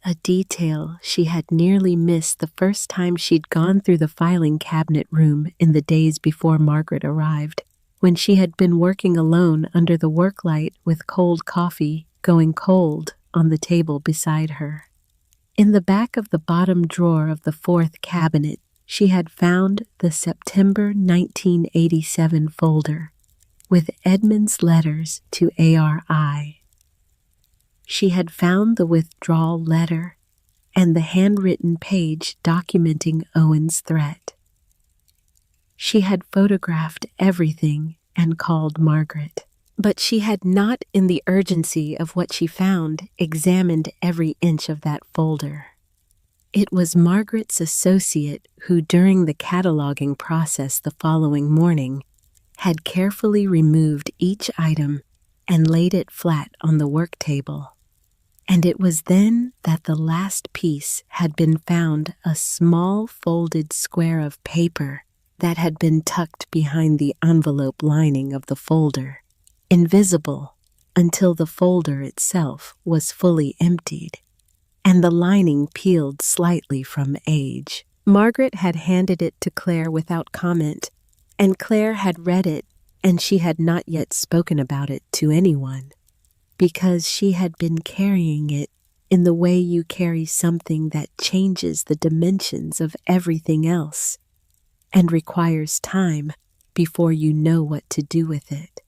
a detail she had nearly missed the first time she'd gone through the filing cabinet room in the days before Margaret arrived, when she had been working alone under the work light with cold coffee going cold on the table beside her. In the back of the bottom drawer of the 4th cabinet, she had found the September 1987 folder with Edmund's letters to ARI. She had found the withdrawal letter and the handwritten page documenting Owen's threat. She had photographed everything and called Margaret. But she had not, in the urgency of what she found, examined every inch of that folder. It was Margaret's associate who, during the cataloging process the following morning, had carefully removed each item and laid it flat on the work table. And it was then that the last piece had been found, a small folded square of paper that had been tucked behind the envelope lining of the folder, invisible until the folder itself was fully emptied and the lining peeled slightly from age. Margaret had handed it to Claire without comment, and Claire had read it, and she had not yet spoken about it to anyone, because she had been carrying it in the way you carry something that changes the dimensions of everything else and requires time before you know what to do with it.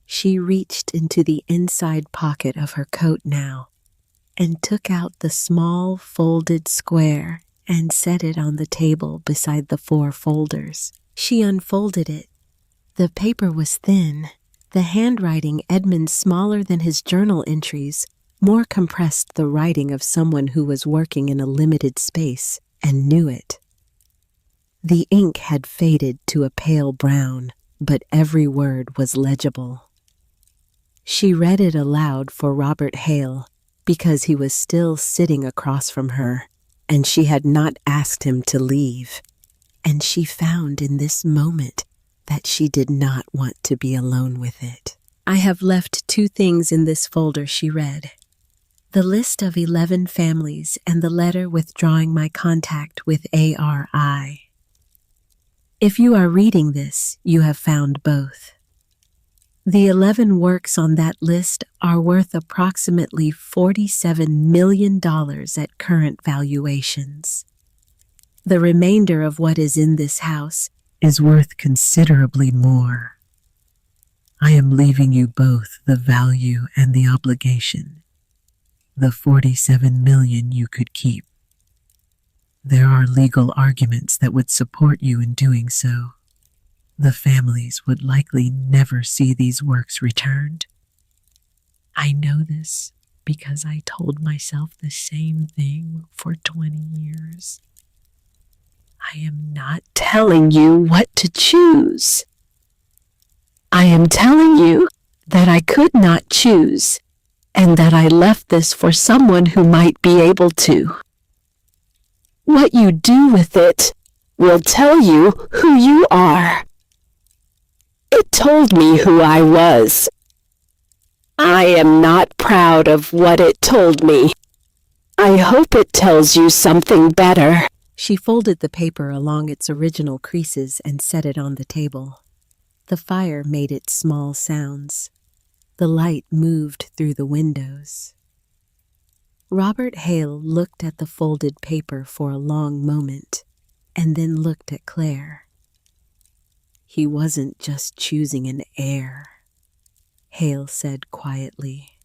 She reached into the inside pocket of her coat now and took out the small folded square and set it on the table beside the 4 folders. She unfolded it. The paper was thin, the handwriting Edmund smaller than his journal entries, more compressed, the writing of someone who was working in a limited space and knew it. The ink had faded to a pale brown, but every word was legible. She read it aloud for Robert Hale, because he was still sitting across from her, and she had not asked him to leave. And she found in this moment that she did not want to be alone with it. "I have left 2 things in this folder," she read. "The list of 11 families and the letter withdrawing my contact with ARI. If you are reading this, you have found both. The 11 works on that list are worth approximately $47 million at current valuations. The remainder of what is in this house is worth considerably more. I am leaving you both the value and the obligation. The $47 million you could keep. There are legal arguments that would support you in doing so. The families would likely never see these works returned. I know this because I told myself the same thing for 20 years. I am not telling you what to choose. I am telling you that I could not choose and that I left this for someone who might be able to. What you do with it will tell you who you are. It told me who I was. I am not proud of what it told me. I hope it tells you something better." She folded the paper along its original creases and set it on the table. The fire made its small sounds. The light moved through the windows. Robert Hale looked at the folded paper for a long moment and then looked at Claire. "He wasn't just choosing an heir," Hale said quietly.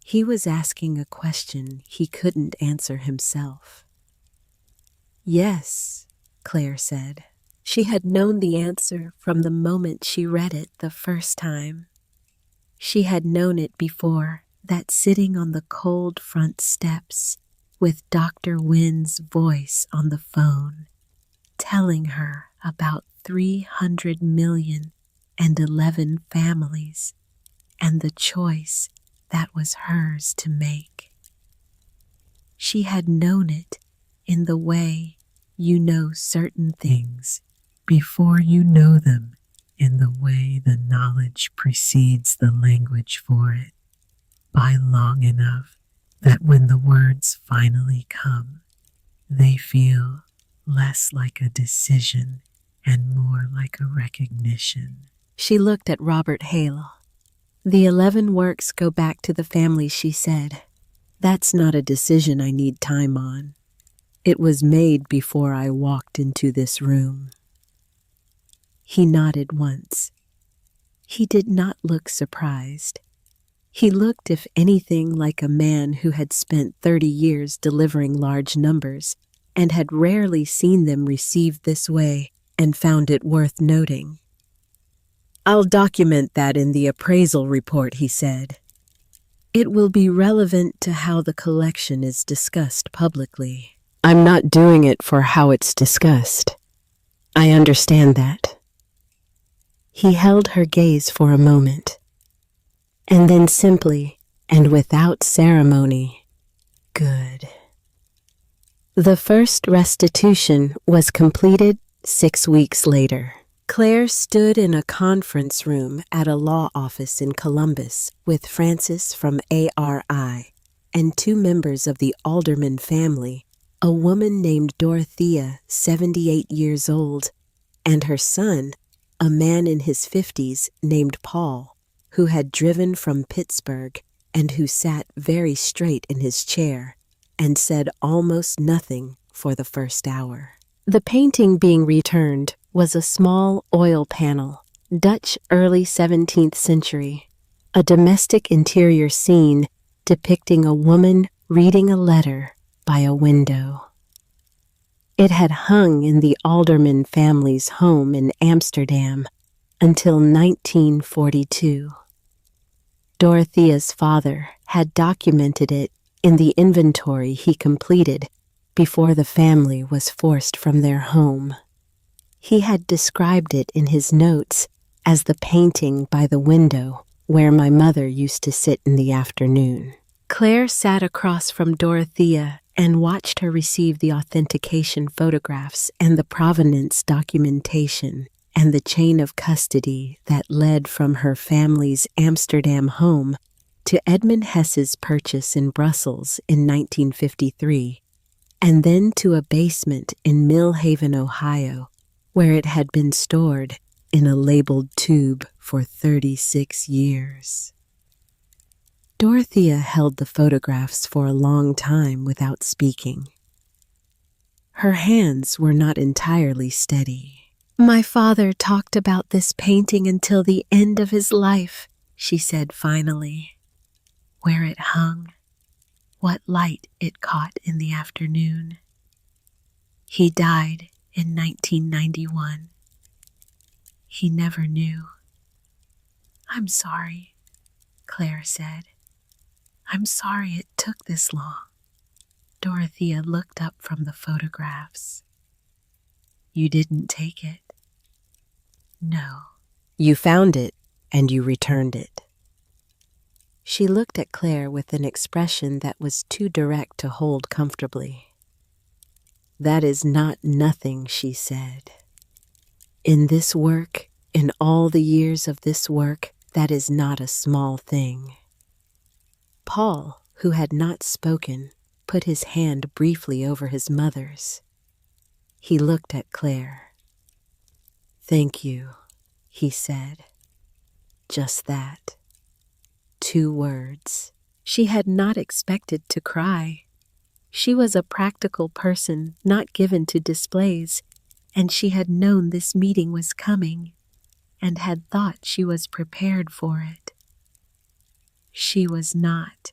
"He was asking a question he couldn't answer himself." "Yes," Claire said. She had known the answer from the moment she read it the first time. She had known it before, that sitting on the cold front steps with Dr. Wynn's voice on the phone, telling her about 300,000,011 families and the choice that was hers to make. She had known it in the way you know certain things before you know them, in the way the knowledge precedes the language for it, by long enough that when the words finally come, they feel less like a decision and more like a recognition. She looked at Robert Hale. "The 11 works go back to the family," she said. "That's not a decision I need time on. It was made before I walked into this room." He nodded once. He did not look surprised. He looked, if anything, like a man who had spent 30 years delivering large numbers and had rarely seen them received this way and found it worth noting. "I'll document that in the appraisal report," he said. "It will be relevant to how the collection is discussed publicly." "I'm not doing it for how it's discussed. I understand that." He held her gaze for a moment, and then simply and without ceremony, "Good." The first restitution was completed 6 weeks later. Claire stood in a conference room at a law office in Columbus with Francis from ARI and 2 members of the Alderman family, a woman named Dorothea, 78 years old, and her son, a man in his 50s named Paul, who had driven from Pittsburgh and who sat very straight in his chair and said almost nothing for the first hour. The painting being returned was a small oil panel, Dutch early 17th century, a domestic interior scene depicting a woman reading a letter by a window. It had hung in the Alderman family's home in Amsterdam until 1942. Dorothea's father had documented it in the inventory he completed before the family was forced from their home. He had described it in his notes as the painting by the window where my mother used to sit in the afternoon. Claire sat across from Dorothea and watched her receive the authentication photographs and the provenance documentation and the chain of custody that led from her family's Amsterdam home to Edmund Hess's purchase in Brussels in 1953, and then to a basement in Mill Haven, Ohio, where it had been stored in a labeled tube for 36 years. Dorothea held the photographs for a long time without speaking. Her hands were not entirely steady. "My father talked about this painting until the end of his life," she said finally. "Where it hung, what light it caught in the afternoon. He died in 1991. He never knew." "I'm sorry," Claire said. "I'm sorry it took this long." Dorothea looked up from the photographs. "You didn't take it?" "No." "You found it and you returned it." She looked at Claire with an expression that was too direct to hold comfortably. "That is not nothing," she said. "In this work, in all the years of this work, that is not a small thing." Paul, who had not spoken, put his hand briefly over his mother's. He looked at Claire. "Thank you," he said. Just that. 2 words. She had not expected to cry. She was a practical person, not given to displays, and she had known this meeting was coming and had thought she was prepared for it. She was not.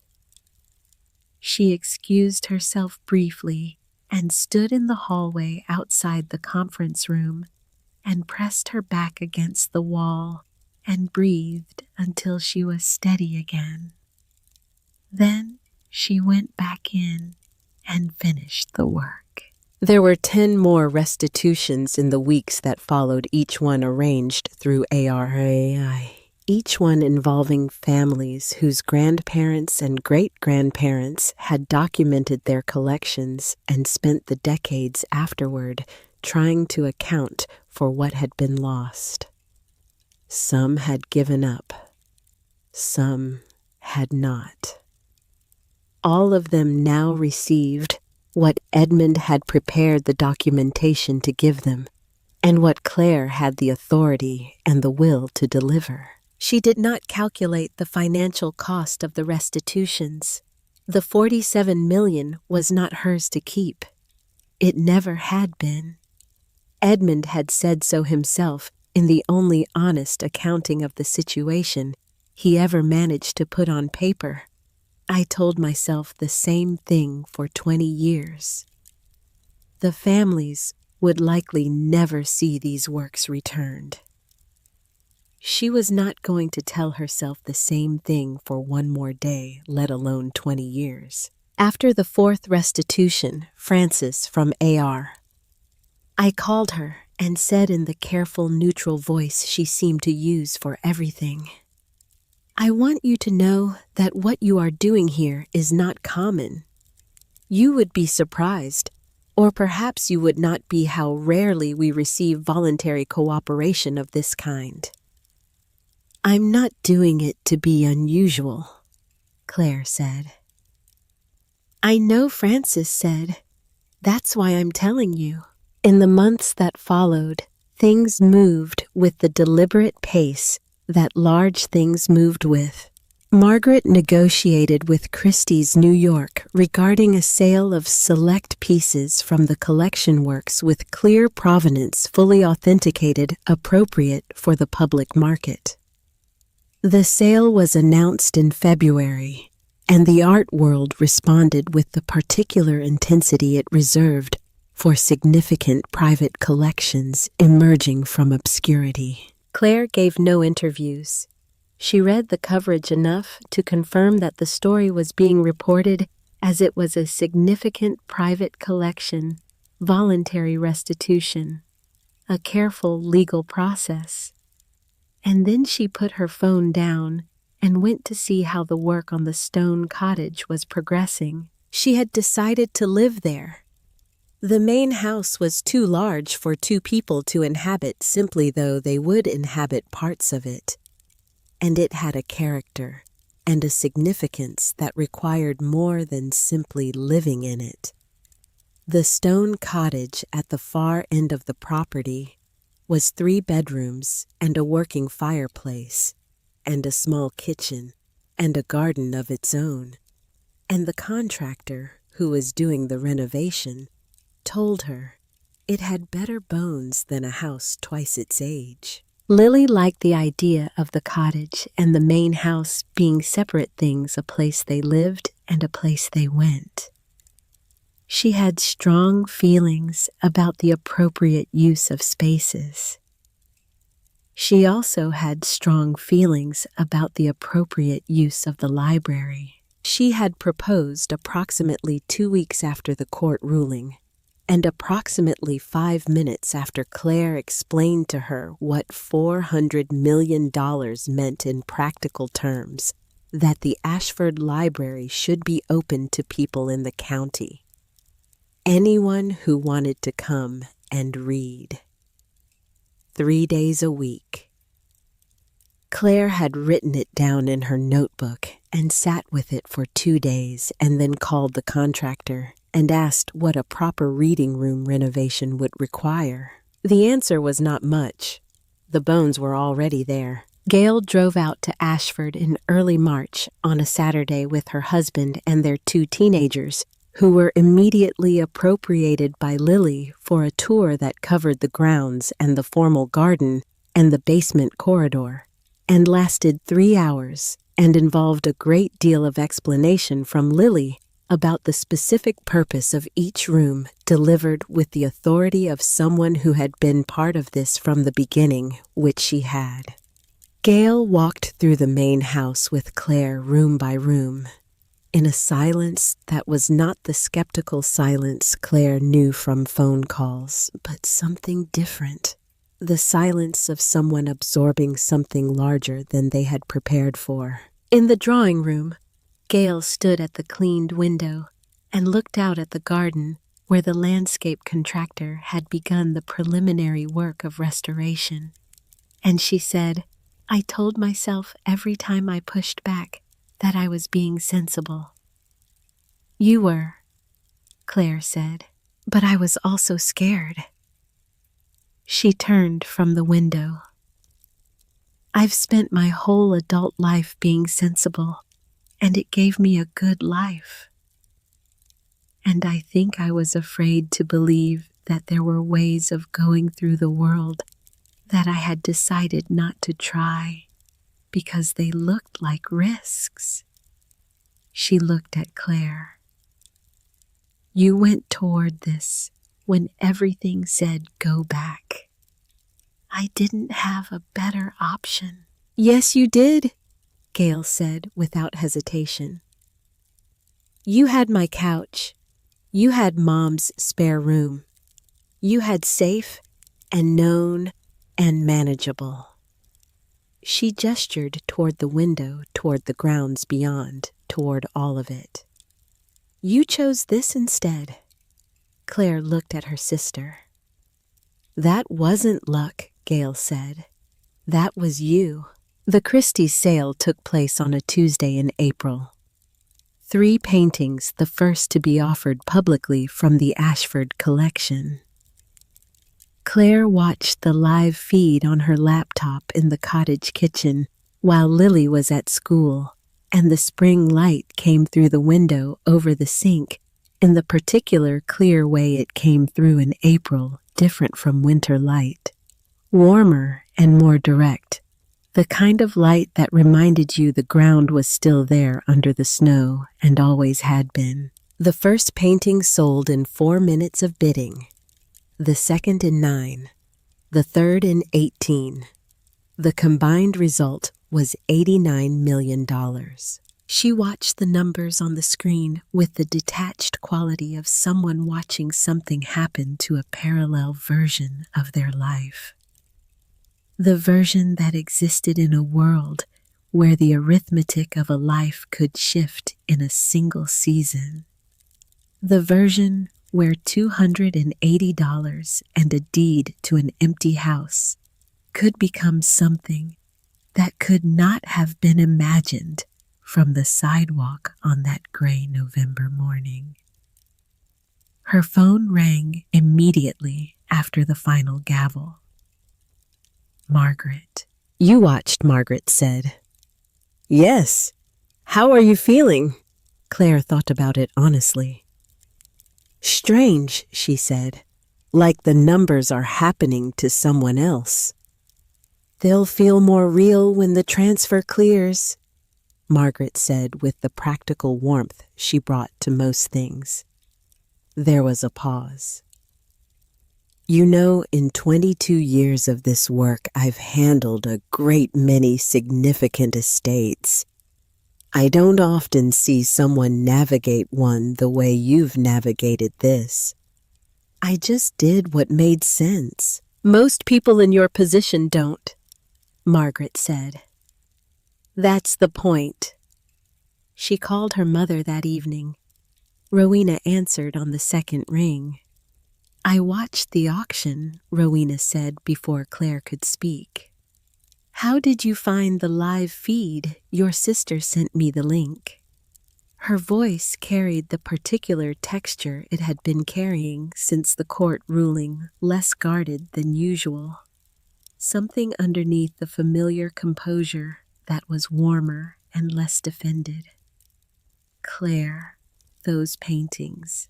She excused herself briefly and stood in the hallway outside the conference room and pressed her back against the wall and breathed until she was steady again. Then she went back in and finished the work. There were 10 more restitutions in the weeks that followed, each one arranged through ARI, each one involving families whose grandparents and great-grandparents had documented their collections and spent the decades afterward trying to account for what had been lost. Some had given up. Some had not. All of them now received what Edmund had prepared the documentation to give them, and what Claire had the authority and the will to deliver. She did not calculate the financial cost of the restitutions. The 47 million was not hers to keep. It never had been. Edmund had said so himself in the only honest accounting of the situation he ever managed to put on paper. I told myself the same thing for 20 years. The families would likely never see these works returned. She was not going to tell herself the same thing for one more day, let alone 20 years. After the fourth restitution, Frances from AR, I called her and said in the careful, neutral voice she seemed to use for everything, I want you to know that what you are doing here is not common. You would be surprised, or perhaps you would not be how rarely we receive voluntary cooperation of this kind. I'm not doing it to be unusual, Claire said. I know, Frances said. That's why I'm telling you. In the months that followed, things moved with the deliberate pace that large things moved with. Margaret negotiated with Christie's New York regarding a sale of select pieces from the collection works with clear provenance, fully authenticated, appropriate for the public market. The sale was announced in February, and the art world responded with the particular intensity it reserved for significant private collections emerging from obscurity. Claire gave no interviews. She read the coverage enough to confirm that the story was being reported as it was a significant private collection, voluntary restitution, a careful legal process. And then she put her phone down and went to see how the work on the stone cottage was progressing. She had decided to live there. The main house was too large for two people to inhabit simply, though they would inhabit parts of it. And it had a character and a significance that required more than simply living in it. The stone cottage at the far end of the property was 3 bedrooms and a working fireplace, and a small kitchen, and a garden of its own. And the contractor, who was doing the renovation, told her it had better bones than a house twice its age. Lily liked the idea of the cottage and the main house being separate things, a place they lived and a place they went. She had strong feelings about the appropriate use of spaces. She also had strong feelings about the appropriate use of the library. She had proposed approximately 2 weeks after the court ruling, and approximately 5 minutes after Claire explained to her what $400 million meant in practical terms, that the Ashford Library should be open to people in the county. Anyone who wanted to come and read. 3 days a week. Claire had written it down in her notebook and sat with it for 2 days, and then called the contractor and asked what a proper reading room renovation would require. The answer was not much. The bones were already there. Gail drove out to Ashford in early March on a Saturday with her husband and their 2 teenagers, who were immediately appropriated by Lily for a tour that covered the grounds and the formal garden and the basement corridor, and lasted 3 hours and involved a great deal of explanation from Lily about the specific purpose of each room, delivered with the authority of someone who had been part of this from the beginning, which she had. Gail walked through the main house with Claire room by room, in a silence that was not the skeptical silence Claire knew from phone calls, but something different. The silence of someone absorbing something larger than they had prepared for. In the drawing room, Gail stood at the cleaned window and looked out at the garden where the landscape contractor had begun the preliminary work of restoration. And she said, I told myself every time I pushed back that I was being sensible. You were, Claire said, but I was also scared. She turned from the window. I've spent my whole adult life being sensible, and it gave me a good life. And I think I was afraid to believe that there were ways of going through the world that I had decided not to try, because they looked like risks. She looked at Claire. You went toward this when everything said go back. I didn't have a better option. Yes, you did, Gail said without hesitation. You had my couch. You had Mom's spare room. You had safe and known and manageable. She gestured toward the window, toward the grounds beyond, toward all of it. You chose this instead. Claire looked at her sister. That wasn't luck, Gail said. That was you. The Christie's sale took place on a Tuesday in April. 3 paintings, the first to be offered publicly from the Ashford collection. Claire watched the live feed on her laptop in the cottage kitchen while Lily was at school, and the spring light came through the window over the sink in the particular clear way it came through in April, different from winter light. Warmer and more direct, the kind of light that reminded you the ground was still there under the snow and always had been. The first painting sold in 4 minutes of bidding. The second in 9, the third in 18. The combined result was $89 million. She watched the numbers on the screen with the detached quality of someone watching something happen to a parallel version of their life. The version that existed in a world where the arithmetic of a life could shift in a single season. The version where $280 and a deed to an empty house could become something that could not have been imagined from the sidewalk on that gray November morning. Her phone rang immediately after the final gavel. Margaret. You watched, Margaret said. Yes. How are you feeling? Claire thought about it honestly. Strange, she said, like the numbers are happening to someone else. They'll feel more real when the transfer clears, Margaret said with the practical warmth she brought to most things. There was a pause. You know, in 22 years of this work, I've handled a great many significant estates. I don't often see someone navigate one the way you've navigated this. I just did what made sense. Most people in your position don't, Margaret said. That's the point. She called her mother that evening. Rowena answered on the second ring. I watched the auction, Rowena said before Claire could speak. How did you find the live feed? Your sister sent me the link. Her voice carried the particular texture it had been carrying since the court ruling, less guarded than usual. Something underneath the familiar composure that was warmer and less defended. Claire, those paintings.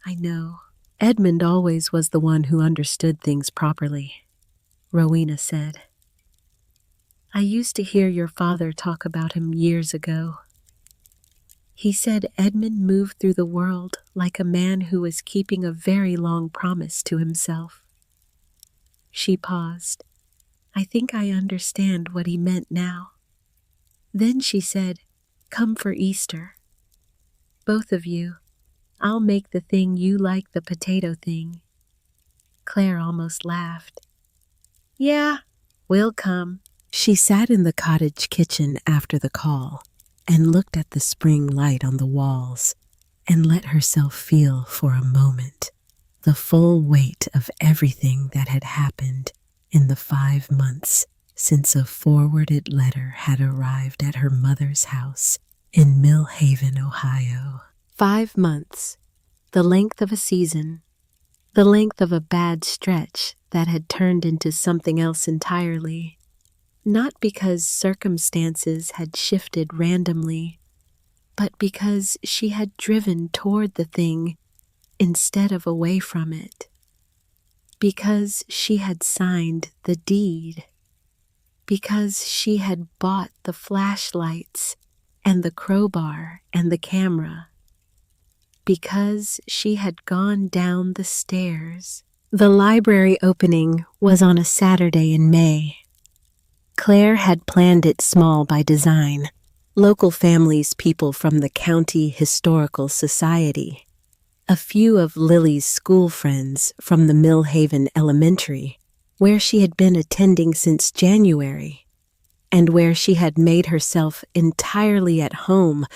I know. Edmund always was the one who understood things properly, Rowena said. I used to hear your father talk about him years ago. He said Edmund moved through the world like a man who was keeping a very long promise to himself. She paused. I think I understand what he meant now. Then she said, come for Easter. Both of you. I'll make the thing you like, the potato thing. Claire almost laughed. Yeah, we'll come. She sat in the cottage kitchen after the call and looked at the spring light on the walls and let herself feel for a moment the full weight of everything that had happened in the 5 months since a forwarded letter had arrived at her mother's house in Mill Haven, Ohio. 5 months, the length of a season, the length of a bad stretch that had turned into something else entirely, not because circumstances had shifted randomly, but because she had driven toward the thing instead of away from it, because she had signed the deed. Because she had bought the flashlights and the crowbar and the camera. Because she had gone down the stairs. The library opening was on a Saturday in May. Claire had planned it small by design. Local families, people from the County Historical Society, a few of Lily's school friends from the Millhaven Elementary, where she had been attending since January, and where she had made herself entirely at home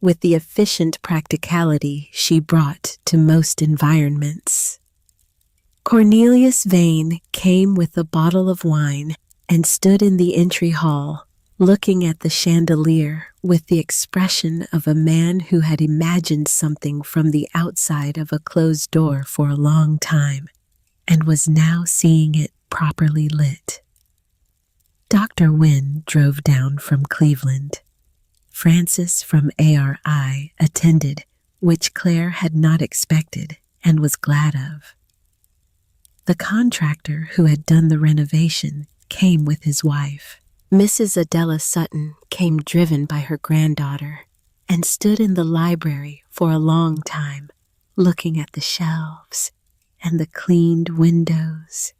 with the efficient practicality she brought to most environments. Cornelius Vane came with a bottle of wine and stood in the entry hall, looking at the chandelier with the expression of a man who had imagined something from the outside of a closed door for a long time and was now seeing it properly lit. Dr. Wynne drove down from Cleveland. Frances from ARI attended, which Claire had not expected and was glad of. The contractor who had done the renovation came with his wife. Mrs. Adela Sutton came driven by her granddaughter and stood in the library for a long time, looking at the shelves and the cleaned windows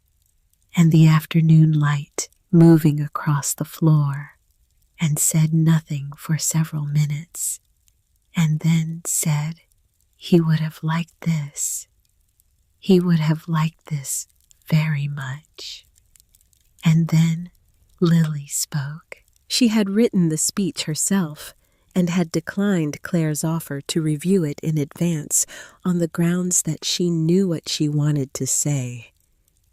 and the afternoon light moving across the floor, and said nothing for several minutes, and then said he would have liked this. He would have liked this very much. And then Lily spoke. She had written the speech herself and had declined Claire's offer to review it in advance on the grounds that she knew what she wanted to say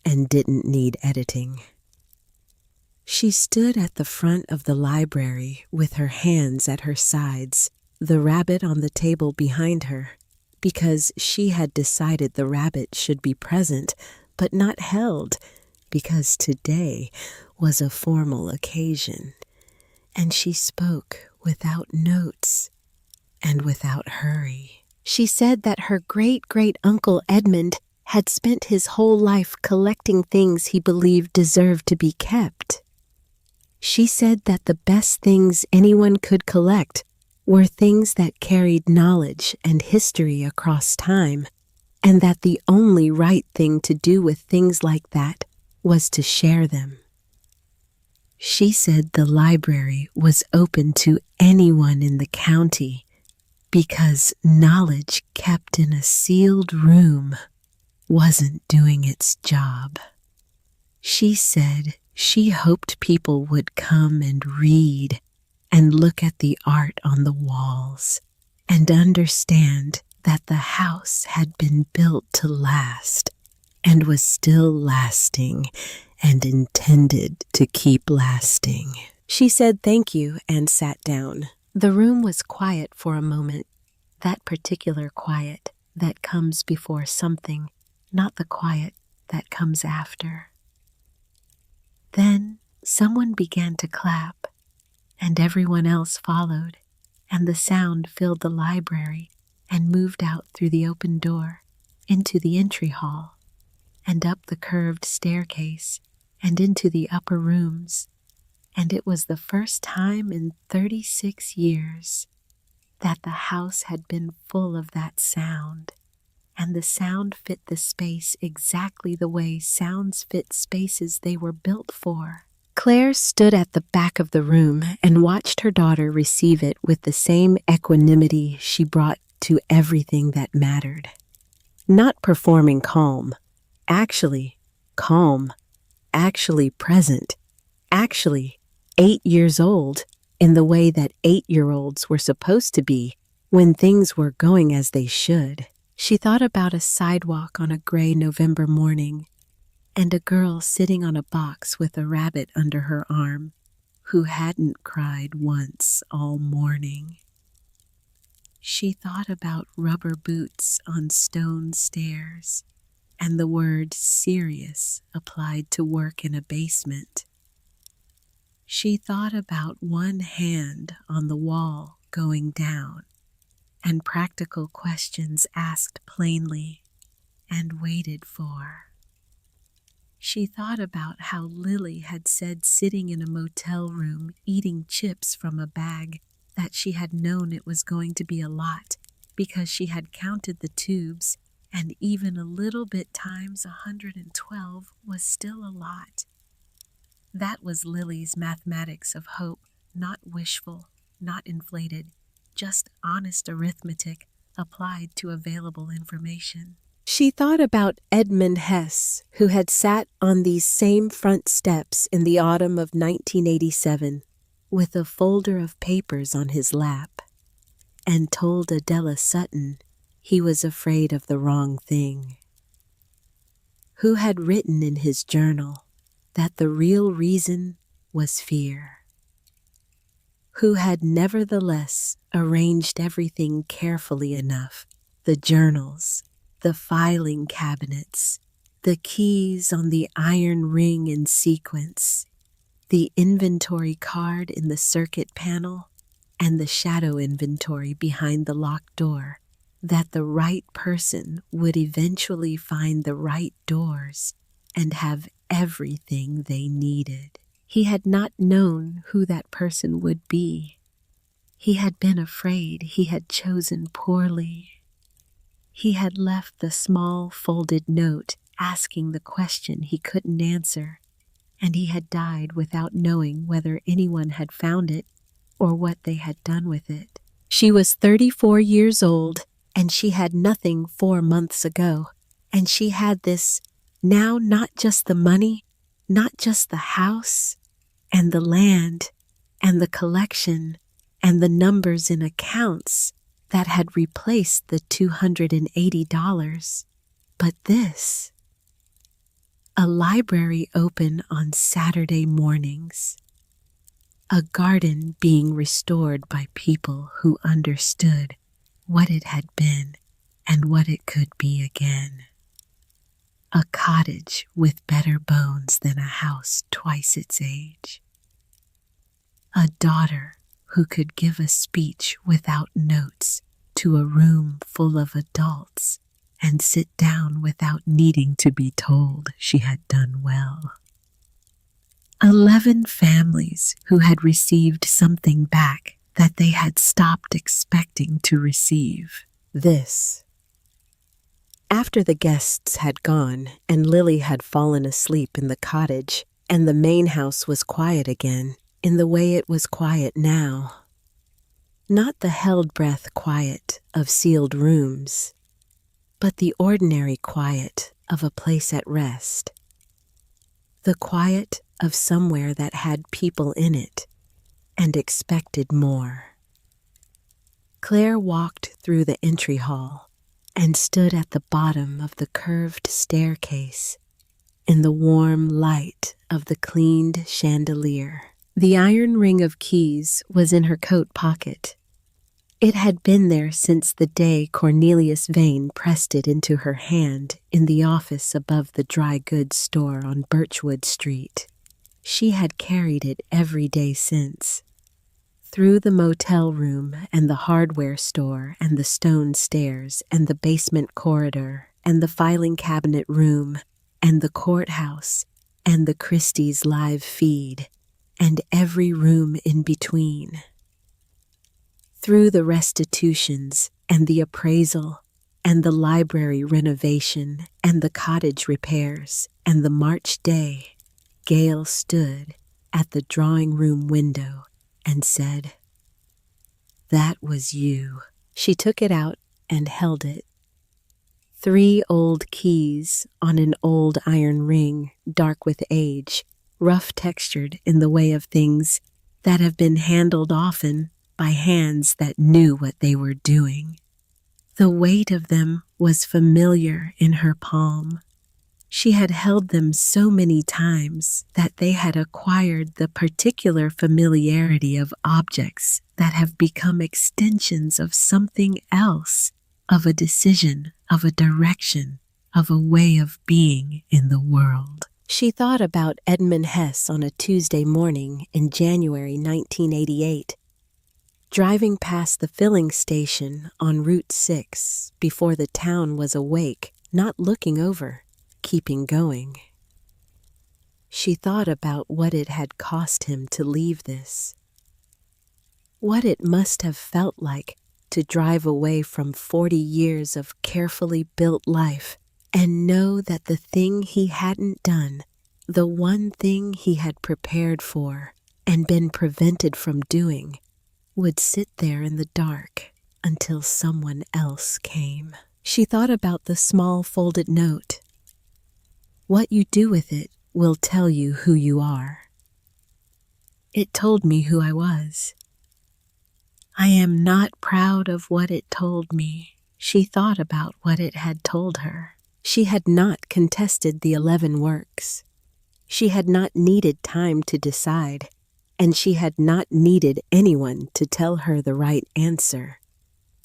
and didn't need editing. She stood at the front of the library with her hands at her sides, the rabbit on the table behind her, because she had decided the rabbit should be present but not held, because today was a formal occasion, and she spoke without notes and without hurry. She said that her great-great-uncle Edmund had spent his whole life collecting things he believed deserved to be kept. She said that the best things anyone could collect were things that carried knowledge and history across time, and that the only right thing to do with things like that was to share them. She said the library was open to anyone in the county because knowledge kept in a sealed room wasn't doing its job. She said she hoped people would come and read and look at the art on the walls and understand that the house had been built to last and was still lasting and intended to keep lasting. She said thank you and sat down. The room was quiet for a moment, that particular quiet that comes before something, not the quiet that comes after. Then someone began to clap, and everyone else followed, and the sound filled the library and moved out through the open door into the entry hall and up the curved staircase and into the upper rooms, and it was the first time in 36 years that the house had been full of that sound, and the sound fit the space exactly the way sounds fit spaces they were built for. Claire stood at the back of the room and watched her daughter receive it with the same equanimity she brought to everything that mattered. Not performing calm, actually calm, actually present, actually 8 years old in the way that 8-year-olds were supposed to be when things were going as they should. She thought about a sidewalk on a gray November morning and a girl sitting on a box with a rabbit under her arm who hadn't cried once all morning. She thought about rubber boots on stone stairs and the word serious applied to work in a basement. She thought about one hand on the wall going down and practical questions asked plainly and waited for. She thought about how Lily had said sitting in a motel room eating chips from a bag that she had known it was going to be a lot because she had counted the tubes, and even a little bit times 112 was still a lot. That was Lily's mathematics of hope, not wishful, not inflated, just honest arithmetic applied to available information. She thought about Edmund Hess, who had sat on these same front steps in the autumn of 1987 with a folder of papers on his lap and told Adela Sutton he was afraid of the wrong thing. Who had written in his journal that the real reason was fear. Who had nevertheless arranged everything carefully enough, the journals, the filing cabinets, the keys on the iron ring in sequence, the inventory card in the circuit panel, and the shadow inventory behind the locked door, that the right person would eventually find the right doors and have everything they needed. He had not known who that person would be. He had been afraid he had chosen poorly. He had left the small folded note asking the question he couldn't answer, and he had died without knowing whether anyone had found it or what they had done with it. She was 34 years old, and she had nothing 4 months ago, and she had this now, not just the money, not just the house and the land and the collection and the numbers in accounts that had replaced the $280, but this, a library open on Saturday mornings, a garden being restored by people who understood what it had been and what it could be again. A cottage with better bones than a house twice its age. A daughter who could give a speech without notes to a room full of adults and sit down without needing to be told she had done well. 11 families who had received something back that they had stopped expecting to receive. This. After the guests had gone and Lily had fallen asleep in the cottage and the main house was quiet again, in the way it was quiet now. Not the held breath quiet of sealed rooms, but the ordinary quiet of a place at rest. The quiet of somewhere that had people in it and expected more. Claire walked through the entry hall and stood at the bottom of the curved staircase in the warm light of the cleaned chandelier. The iron ring of keys was in her coat pocket. It had been there since the day Cornelius Vane pressed it into her hand in the office above the dry goods store on Birchwood Street. She had carried it every day since. Through the motel room and the hardware store and the stone stairs and the basement corridor and the filing cabinet room and the courthouse and the Christie's live feed and every room in between. Through the restitutions and the appraisal and the library renovation and the cottage repairs and the March day, Gail stood at the drawing room window and said, "That was you." She took it out and held it. 3 old keys on an old iron ring, dark with age, rough textured in the way of things that have been handled often by hands that knew what they were doing. The weight of them was familiar in her palm. She had held them so many times that they had acquired the particular familiarity of objects that have become extensions of something else, of a decision, of a direction, of a way of being in the world. She thought about Edmund Hess on a Tuesday morning in January 1988, driving past the filling station on Route 6 before the town was awake, not looking over, keeping going. She thought about what it had cost him to leave this, what it must have felt like to drive away from 40 years of carefully built life and know that the thing he hadn't done, the one thing he had prepared for and been prevented from doing, would sit there in the dark until someone else came. She thought about the small folded note. What you do with it will tell you who you are. It told me who I was. I am not proud of what it told me. She thought about what it had told her. She had not contested the 11 works. She had not needed time to decide, and she had not needed anyone to tell her the right answer,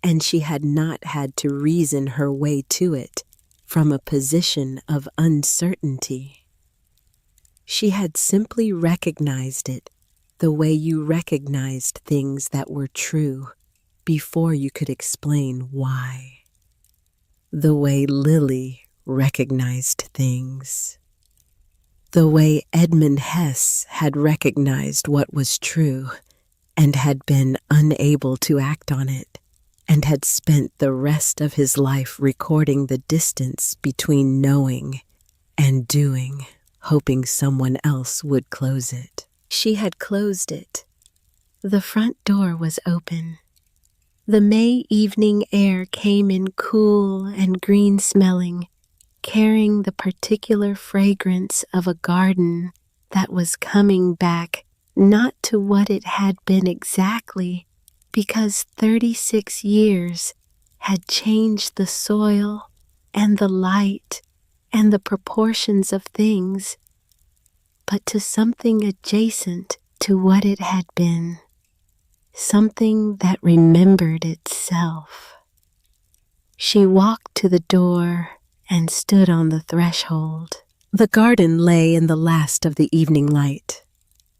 and she had not had to reason her way to it from a position of uncertainty. She had simply recognized it the way you recognized things that were true before you could explain why. The way Lily recognized things. The way Edmund Hesse had recognized what was true and had been unable to act on it, and had spent the rest of his life recording the distance between knowing and doing, hoping someone else would close it. She had closed it. The front door was open. The May evening air came in cool and green-smelling, carrying the particular fragrance of a garden that was coming back not to what it had been exactly, because 36 years had changed the soil and the light and the proportions of things, but to something adjacent to what it had been, something that remembered itself. She walked to the door and stood on the threshold. The garden lay in the last of the evening light,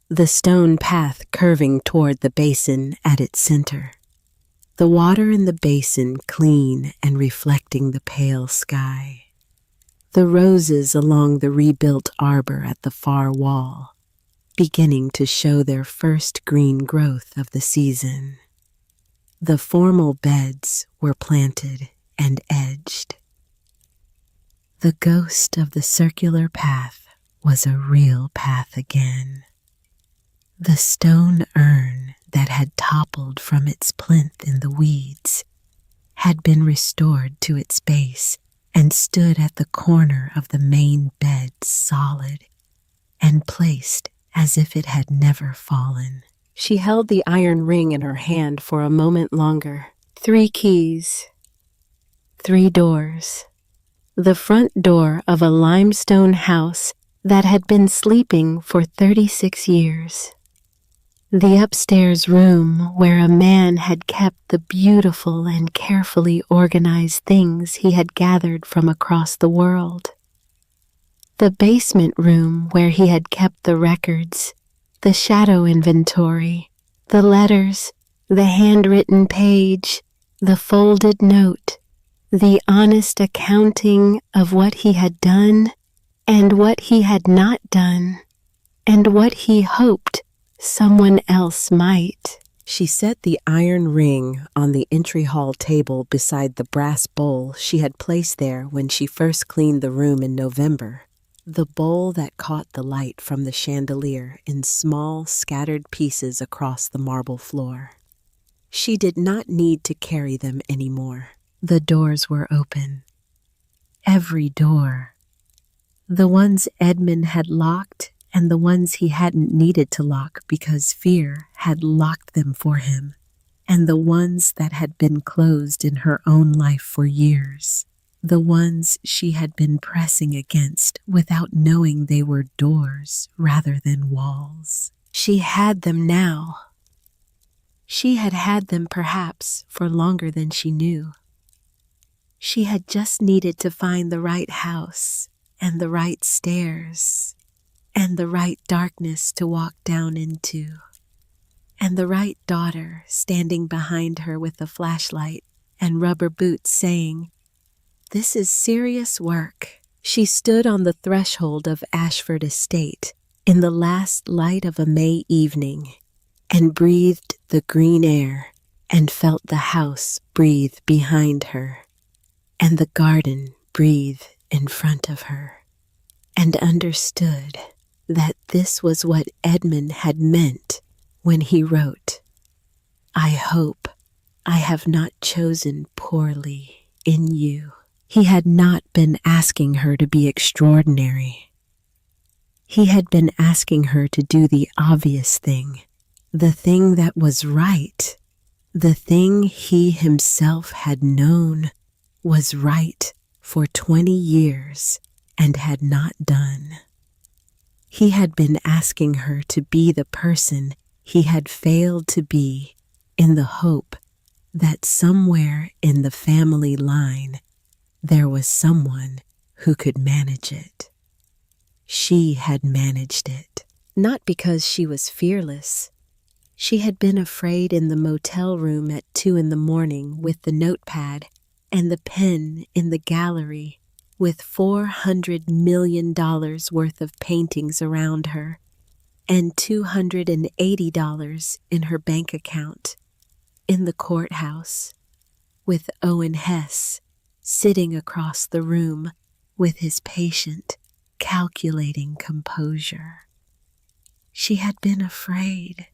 the stone path curving toward the basin at its center, the water in the basin clean and reflecting the pale sky, the roses along the rebuilt arbor at the far wall, beginning to show their first green growth of the season. The formal beds were planted and edged. The ghost of the circular path was a real path again. The stone urn that had toppled from its plinth in the weeds had been restored to its base and stood at the corner of the main bed solid and placed as if it had never fallen. She held the iron ring in her hand for a moment longer. 3 keys, 3 doors. The front door of a limestone house that had been sleeping for 36 years. The upstairs room where a man had kept the beautiful and carefully organized things he had gathered from across the world. The basement room where he had kept the records, the shadow inventory, the letters, the handwritten page, the folded note, the honest accounting of what he had done and what he had not done and what he hoped someone else might. She set the iron ring on the entry hall table beside the brass bowl she had placed there when she first cleaned the room in November, the bowl that caught the light from the chandelier in small, scattered pieces across the marble floor. She did not need to carry them anymore. The doors were open. Every door. The ones Edmund had locked and the ones he hadn't needed to lock because fear had locked them for him, and the ones that had been closed in her own life for years, the ones she had been pressing against without knowing they were doors rather than walls. She had them now. She had had them perhaps for longer than she knew. She had just needed to find the right house and the right stairs and the right darkness to walk down into, and the right daughter standing behind her with a flashlight and rubber boots saying, "This is serious work." She stood on the threshold of Ashford Estate, in the last light of a May evening, and breathed the green air and felt the house breathe behind her and the garden breathe in front of her, and understood that this was what Edmund had meant when he wrote, "I hope I have not chosen poorly in you." He had not been asking her to be extraordinary. He had been asking her to do the obvious thing, the thing that was right, the thing he himself had known was right for 20 years and had not done. He had been asking her to be the person he had failed to be in the hope that somewhere in the family line there was someone who could manage it. She had managed it, not because she was fearless. She had been afraid in the motel room at 2 a.m. with the notepad and the pen in the gallery with $400 million worth of paintings around her and $280 in her bank account, in the courthouse, with Owen Hess sitting across the room with his patient, calculating composure. She had been afraid,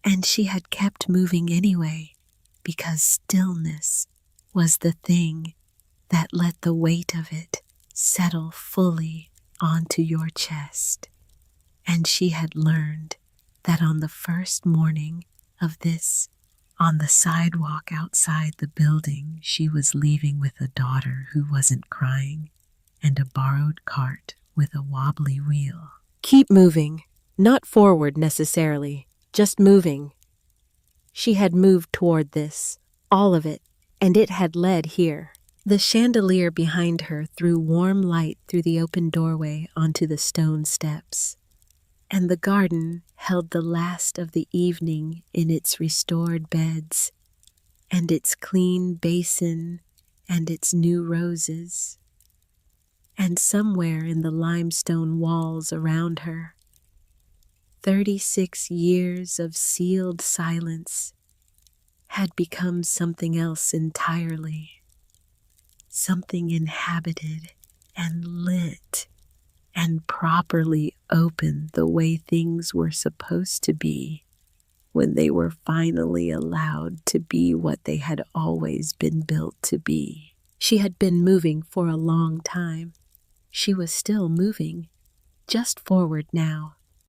and she had kept moving anyway, because stillness was the thing that let the weight of it settle fully onto your chest. And she had learned that on the first morning of this, on the sidewalk outside the building she was leaving with a daughter who wasn't crying and a borrowed cart with a wobbly wheel. Keep moving, not forward necessarily, just moving. She had moved toward this, all of it, and it had led here. The chandelier behind her threw warm light through the open doorway onto the stone steps, and the garden held the last of the evening in its restored beds, and its clean basin, and its new roses. And somewhere in the limestone walls around her, 36 years of sealed silence had become something else entirely, something inhabited and lit and properly open the way things were supposed to be when they were finally allowed to be what they had always been built to be. She had been moving for a long time. She was still moving, just forward now,